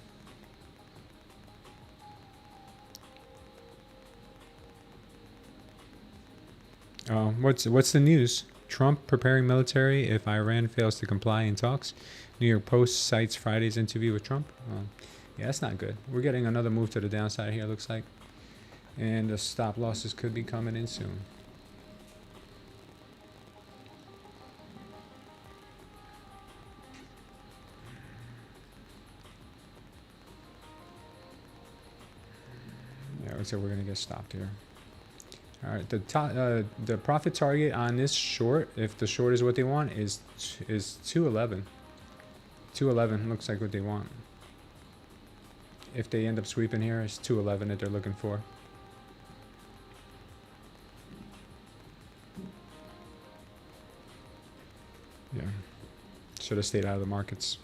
What's the news? Trump preparing military if Iran fails to comply in talks. New York Post cites Friday's interview with Trump. Yeah, that's not good. We're getting another move to the downside here, looks like. And the stop losses could be coming in soon. Yeah, looks like we're gonna get stopped here. All right, the profit target on this short, if the short is what they want, is 211. 211 looks like what they want. If they end up sweeping here, it's 211 that they're looking for. Yeah. Should have stayed out of the markets.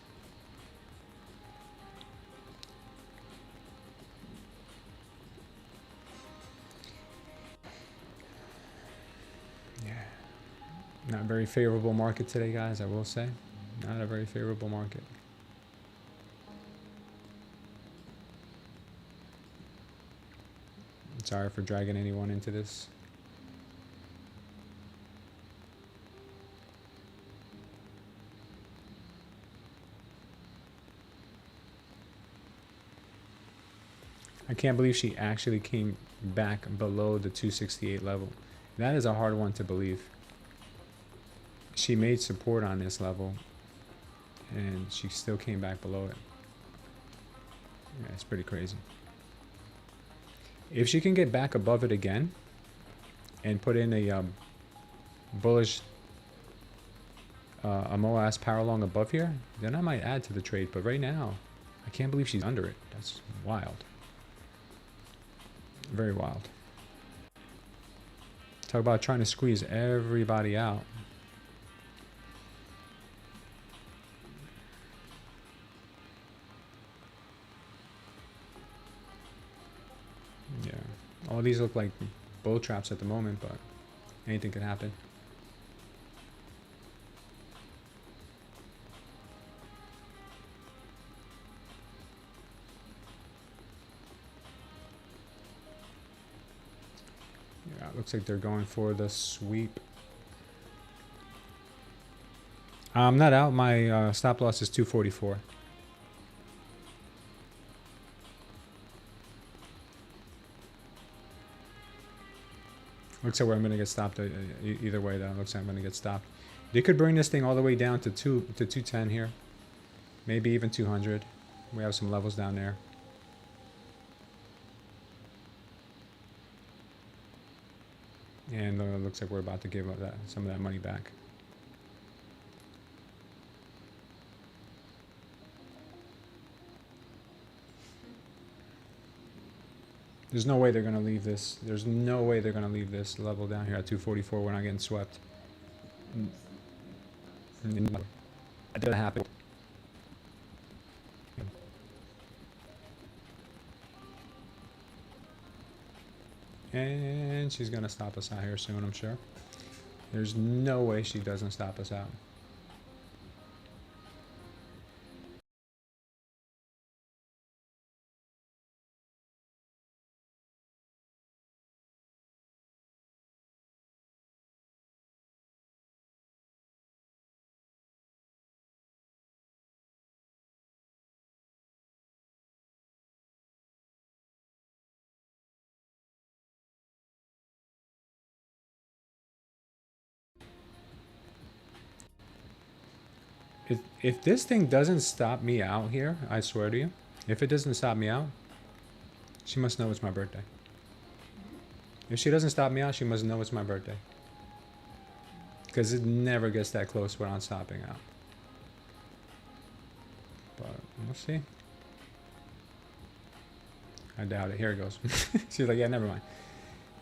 Yeah. Not a very favorable market today, guys, I will say. Not a very favorable market. Sorry for dragging anyone into this. I can't believe she actually came back below the 268 level. That is a hard one to believe. She made support on this level and she still came back below it. Yeah, it's pretty crazy. If she can get back above it again and put in a bullish a MOAS power long above here, then I might add to the trade. But right now, I can't believe she's under it. That's wild. Very wild. Talk about trying to squeeze everybody out. Yeah. All these look like bull traps at the moment, but anything can happen. Yeah, it looks like they're going for the sweep. I'm not out. My stop loss is 244. Looks like I'm going to get stopped either way. Though looks like I'm going to get stopped. They could bring this thing all the way down to 210 here, maybe even 200. We have some levels down there. And it looks like we're about to give up some of that money back. There's no way they're going to leave this. There's no way they're going to leave this level down here at 244. We're not getting swept. That didn't happen. And she's going to stop us out here soon, I'm sure. There's no way she doesn't stop us out. If this thing doesn't stop me out here, I swear to you, if it doesn't stop me out, she must know it's my birthday. If she doesn't stop me out, she must know it's my birthday. Because it never gets that close without stopping out. But we'll see. I doubt it. Here it goes. She's like, yeah, never mind.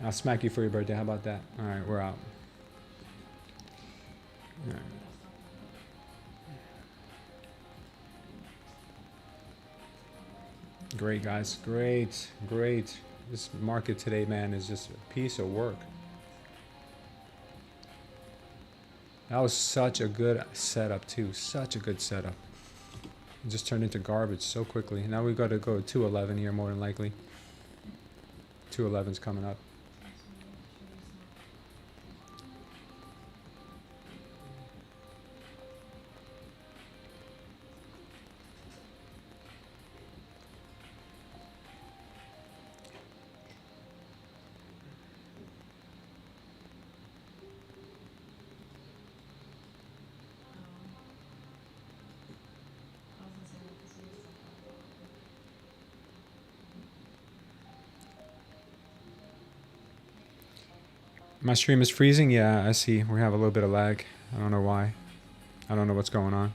I'll smack you for your birthday. How about that? All right, we're out. All right. Great, guys. Great, great. This market today, man, is just a piece of work. That was such a good setup, too. Such a good setup. It just turned into garbage so quickly. Now we've got to go to 211 here, more than likely. 211's coming up. My stream is freezing? Yeah, I see. We have a little bit of lag. I don't know why. I don't know what's going on.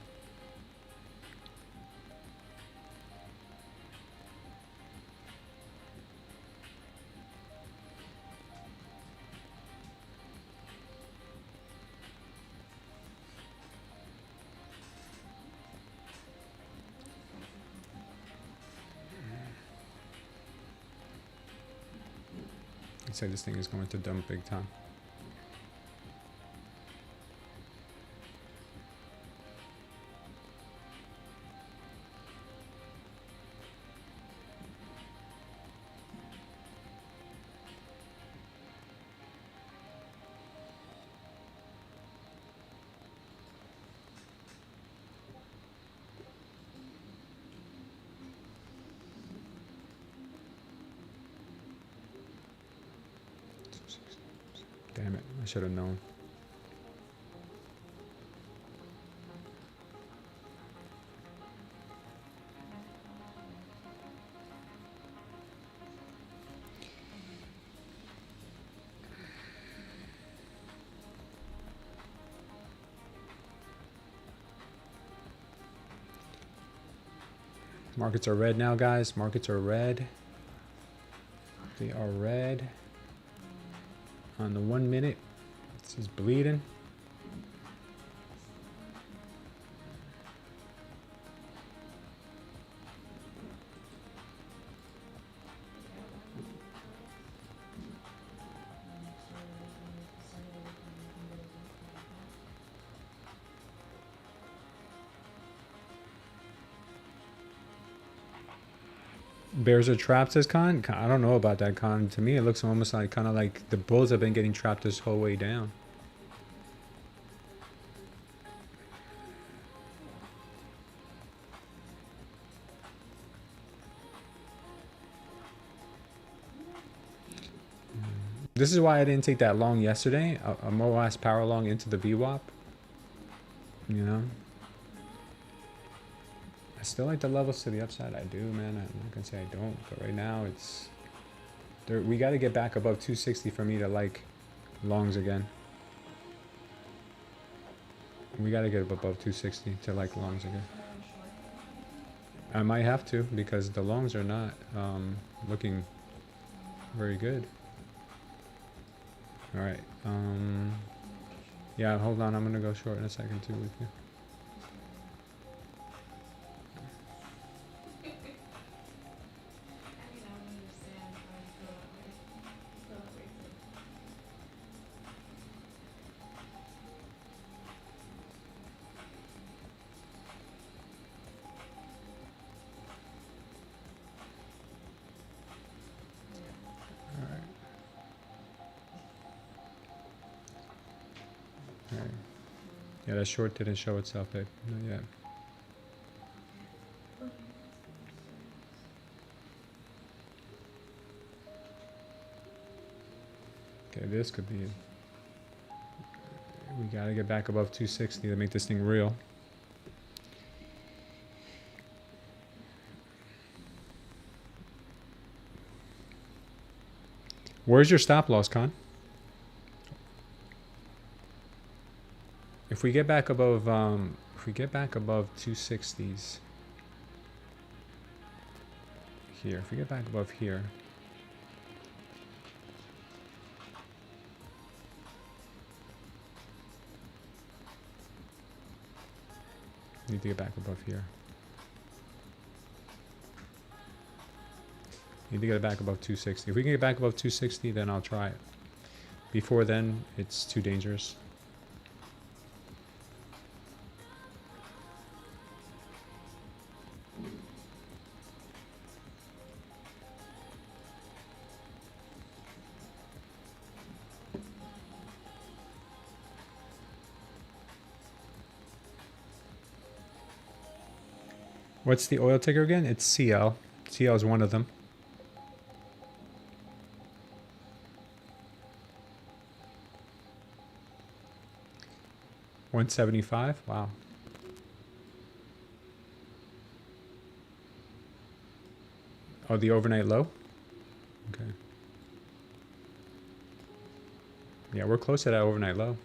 Looks like this thing is going to dump big time. Damn it, I should have known. Markets are red now, guys. Markets are red. They are red. On the 1 minute, this is bleeding. Bears are trapped, says Con. I don't know about that, Con. To me, it looks almost like kind of like the bulls have been getting trapped this whole way down. This is why I didn't take that long yesterday. A more last power long into the VWAP. You know? I still like the levels to the upside. I do, man. I'm not going to say I don't. But right now, it's... we got to get back above 260 for me to like longs again. We got to get above 260 to like longs again. I might have to because the longs are not looking very good. All right. Yeah, hold on. I'm going to go short in a second too with you. Yeah, that short didn't show itself, babe. Not yet. Okay, this could be it. We gotta get back above 260 to make this thing real. Where's your stop loss, Con? If we get back above, if we get back above 260s here, if we get back above here, need to get back above here. Need to get it back above 260. If we can get back above 260, then I'll try it. Before then, it's too dangerous. What's the oil ticker again? It's CL. CL is one of them. $175. Wow. Oh, the overnight low? Okay. Yeah, we're close to that overnight low.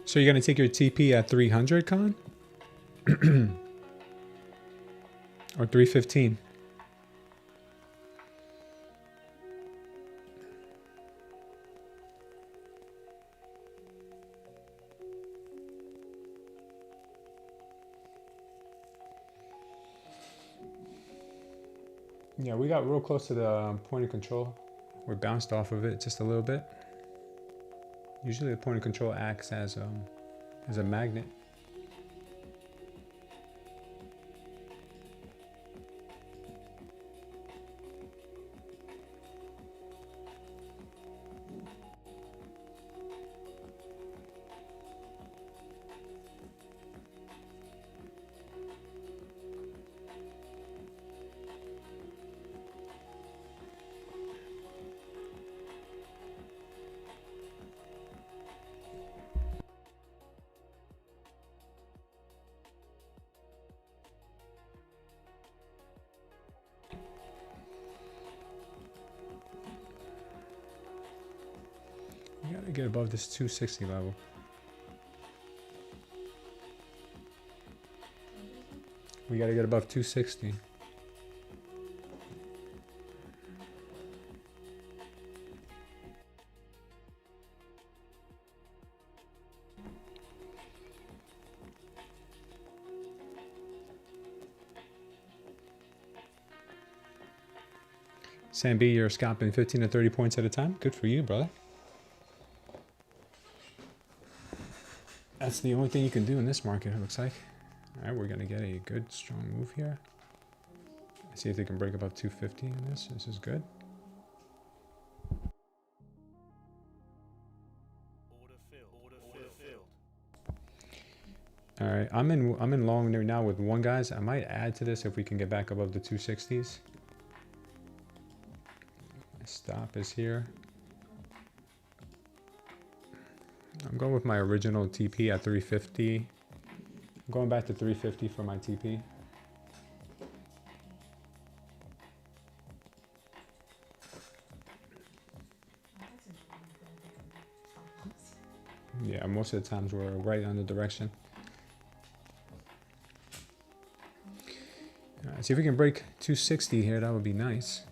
So you're going to take your TP at 300, Con? Or 315? Yeah, we got real close to the point of control. We bounced off of it just a little bit. Usually the point of control acts as a magnet. We gotta get above this 260 level. We gotta get above 260. Sam B, you're scalping 15 to 30 points at a time. Good for you, brother. That's the only thing you can do in this market, it looks like. All right, we're going to get a good, strong move here. Let's see if they can break above 250 in this. This is good. Order filled. All right, I'm in long there now with one, guys. I might add to this if we can get back above the 260s. Stop is here. I'm going with my original TP at 350. I'm going back to 350 for my TP. Yeah, most of the times we're right on the direction. All right, see if we can break 260 here. That would be nice.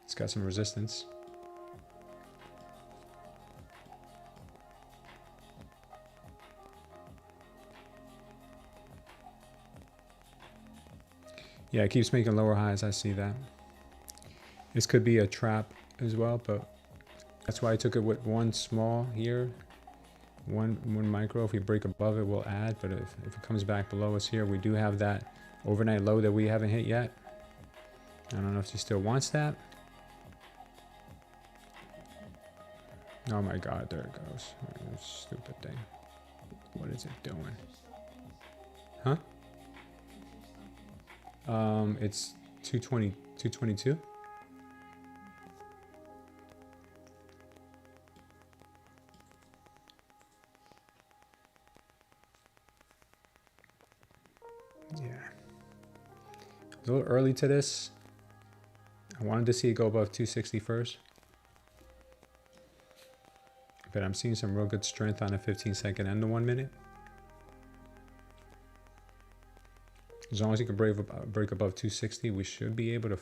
It's got some resistance. Yeah, it keeps making lower highs. I see that. This could be a trap as well, but that's why I took it with one small here. One micro. If we break above it, we'll add. But if it comes back below us here, we do have that overnight low that we haven't hit yet. I don't know if she still wants that. Oh my God, there it goes. Stupid thing. What is it doing? Huh? It's 220, 222. Yeah. A little early to this. I wanted to see it go above 260 first. But I'm seeing some real good strength on a 15-second and the 1 minute. As long as you can break above 260, we should be able to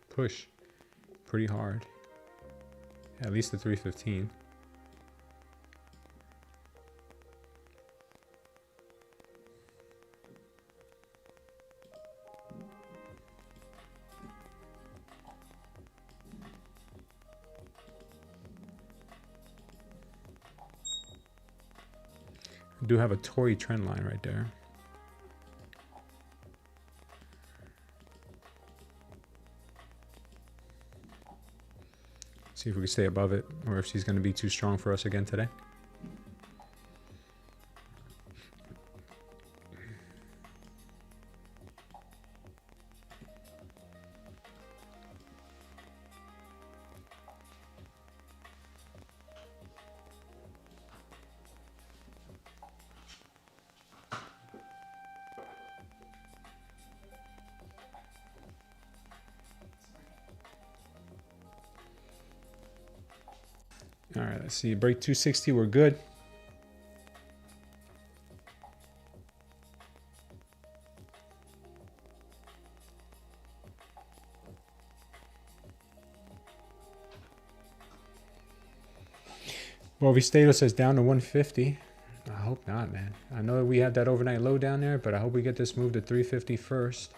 push pretty hard. At least the 315. I do have a Tory trend line right there. See if we can stay above it, or if she's going to be too strong for us again today. Let's see, break 260, we're good. Well, Vistado says down to 150. I hope not, man. I know we have that overnight low down there, but I hope we get this move to 350 first.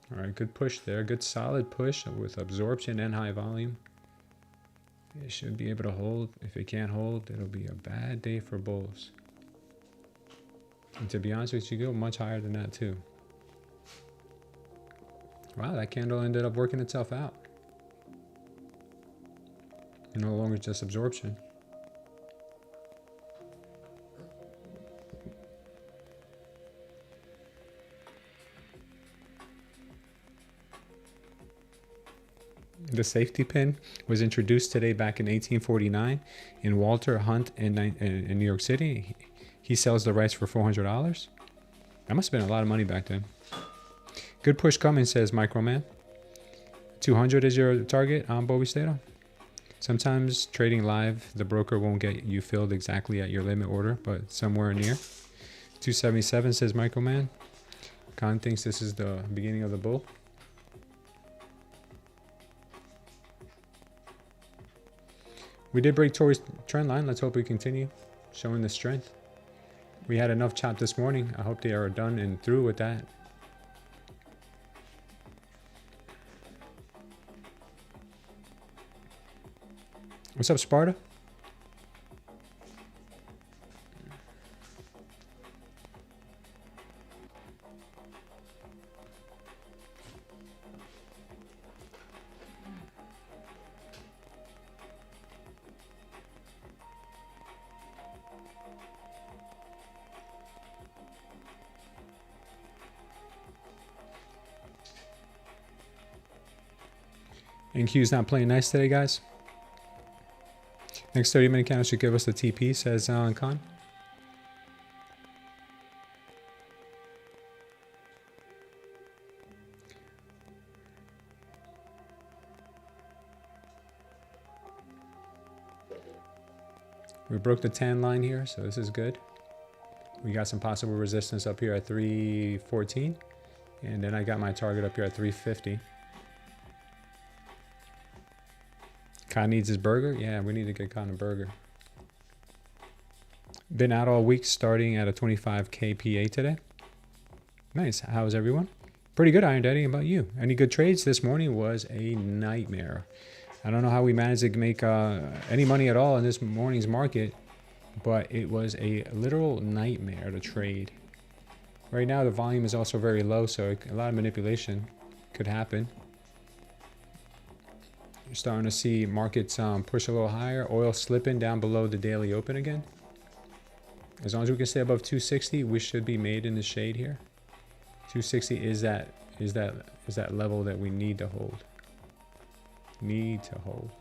All right, good push there. Good solid push with absorption and high volume. It should be able to hold. If it can't hold, it'll be a bad day for bulls. And to be honest with you, go much higher than that too. Wow, that candle ended up working itself out. No longer just absorption. The safety pin was introduced today back in 1849 in Walter Hunt in New York City. He sells the rice for $400. That must have been a lot of money back then. Good push coming, says Microman. 200 is your target on Bovistado. Sometimes trading live, the broker won't get you filled exactly at your limit order, but somewhere near. 277 says Microman. Khan thinks this is the beginning of the bull. We did break towards trend line. Let's hope we continue showing the strength. We had enough chop this morning. I hope they are done and through with that. What's up, Sparta? NQ's not playing nice today, guys. Next 30-minute candle should give us the TP, says Khan. We broke the tan line here, so this is good. We got some possible resistance up here at 314, and then I got my target up here at 350. Khan needs his burger. Yeah, we need to get Khan a burger. Been out all week, starting at a 25K PA today. Nice. How's everyone? Pretty good, Iron Daddy. How about you? Any good trades? This morning was a nightmare. I don't know how we managed to make any money at all in this morning's market, but it was a literal nightmare to trade. Right now, the volume is also very low, so a lot of manipulation could happen. You're starting to see markets push a little higher. Oil slipping down below the daily open again. As long as we can stay above 260, we should be made in the shade here. 260 is that level that we need to hold. Need to hold.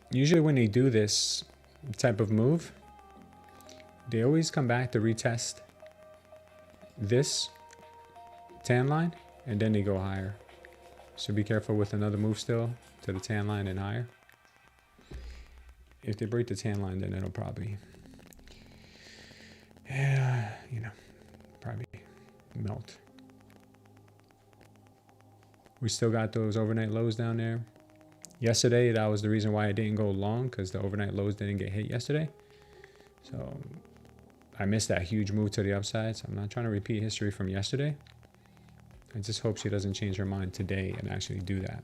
Usually when they do this type of move, they always come back to retest this tan line and then they go higher. So be careful with another move still to the tan line and higher. If they break the tan line, then it'll probably, probably melt. We still got those overnight lows down there. Yesterday, that was the reason why I didn't go long, because the overnight lows didn't get hit yesterday. So I missed that huge move to the upside. So I'm not trying to repeat history from yesterday. I just hope she doesn't change her mind today and actually do that.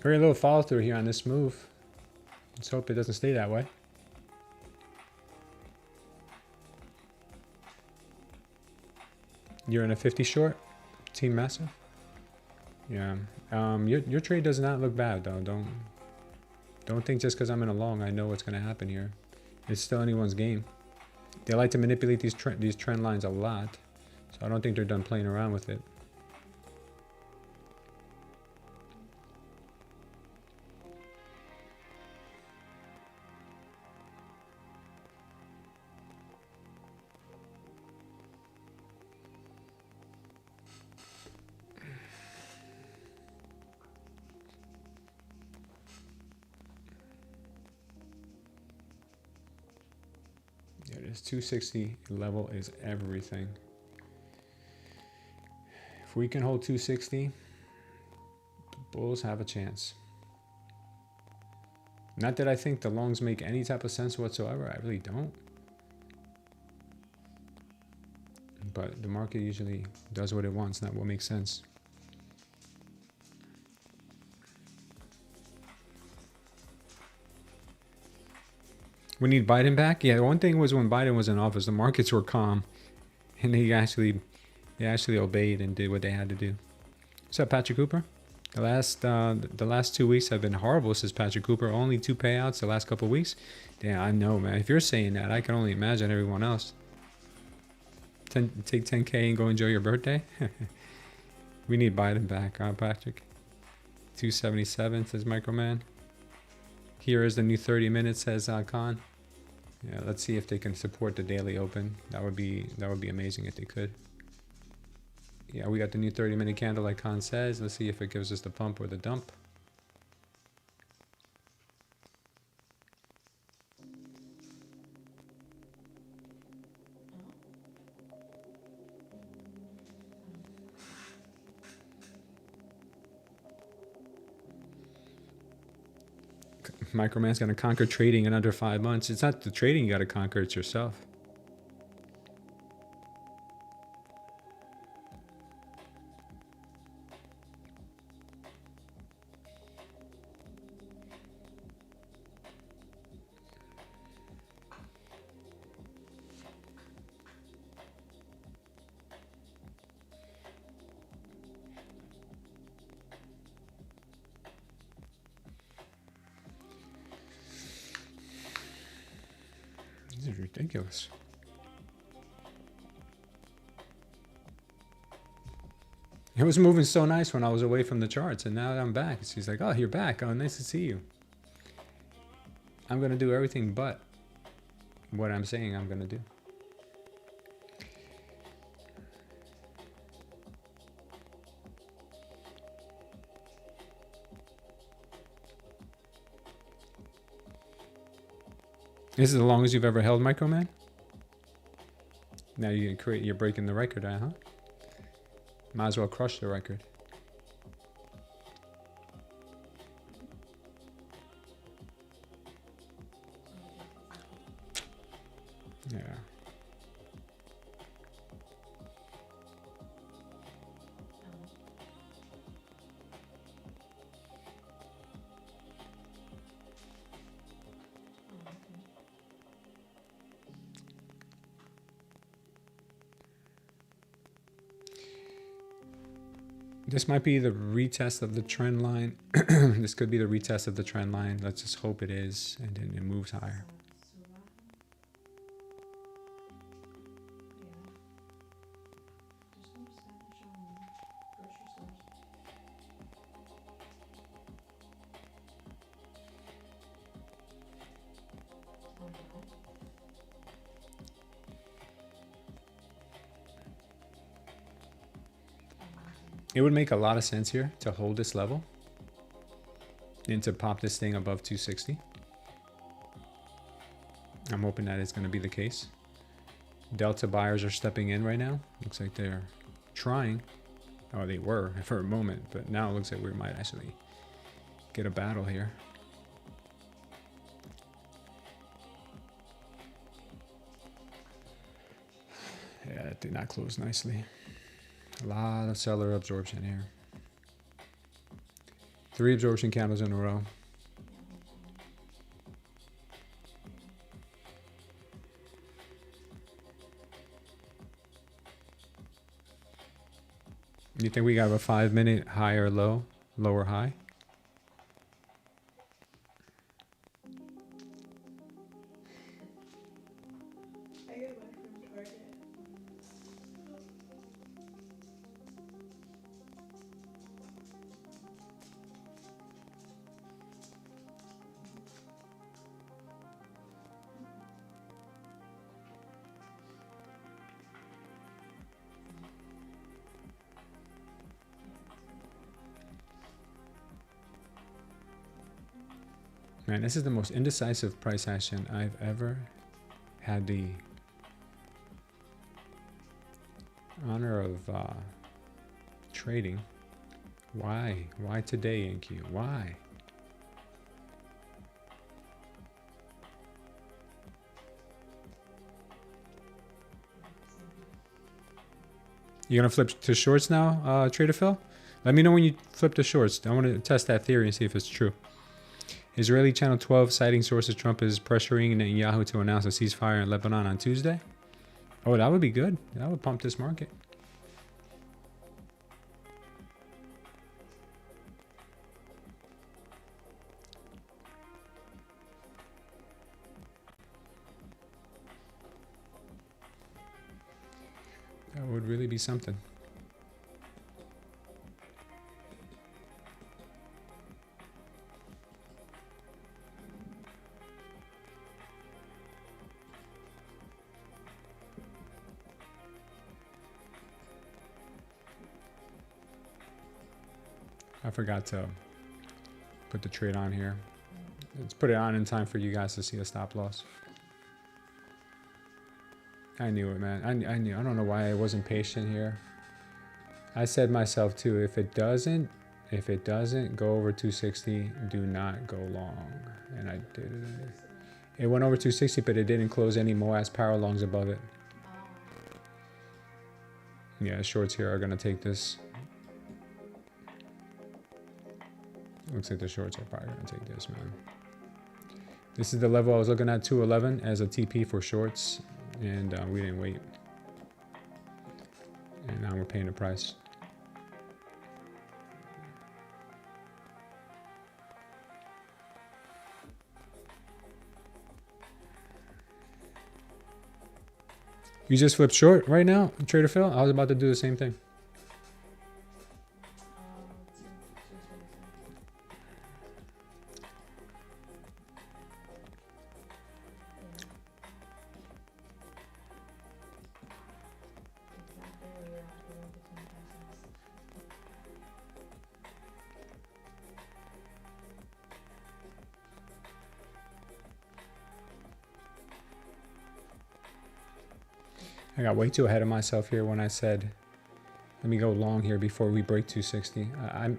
Very little follow through here on this move. Let's hope it doesn't stay that way. You're in a 50 short, Team Massive. Yeah. Your trade does not look bad though. Don't think just because I'm in a long I know what's going to happen here. It's still anyone's game. They like to manipulate these trend lines a lot, so I don't think they're done playing around with it. There it is. 260 level is everything. If we can hold 260, the bulls have a chance. Not that I think the longs make any type of sense whatsoever. I really don't. But the market usually does what it wants, not what makes sense. We need Biden back? Yeah, one thing was when Biden was in office, the markets were calm. And they actually obeyed and did what they had to do. What's up, Patrick Cooper? The last 2 weeks have been horrible, says Patrick Cooper. Only 2 payouts the last couple of weeks. Yeah, I know, man. If you're saying that, I can only imagine everyone else. Take 10K and go enjoy your birthday? We need Biden back, huh, Patrick? 277, says Microman. Here is the new 30 minutes, says Khan. Yeah, let's see if they can support the daily open. That would be amazing if they could. Yeah, we got the new 30-minute candle like Khan says. Let's see if it gives us the pump or the dump. Microman's going to conquer trading in under 5 months. It's not the trading you got to conquer, it's yourself. This is ridiculous. It was moving so nice when I was away from the charts, and now that I'm back, she's like, oh, you're back. Oh, nice to see you. I'm going to do everything but what I'm saying I'm going to do. This is the longest you've ever held, Microman? Now you're breaking the record, huh? Might as well crush the record. Yeah. This might be the retest of the trend line. This could be the retest of the trend line. Let's just hope it is, and then it moves higher. It would make a lot of sense here to hold this level and to pop this thing above 260. I'm hoping that is going to be the case. Delta buyers are stepping in right now. Looks like they're trying. Oh, they were for a moment, but now it looks like we might actually get a battle here. Yeah, it did not close nicely. A lot of seller absorption here. 3 absorption candles in a row. You think we got a 5-minute high or low, lower high? I get one from Target. Man, this is the most indecisive price action I've ever had the honor of trading. Why? Why today, NQ? Why? You gonna flip to shorts now, Trader Phil? Let me know when you flip to shorts. I want to test that theory and see if it's true. Israeli Channel 12 citing sources Trump is pressuring Netanyahu to announce a ceasefire in Lebanon on Tuesday. Oh, that would be good. That would pump this market. That would really be something. I forgot to put the trade on here. Let's put it on in time for you guys to see a stop loss. I knew it, man. I knew. I don't know why I wasn't patient here. I said myself too, if it doesn't go over 260, do not go long. And I did it. It went over 260, but it didn't close any more as power longs above it. Yeah, shorts here are gonna take this. Looks like the shorts are probably gonna take this, man. This is the level I was looking at, 211 as a TP for shorts, and we didn't wait. And now we're paying the price. You just flipped short right now, Trader Phil? I was about to do the same thing. I got way too ahead of myself here when I said, let me go long here before we break 260.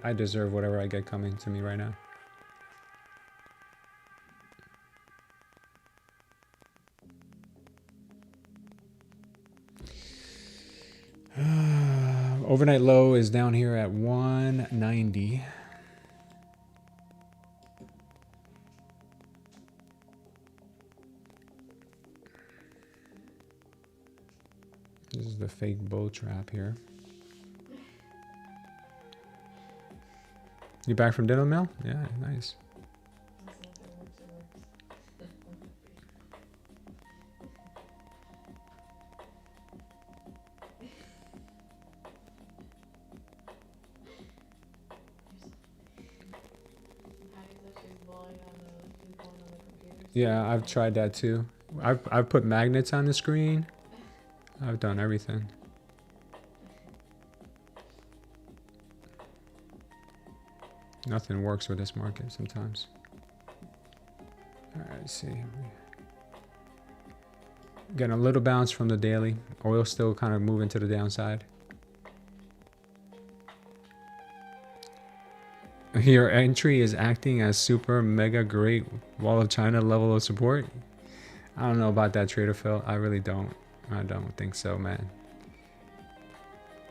I deserve whatever I get coming to me right now. Overnight low is down here at 190. This is the fake bull trap here. You back from dental mill? Yeah, nice. Yeah, I've tried that too. I've put magnets on the screen. I've done everything. Nothing works with this market sometimes. All right, let's see. Getting a little bounce from the daily. Oil still kind of moving to the downside. Your entry is acting as super mega great wall of China level of support. I don't know about that, Trader Phil. I really don't. I don't think so, man.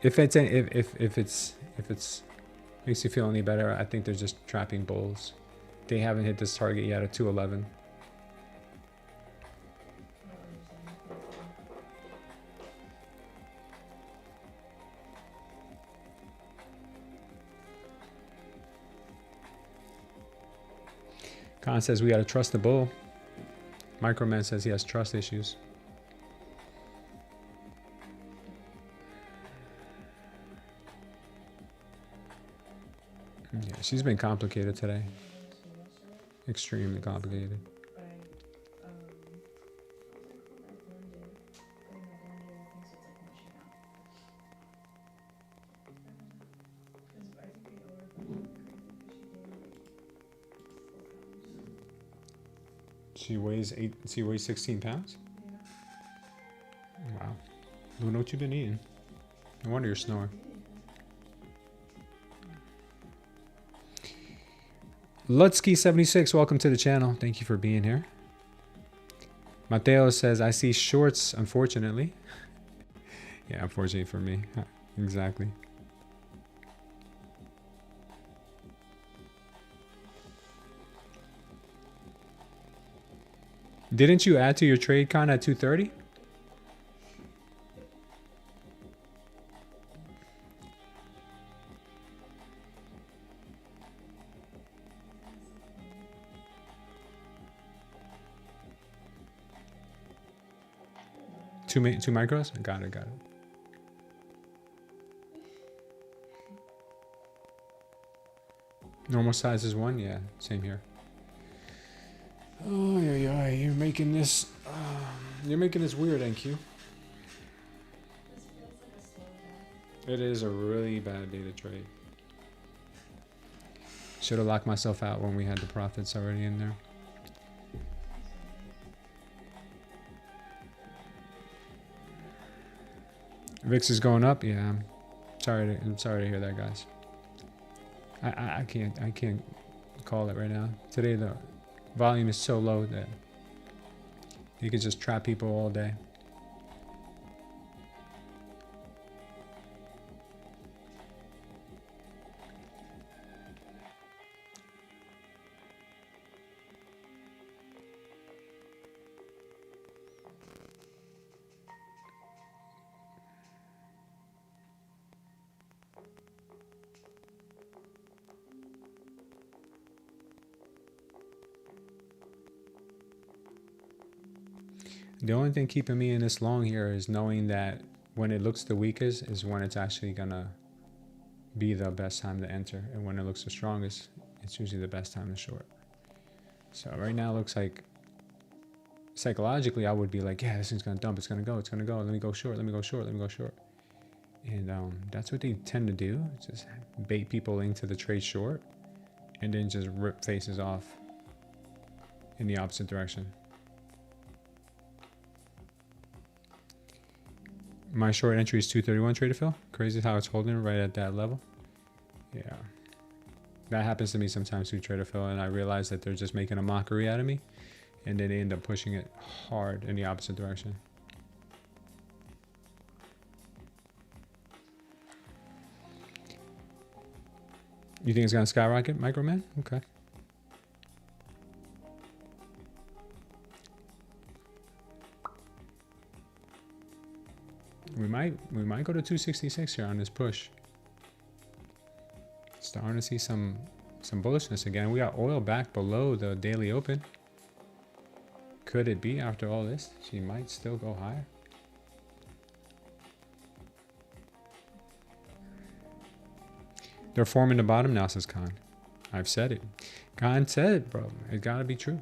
If it's makes you feel any better, I think they're just trapping bulls. They haven't hit this target yet at 211. Khan says we gotta trust the bull. Microman says he has trust issues. Yeah, she's been complicated today. Extremely complicated. She weighs 16 pounds? Wow. Who know what you've been eating? No wonder you're snoring. Lutsky76, welcome to the channel. Thank you for being here. Mateo says, I see shorts, unfortunately. Yeah, unfortunately for me. Exactly. Didn't you add to your trade con at 230? Two micros? Got it. Normal size is 1? Yeah, same here. Oh, yeah, you're making this weird, NQ. It is a really bad day to trade. Should have locked myself out when we had the profits already in there. VIX is going up. Yeah, I'm sorry to hear that, guys. I can't call it right now. Today the volume is so low that you can just trap people all day. The only thing keeping me in this long here is knowing that when it looks the weakest is when it's actually gonna be the best time to enter, and when it looks the strongest, it's usually the best time to short. So right now it looks like psychologically I would be like, yeah, this thing's gonna dump, it's gonna go, let me go short. And that's what they tend to do, just bait people into the trade short and then just rip faces off in the opposite direction. My short entry is 231, Trader Phil. Crazy how it's holding right at that level. Yeah. That happens to me sometimes too, Trader Phil, and I realize that they're just making a mockery out of me, and then they end up pushing it hard in the opposite direction. You think it's gonna skyrocket, Microman? Okay. We might go to 266 here on this push. Starting to see some bullishness again. We got oil back below the daily open. Could it be after all this? She might still go higher. They're forming the bottom now, says Khan. I've said it. Khan said it, bro. It gotta be true.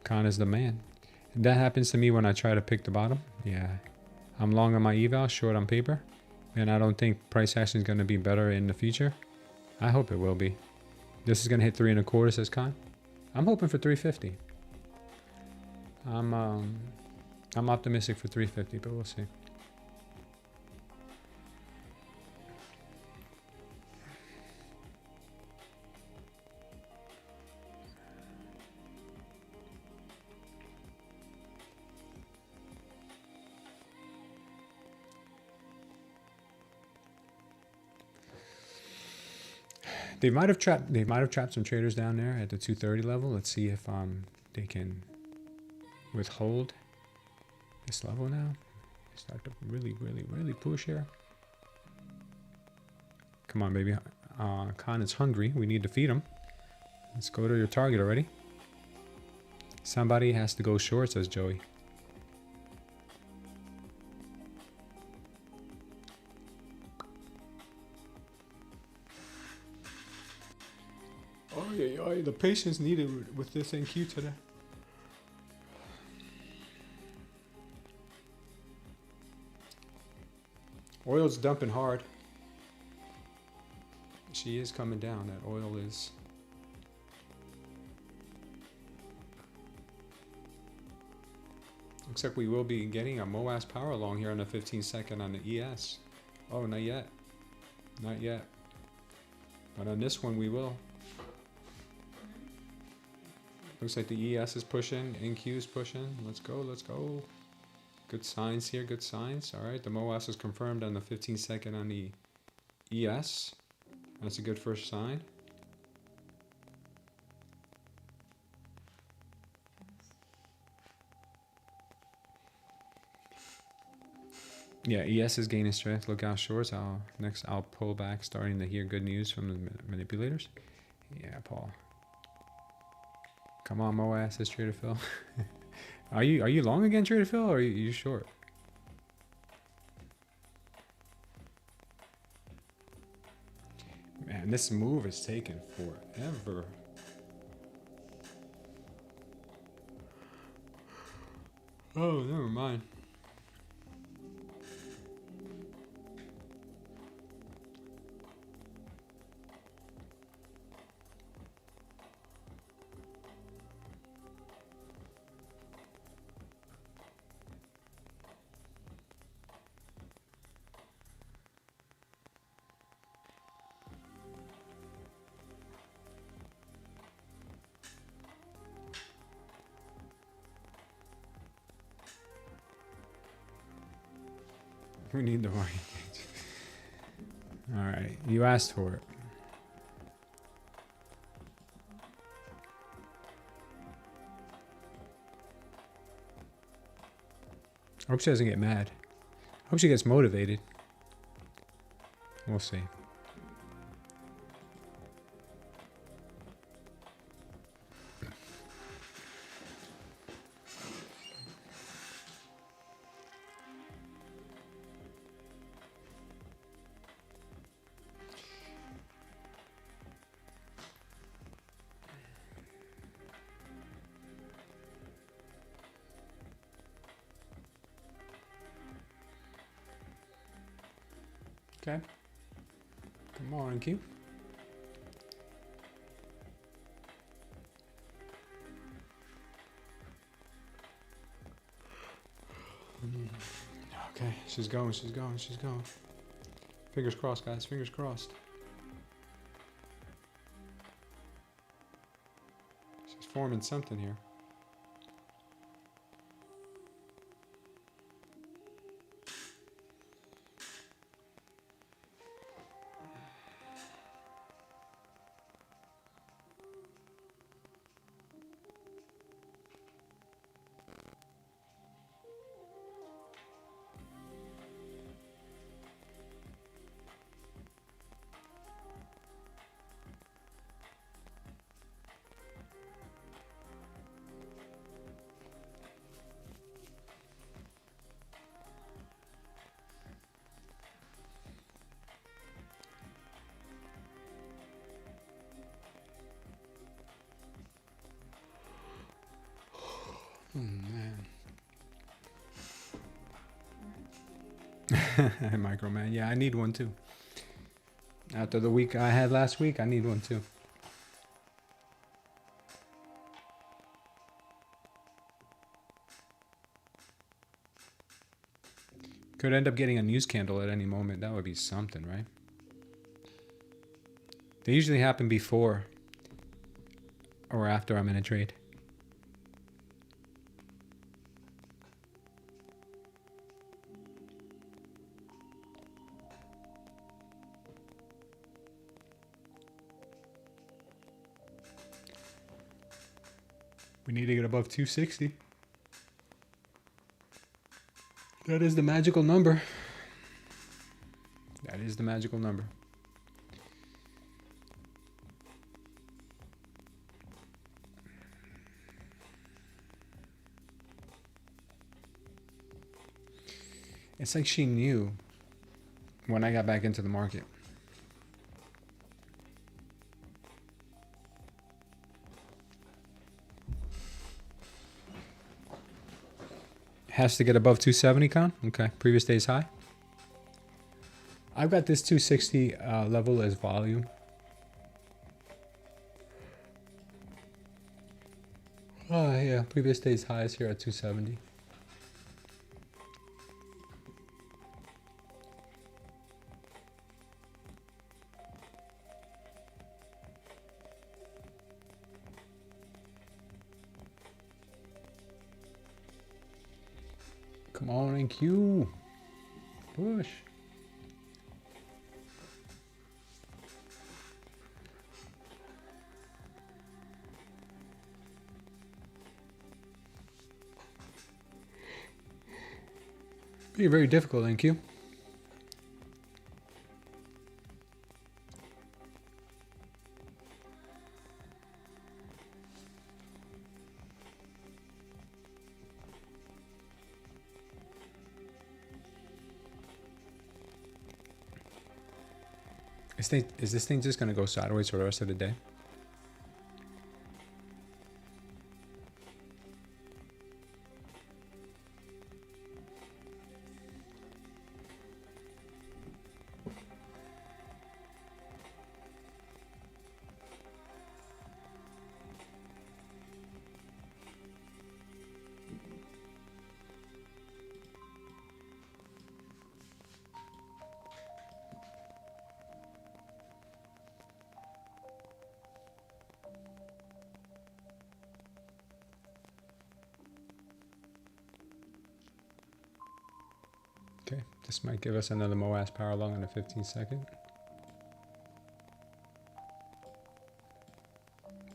Khan is the man. That happens to me when I try to pick the bottom. Yeah. I'm long on my eval, short on paper, and I don't think price action is going to be better in the future. I hope it will be. This is gonna hit 3.25, says Khan. I'm hoping for 350. I'm optimistic for 350, but we'll see. They might have trapped some traders down there at the 230 level. Let's see if they can withhold this level now. Start to really push here. Come on, baby. Khan is hungry. We need to feed him. Let's go to your target already. Somebody has to go short, says Joey. Oh yeah, the patience needed with this NQ today. Oil's dumping hard. She is coming down. That oil is. Looks like we will be getting a MOAS power along here on the 15-second on the ES. Oh, not yet. Not yet. But on this one we will. Looks like the ES is pushing, NQ is pushing. Let's go, let's go. Good signs here, good signs. All right, the MOAS is confirmed on the 15-second on the ES. That's a good first sign. Yeah, ES is gaining strength. Look out shorts. I'll pull back, starting to hear good news from the manipulators. Yeah, Paul. Come on, MOAS, says Trader Phil. Are you long again, Trader Phil, or are you short? Man, this move is taking forever. Oh, never mind. We need the market gauge. All right, you asked for it. I hope she doesn't get mad. I hope she gets motivated. We'll see. Okay. Come on, Q. Okay, she's going. Fingers crossed, guys. Fingers crossed. She's forming something here. Man. Micro man. Yeah, I need one too. After the week I had last week, I need one too. Could end up getting a news candle at any moment. That would be something, right? They usually happen before or after I'm in a trade. We need to get above 260. That is the magical number. That is the magical number. It's like she knew when I got back into the market. Has to get above 270, Con? Okay, previous day's high. I've got this 260 level as volume. Oh, yeah, previous day's high is here at 270. Come on, NQ. Push. Be very difficult, NQ. Is this thing just going to go sideways for the rest of the day? Okay, this might give us another MOAS power long on the 15-second.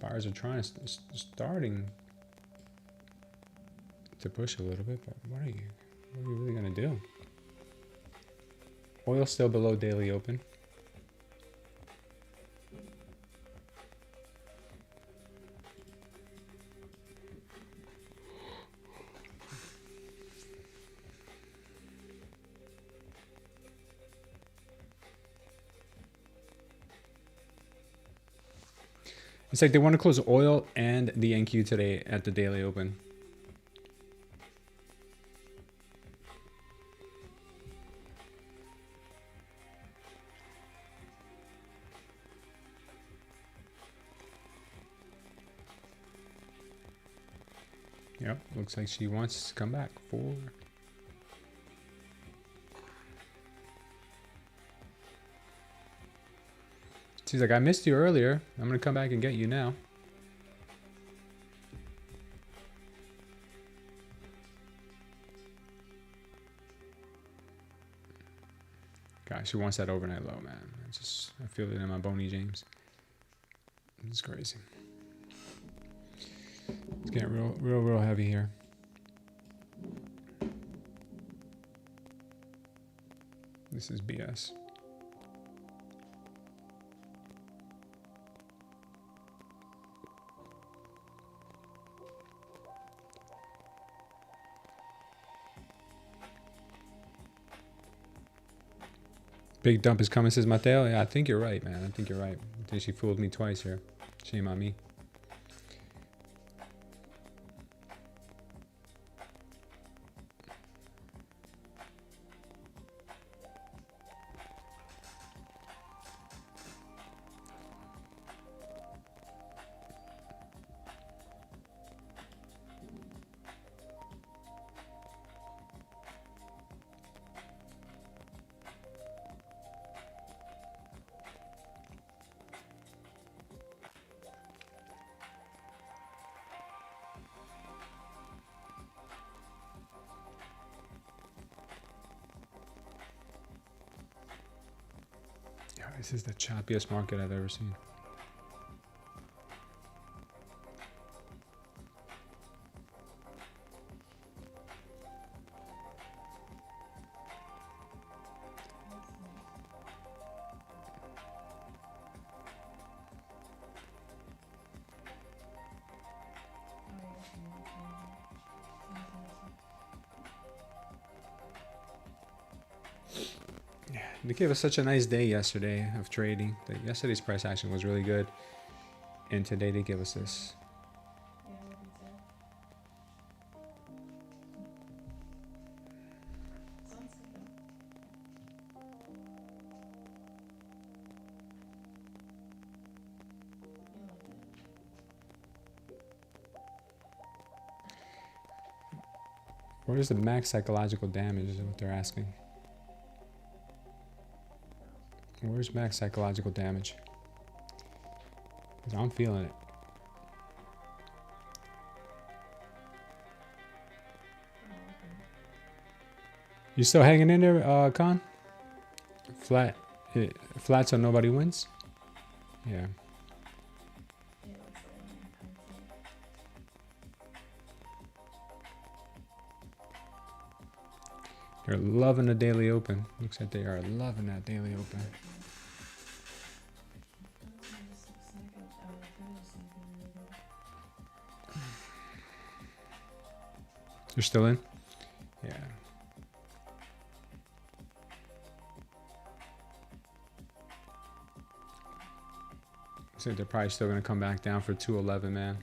Buyers are starting to push a little bit, but what are you really gonna do? Oil still below daily open. It's like they want to close oil and the NQ today at the daily open. Yep, looks like she wants to come back. 4. She's like, I missed you earlier. I'm going to come back and get you now. God, she wants that overnight low, man. I feel it in my bony James. It's crazy. It's getting real heavy here. This is BS. Big dump is coming, says Mateo. Yeah, I think you're right, man. I think you're right. I think she fooled me twice here. Shame on me. This is the choppiest market I've ever seen. They gave us such a nice day yesterday of trading. Yesterday's price action was really good. And today they give us this. What is the max psychological damage is what they're asking. Where's max psychological damage? Because I'm feeling it. You still hanging in there, Con? Flat, flat so nobody wins? Yeah. They're loving the daily open. Looks like they are loving that daily open. You're still in? Yeah. So they're probably still going to come back down for 211, man.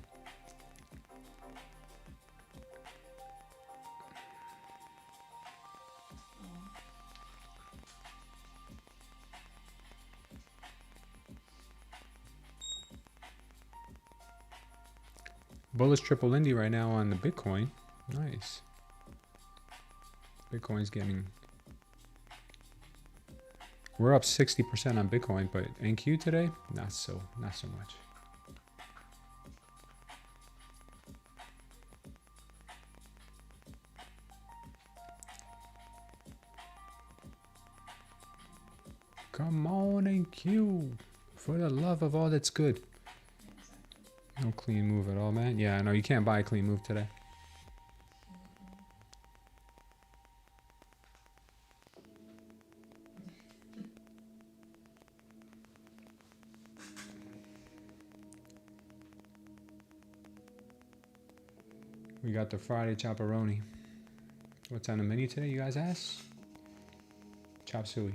Bullish triple Indy right now on the Bitcoin. Nice. Bitcoin's getting... We're up 60% on Bitcoin, but NQ today, not so much. Come on, NQ. For the love of all that's good. No clean move at all, man. Yeah, no, you can't buy a clean move today. We got the Friday chopperoni. What's on the menu today, you guys ask? Chop suey.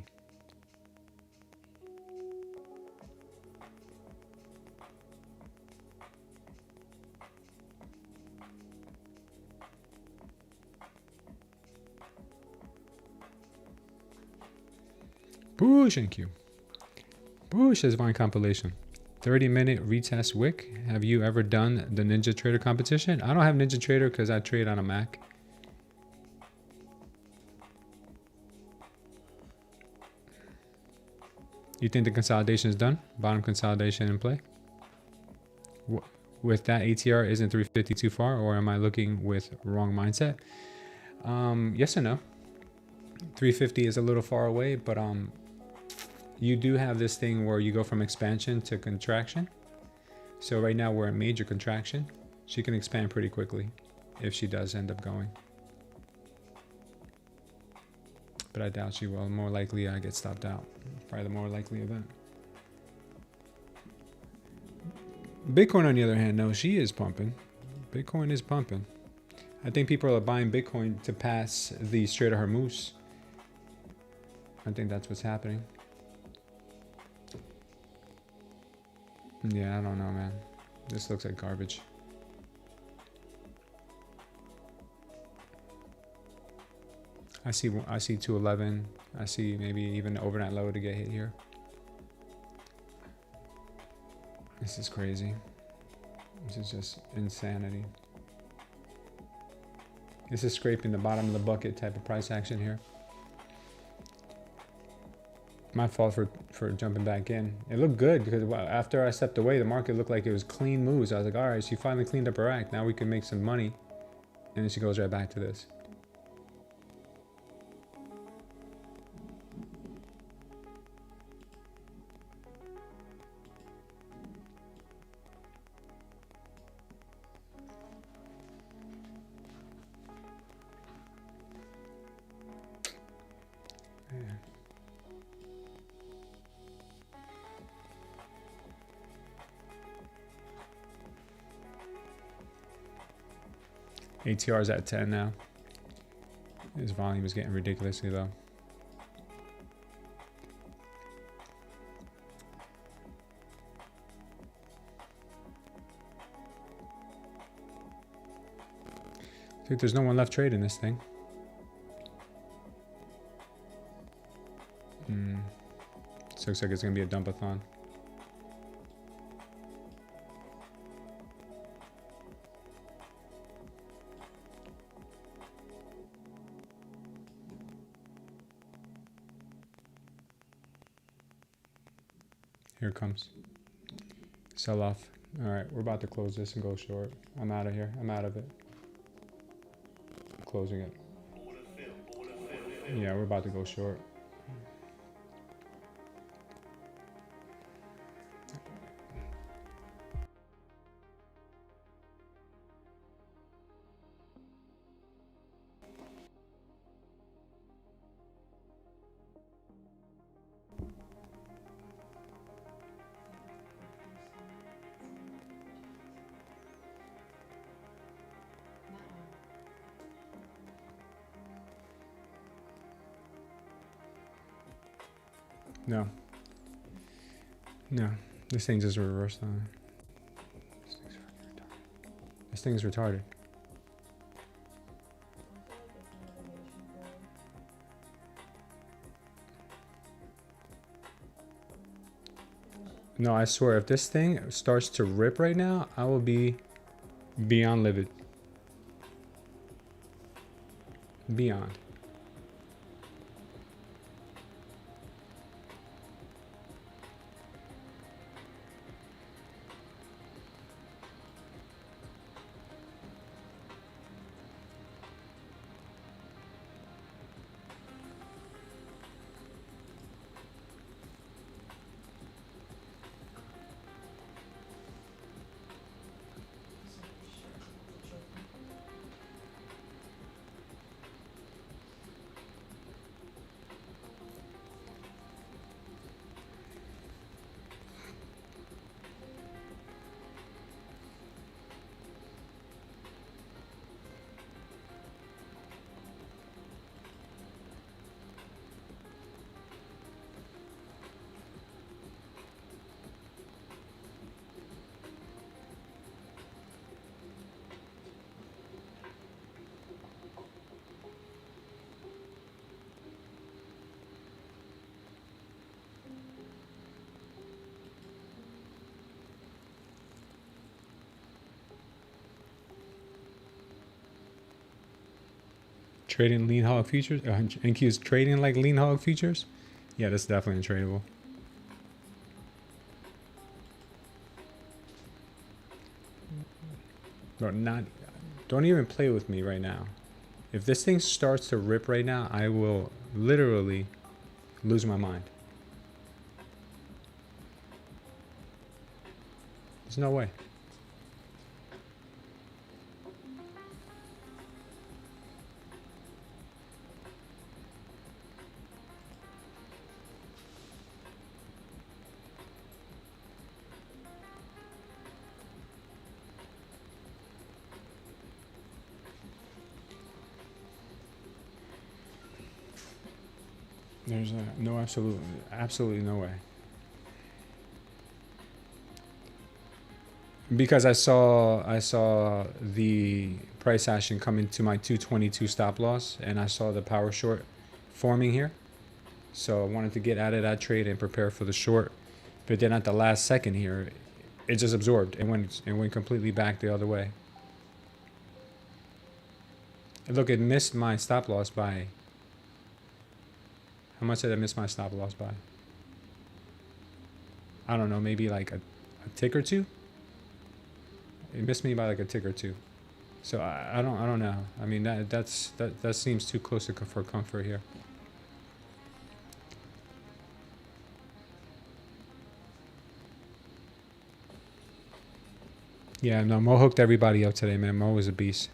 Bullish NQ. Bullish is Vine compilation. 30-minute retest wick. Have you ever done the Ninja Trader competition? I don't have Ninja Trader because I trade on a Mac. You think the consolidation is done? Bottom consolidation in play? With that ATR, isn't 350 too far, or am I looking with wrong mindset? Yes and no. 350 is a little far away, but you do have this thing where you go from expansion to contraction. So right now we're in major contraction. She can expand pretty quickly if she does end up going. But I doubt she will. More likely I get stopped out. Probably the more likely event. Bitcoin, on the other hand, no, she is pumping. Bitcoin is pumping. I think people are buying Bitcoin to pass the Strait of Hormuz. I think that's what's happening. Yeah, I don't know, man. This looks like garbage. I see 211. I see maybe even the overnight low to get hit here. This is crazy. This is just insanity. This is scraping the bottom of the bucket type of price action here. My fault for jumping back in. It looked good because after I stepped away, the market looked like it was clean moves. I was like, all right, she finally cleaned up her act. Now we can make some money. And then she goes right back to this. ATR is at 10 now. His volume is getting ridiculously low. I think there's no one left trading this thing. This looks like it's going to be a dumpathon. Here it comes. Sell off. All right, we're about to close this and go short. I'm out of here. I'm out of it. I'm closing it. Yeah, we're about to go short. No. No. This thing just reversed on. This thing's retarded. No, I swear, if this thing starts to rip right now, I will be beyond livid. Beyond. Trading lean hog futures? NQ is trading like lean hog futures? Yeah, that's definitely untradeable. Don't even play with me right now. If this thing starts to rip right now, I will literally lose my mind. There's no way. There's no absolutely no way. Because I saw the price action come into my 222 stop loss, and I saw the power short forming here. So I wanted to get out of that trade and prepare for the short. But then at the last second here, it just absorbed and went completely back the other way. And look, it missed my stop loss by... How much did I miss my stop loss by? I don't know, maybe like a tick or two? It missed me by like a tick or two. So I don't know. I mean, that seems too close for comfort here. Yeah, no, Mo hooked everybody up today, man. Mo was a beast.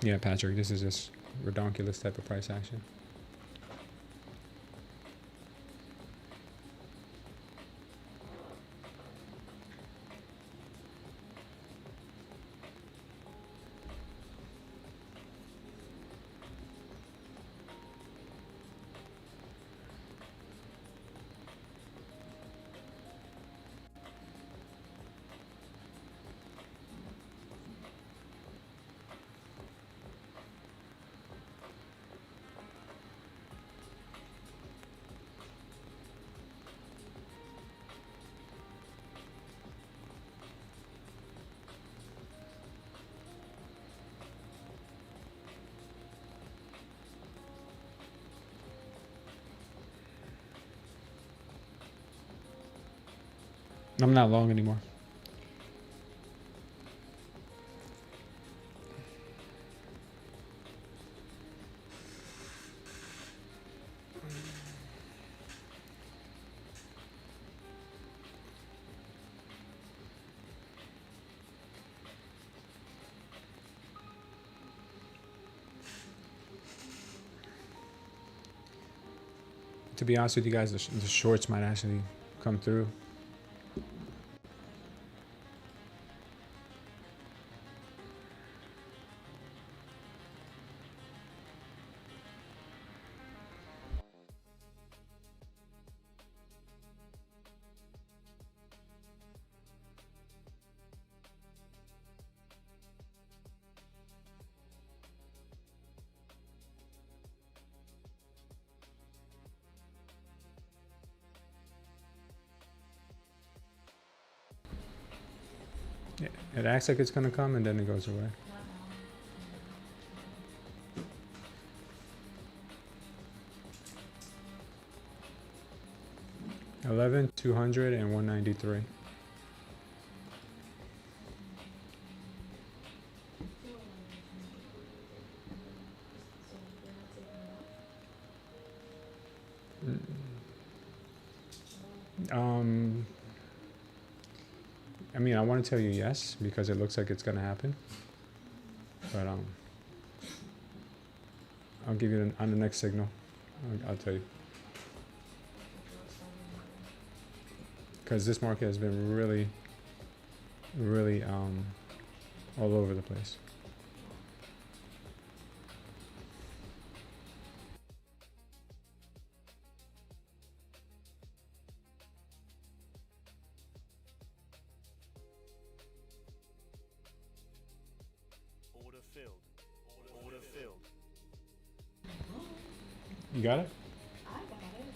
Yeah, Patrick, this is just redonkulous type of price action. I'm not long anymore. To be honest with you guys, the shorts might actually come through. It acts like it's gonna come and then it goes away. Not now. 11, 200, and 193. I mean, I want to tell you yes because it looks like it's gonna happen, but I'll give you on the next signal. I'll tell you because this market has been really, really all over the place. Order filled. Order filled. You got it? I got it.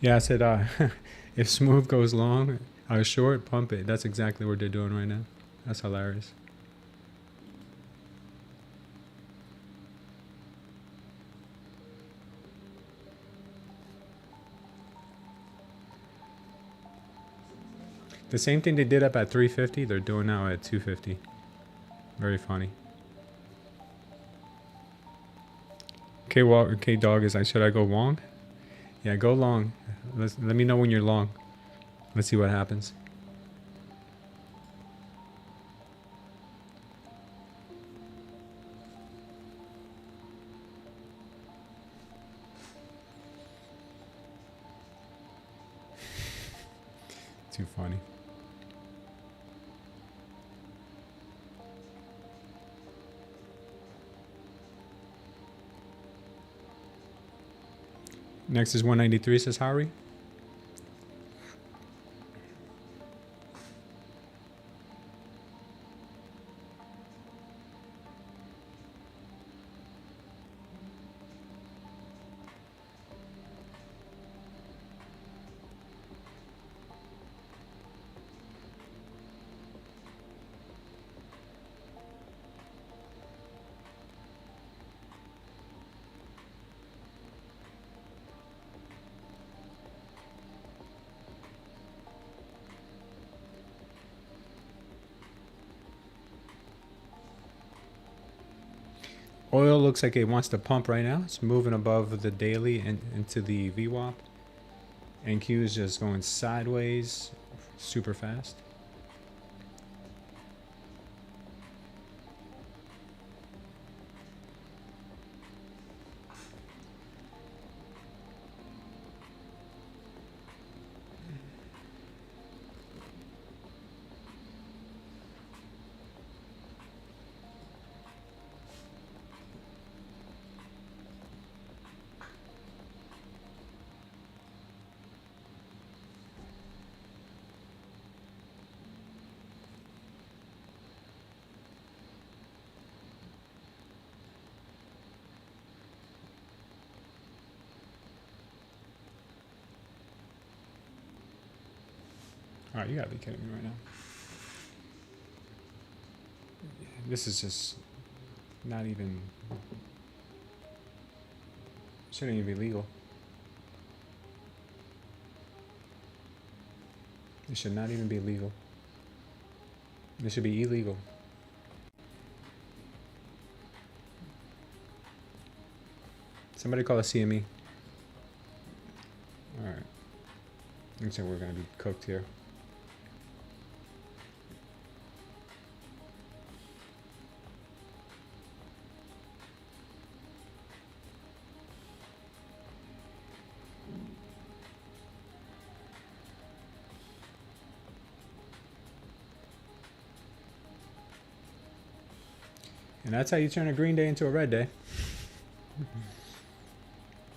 Yeah, I said if smooth goes long, short, pump it. That's exactly what they're doing right now. That's hilarious. The same thing they did up at 350, they're doing now at 250. Very funny. K Dog is like, should I go long? Yeah, go long. Let me know when you're long. Let's see what happens. Too funny. Next is 193, says Harry. Oil looks like it wants to pump right now. It's moving above the daily and into the VWAP. NQ is just going sideways super fast. All right, you gotta be kidding me right now. This is just not even, shouldn't even be legal. This should not even be legal. This should be illegal. Somebody call a CME. All right. Looks like we're gonna be cooked here. And that's how you turn a green day into a red day.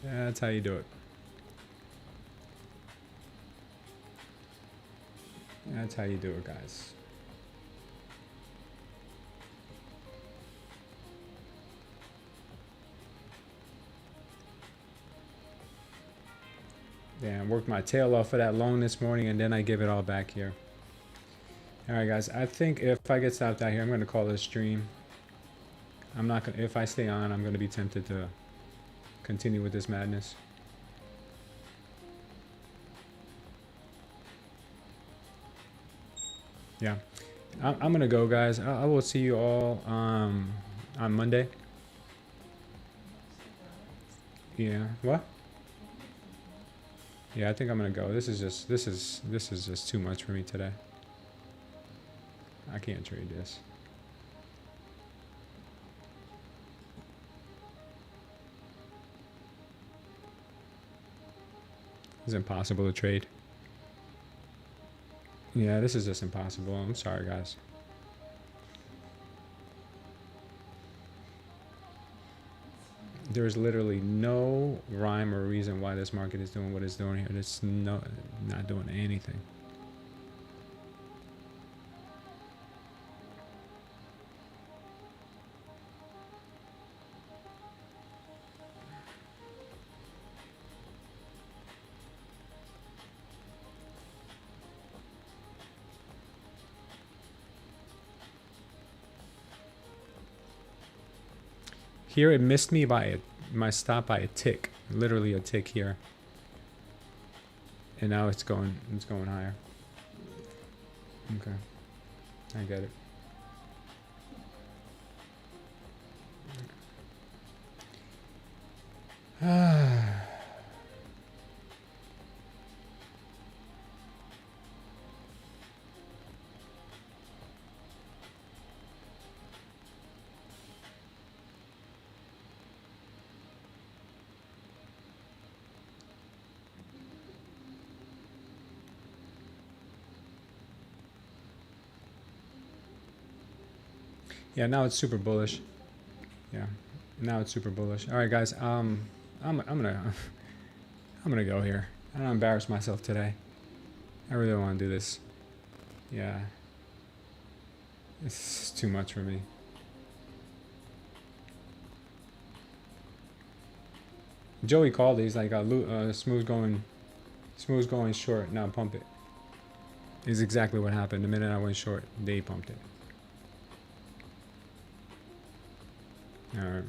That's how you do it. That's how you do it, guys. Damn, worked my tail off for that loan this morning, and then I give it all back here. All right, guys. I think if I get stopped out here, I'm going to call this stream. I'm not gonna, if I stay on, I'm gonna be tempted to continue with this madness. Yeah, I'm gonna go, guys. I will see you all on Monday. Yeah, what? Yeah, I think I'm gonna go. This is just too much for me today. I can't trade this. It's impossible to trade. Yeah, this is just impossible. I'm sorry, guys. There's literally no rhyme or reason why this market is doing what it's doing here. It's not doing anything. Here it missed me by my stop by a tick, literally a tick here, and now it's going higher. Okay, I get it. Yeah, now it's super bullish. Yeah, now it's super bullish. All right, guys. I'm gonna go here. I don't embarrass myself today. I really don't want to do this. Yeah, this is too much for me. Joey called it. He's like, smooth going short. Now pump it. Is exactly what happened. The minute I went short, they pumped it. All right.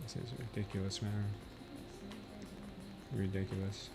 This is ridiculous, man. Ridiculous.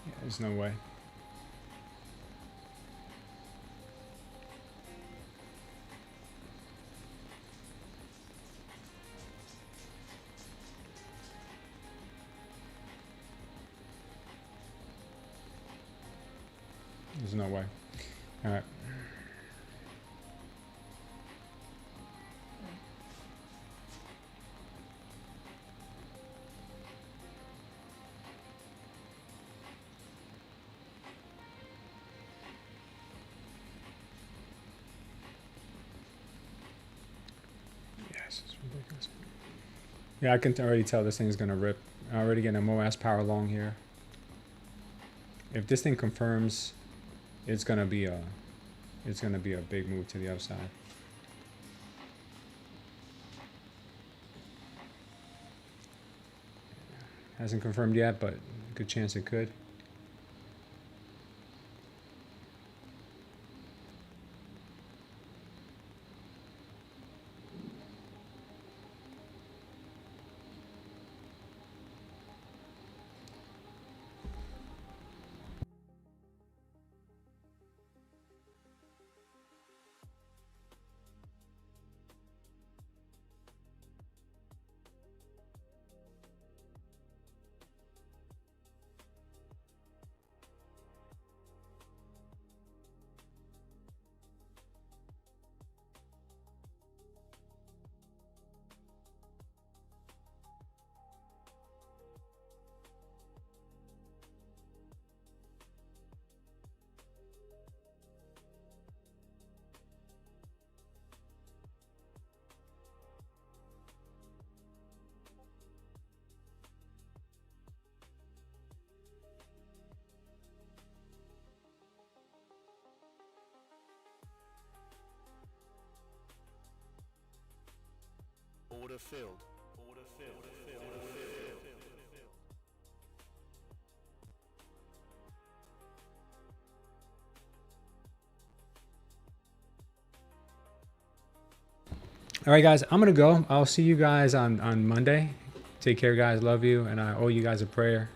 Yeah, there's no way. There's no way. All right. Yes, it's ridiculous. Yeah, I can already tell this thing's gonna rip. I already getting a MOAS power long here. If this thing confirms, it's gonna be a big move to the upside. Hasn't confirmed yet, but good chance it could. Order filled. Order filled. Order filled. All right, guys, I'm going to go. I'll see you guys on Monday. Take care, guys. Love you. And I owe you guys a prayer.